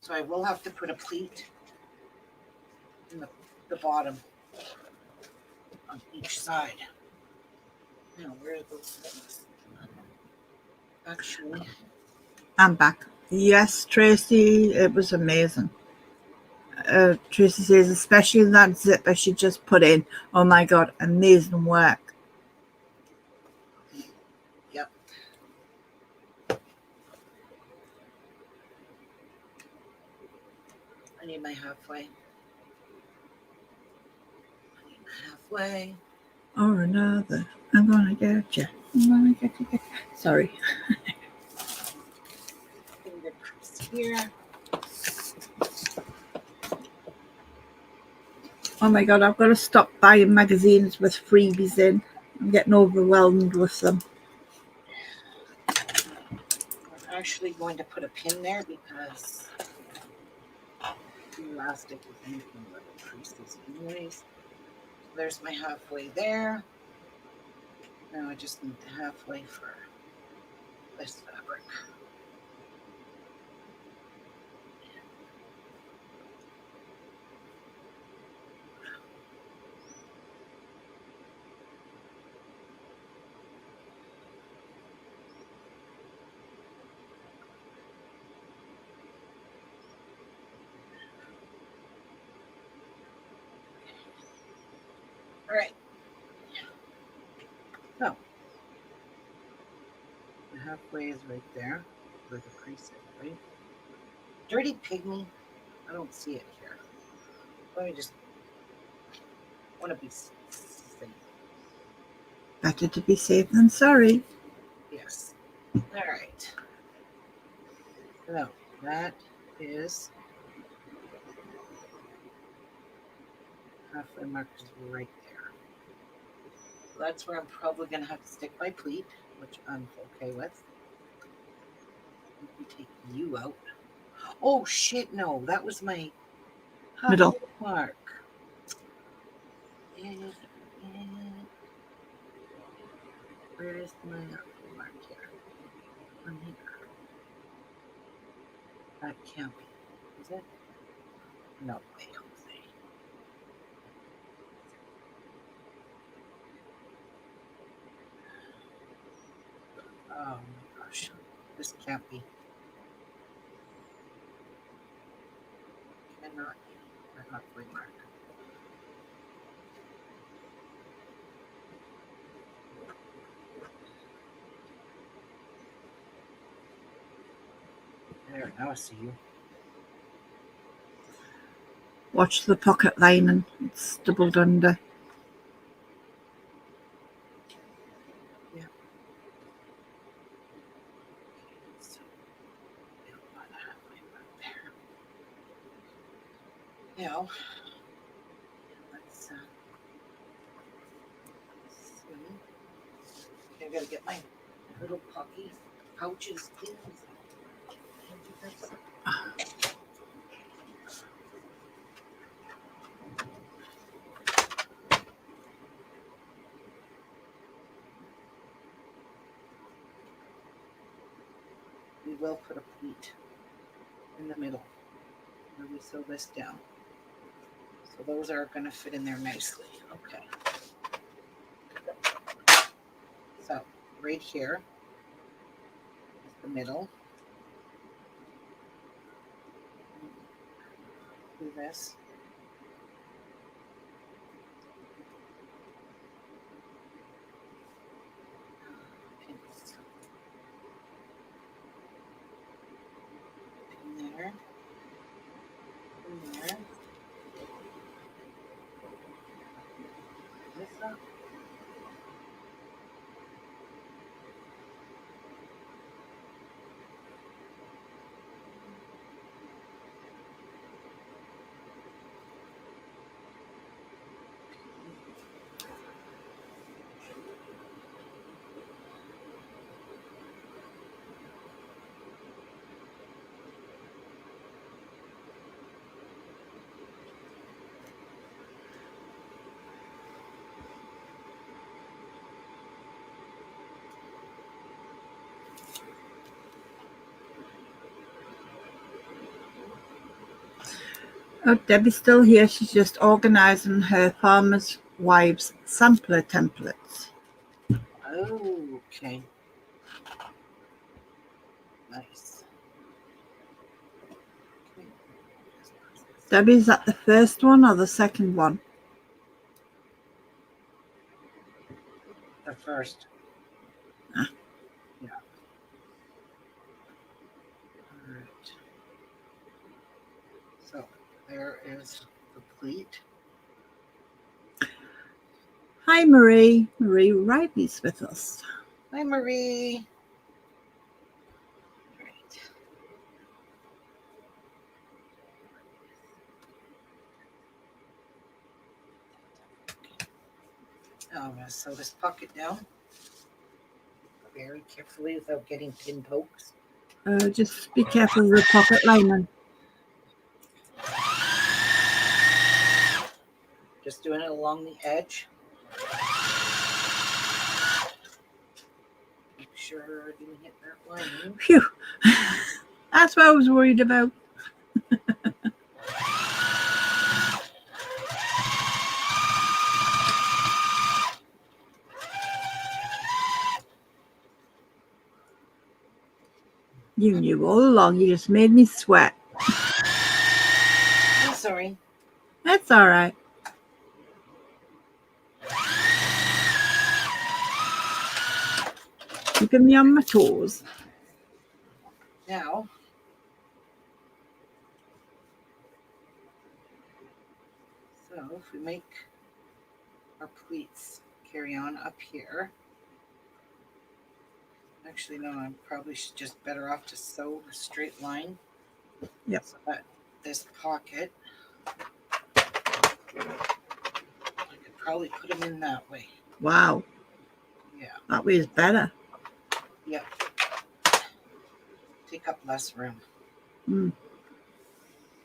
So I will have to put a pleat in the bottom on each side. Now, where are those things? Actually, I'm back. Yes, Tracy, it was amazing. Tracy says, especially that zipper she just put in. Oh my God, amazing work. yep. I need my halfway. Halfway. Or another. I'm gonna get you. I'm gonna get you. Sorry. Finger crease here. Oh my God, I've got to stop buying magazines with freebies in. I'm getting overwhelmed with them. I'm actually going to put a pin there because the elastic is anything but creases anyways. So there's my halfway there. Now I just need the halfway for this fabric. All right. So the halfway is right there where the crease is, right? Dirty pygmy. I don't see it here. Let me just want to be safe. Better to be safe than sorry. Yes. All right. So that is halfway mark is right there. So that's where I'm probably going to have to stick my pleat, which I'm okay with. Let me take you out. Oh shit! No, that was my Middle. halfway mark. Where is my halfway mark here? On here. That can't be. Is it? No way, Jose. Oh my gosh. This can't be. Cannot be my halfway mark. There, now I see you. Watch the pocket lining. It's doubled under. Yeah. So, we don't want a halfway mark there. Now, let's see. Okay, I gotta get my little pocky pouches, please. Can you do this? We will put a pleat in the middle where we sew this down. So those are going to fit in there nicely. Okay. So right here is the middle. Do this. Pins. Pin there. Pin there. This up. Oh, Debbie's still here. She's just organising her farmer's wives sampler templates. Oh, okay. Nice. Okay. Debbie's at the first one or the second one? The first. Ah. Yeah. All right. So there is the pleat. Hi, Marie. Marie Riley's with us. Hi, Marie. Right. Now I'm going to sew this pocket down very carefully without getting pin pokes. Just be careful of the pocket lining. Just doing it along the edge. Make sure I didn't hit that lining. Phew. That's what I was worried about. You knew all along. You just made me sweat. I'm sorry. That's all right. Keeping me on my toes. Now, so if we make our pleats carry on up here. Actually, no, I probably should just better off to sew a straight line. Yep. So that this pocket, I could probably put them in that way. Wow. Yeah. That way is better. Yep. Take up less room. Mm.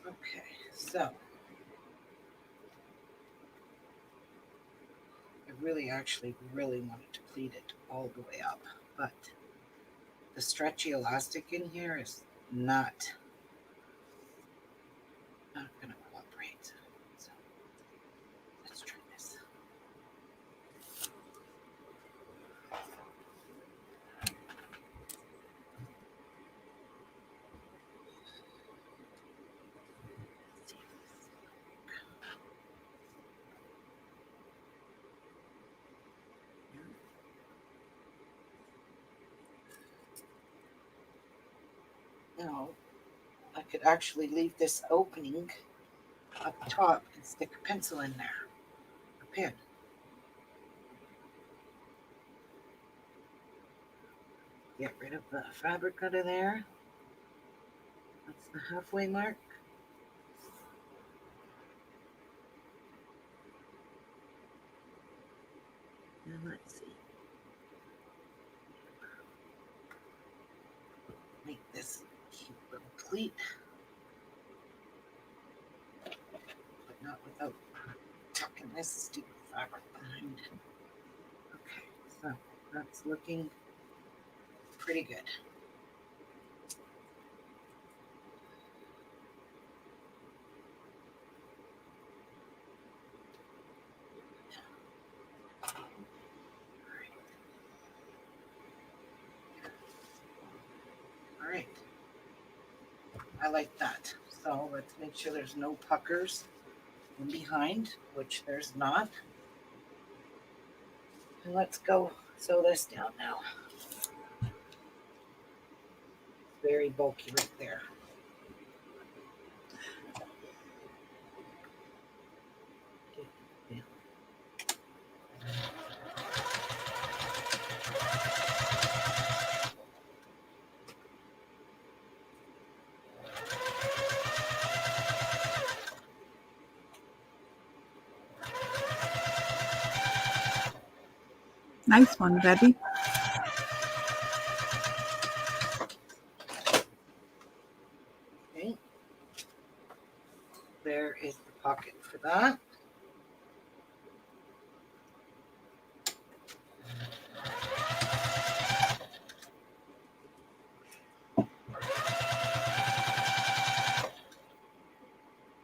Okay, so I really wanted to pleat it all the way up, but the stretchy elastic in here is not going to cooperate. So let's try this. Now, I could actually leave this opening up top and stick a pencil in there, a pin. Get rid of the fabric out of there. That's the halfway mark. And let's see. Make this cute little pleat, but not without tucking this stupid fabric behind it. Okay, so that's looking pretty good. All right. I like that. So let's make sure there's no puckers in behind, which there's not. And let's go sew this down now. Very bulky right there. Nice one, Debbie. Okay. There is the pocket for that.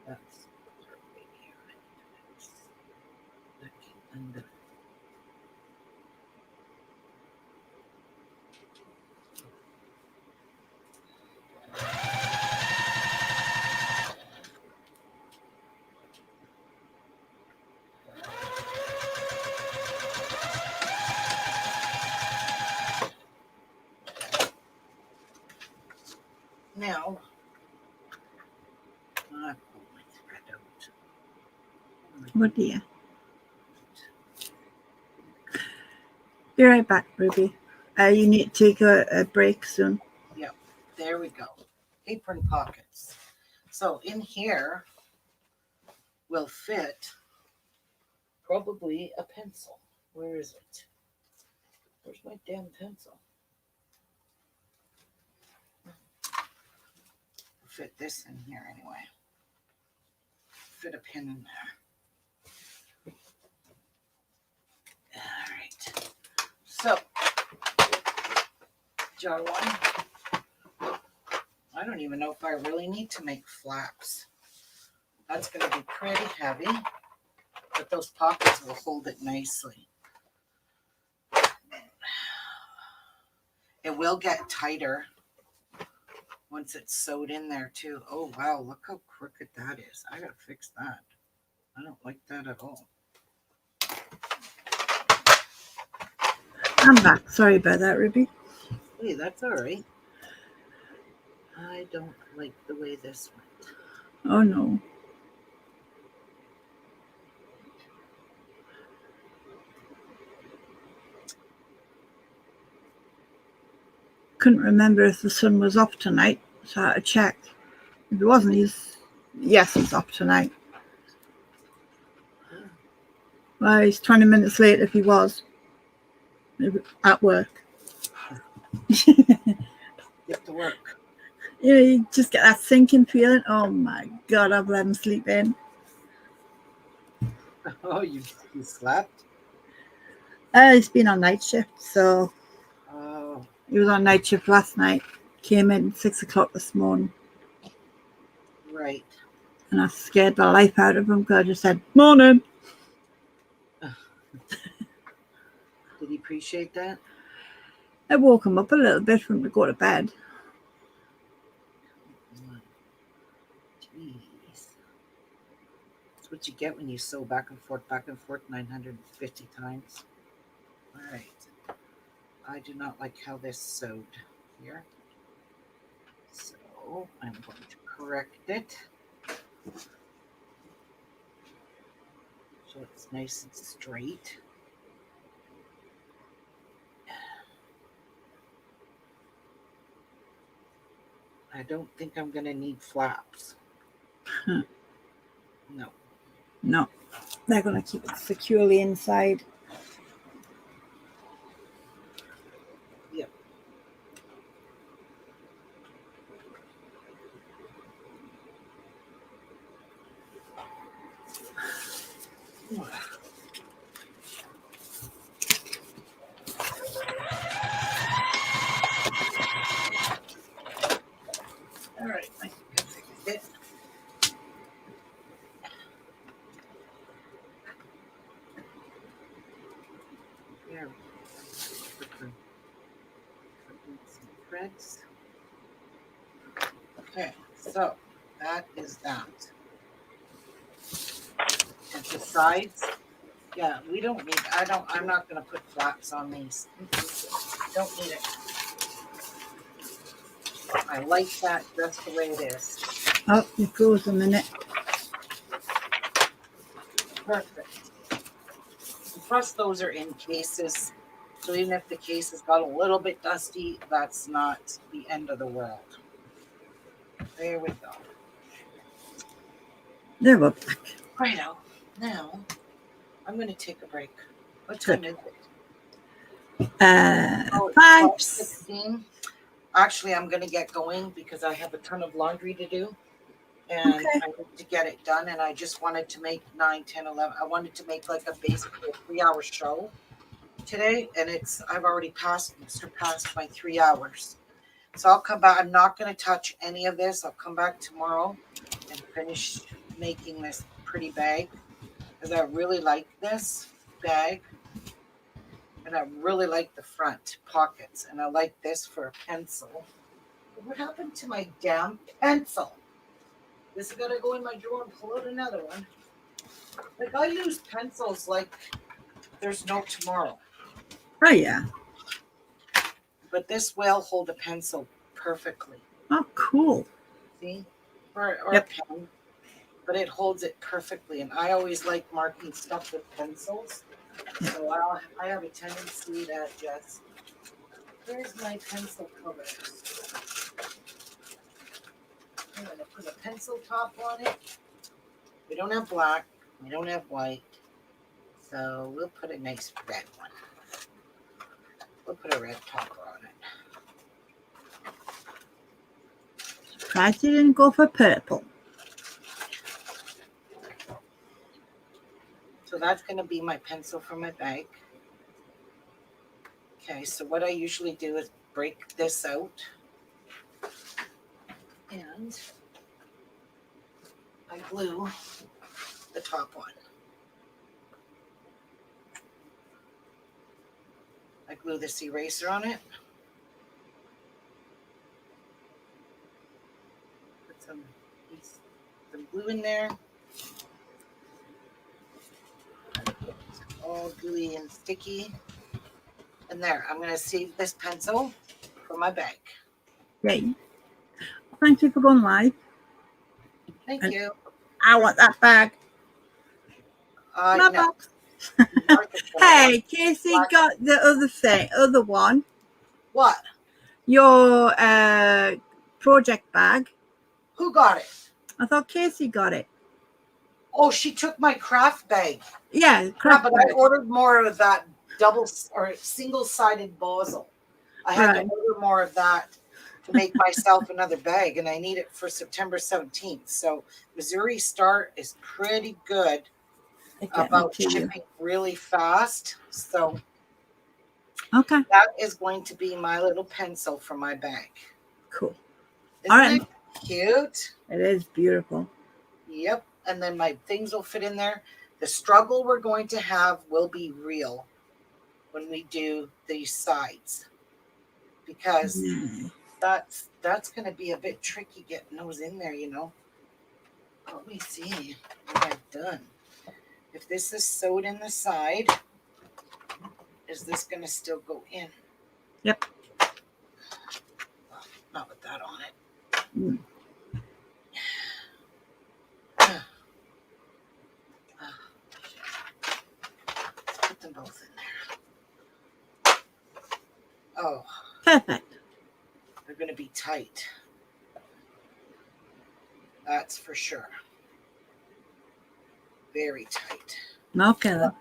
That's And now, I pull my thread out. Oh dear. Be right back, Ruby. You need to take a break soon. Yep, there we go. Apron pockets. So in here will fit probably a pencil. Where is it? Where's my damn pencil? Fit this in here anyway. Fit a pin in there. All right. So, jar one. I don't even know if I really need to make flaps. That's going to be pretty heavy, but those pockets will hold it nicely. It will get tighter once it's sewed in there too. Oh wow, look how crooked that is. I gotta fix that. I don't like that at all. I'm back. Sorry about that, Ruby. Hey, that's all right. I don't like the way this went. Oh no. Couldn't remember if the sun was off tonight, so I had to check. If it wasn't, he's off tonight. Well, he's 20 minutes late if he was at work. Get to work. You know, you just get that sinking feeling. Oh my God, I've let him sleep in. Oh, you slept? He's been on night shift, so Oh, he was on night shift last night. Came in 6 o'clock this morning, right. and I scared the life out of him because I just said, "Morning." Did he appreciate that? I woke him up a little bit for him to go to bed. Jeez. That's what you get when you sew back and forth 950 times. All right. I do not like how this sewed here. So I'm going to correct it. So it's nice and straight. I don't think I'm going to need flaps. No. No, they're going to keep it securely inside. Yep. All right, I think I fixed it. There we go. Some threads. Okay, so that is that. And the sides, yeah, we don't need, I'm not going to put flaps on these. Don't need it. I like that just the way it is. Oh, you froze a minute. Perfect. And plus, those are in cases. So even if the case has got a little bit dusty, that's not the end of the world. There we go. There we're back. Righto. Now, I'm going to take a break. What time is it? It's 5:16. Actually, I'm going to get going because I have a ton of laundry to do. And Okay. I need to get it done. And I just wanted to make 9, 10, 11. I wanted to make like basically a 3-hour show today. And I've already surpassed my 3 hours. So I'll come back. I'm not going to touch any of this. I'll come back tomorrow and finish making this pretty bag because I really like this. bag. And I really like the front pockets. And I like this for a pencil. But what happened to my damn pencil? This is gonna go in my drawer and pull out another one. Like I use pencils like there's no tomorrow. Oh, yeah. But this will hold a pencil perfectly. Oh, cool. See? Or Yep. a pen. But it holds it perfectly. And I always like marking stuff with pencils. So I have a tendency that just, where's my pencil covers? I'm going to put a pencil top on it. We don't have black. We don't have white. So we'll put a nice red one. We'll put a red topper on it. Surprised you didn't go for purple. So that's going to be my pencil for my bag. Okay, so what I usually do is break this out. And I glue the top on. I glue this eraser on it. Put some glue in there. All gooey and sticky. And there, I'm going to save this pencil for my bag. Great. Thank you for going live. Thank And you. I want that bag. My No. box. Martha's gonna Hey, Casey What? got the other one. What? Your project bag. Who got it? I thought Casey got it. Oh, she took my craft bag. Yeah, Yeah, craft but bag. I ordered more of that double or single-sided basil. I had to order more of that to make myself another bag, and I need it for September 17th. So Missouri Star is pretty good about shipping really fast. So Okay. that is going to be my little pencil for my bag. Cool. Isn't it cute? It is beautiful. Yep. And then my things will fit in there. The struggle we're going to have will be real when we do these sides, because that's going to be a bit tricky getting those in there, you know. Let me see what I've done. If this is sewed in the side, is this going to still go in? Yep. Well, not with that on it. Mm. Put them both in there. Oh. Perfect. They're going to be tight. That's for sure. Very tight. Okay then.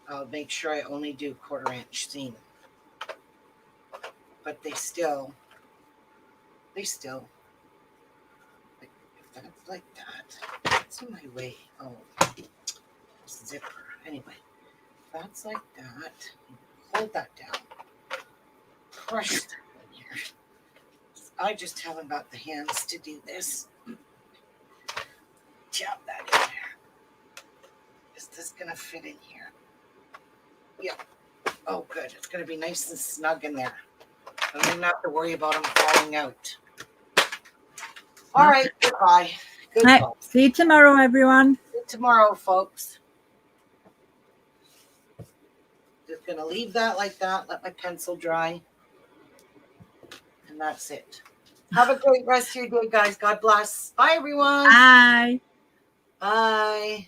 I'll make sure I only do 1/4 inch seam. But they still, like, if that's like that, it's in my way. Oh, zipper. Anyway, that's like that. Hold that down. Crush that in here. I just haven't got the hands to do this. Jab that in there. Is this going to fit in here? Yep. Oh, good. It's going to be nice and snug in there. I don't even have to worry about them falling out. All right. Goodbye. Goodbye. Right. See you tomorrow, everyone. See you tomorrow, folks. Just going to leave that like that. Let my pencil dry. And that's it. Have a great rest of your day, guys. God bless. Bye, everyone. Bye. Bye.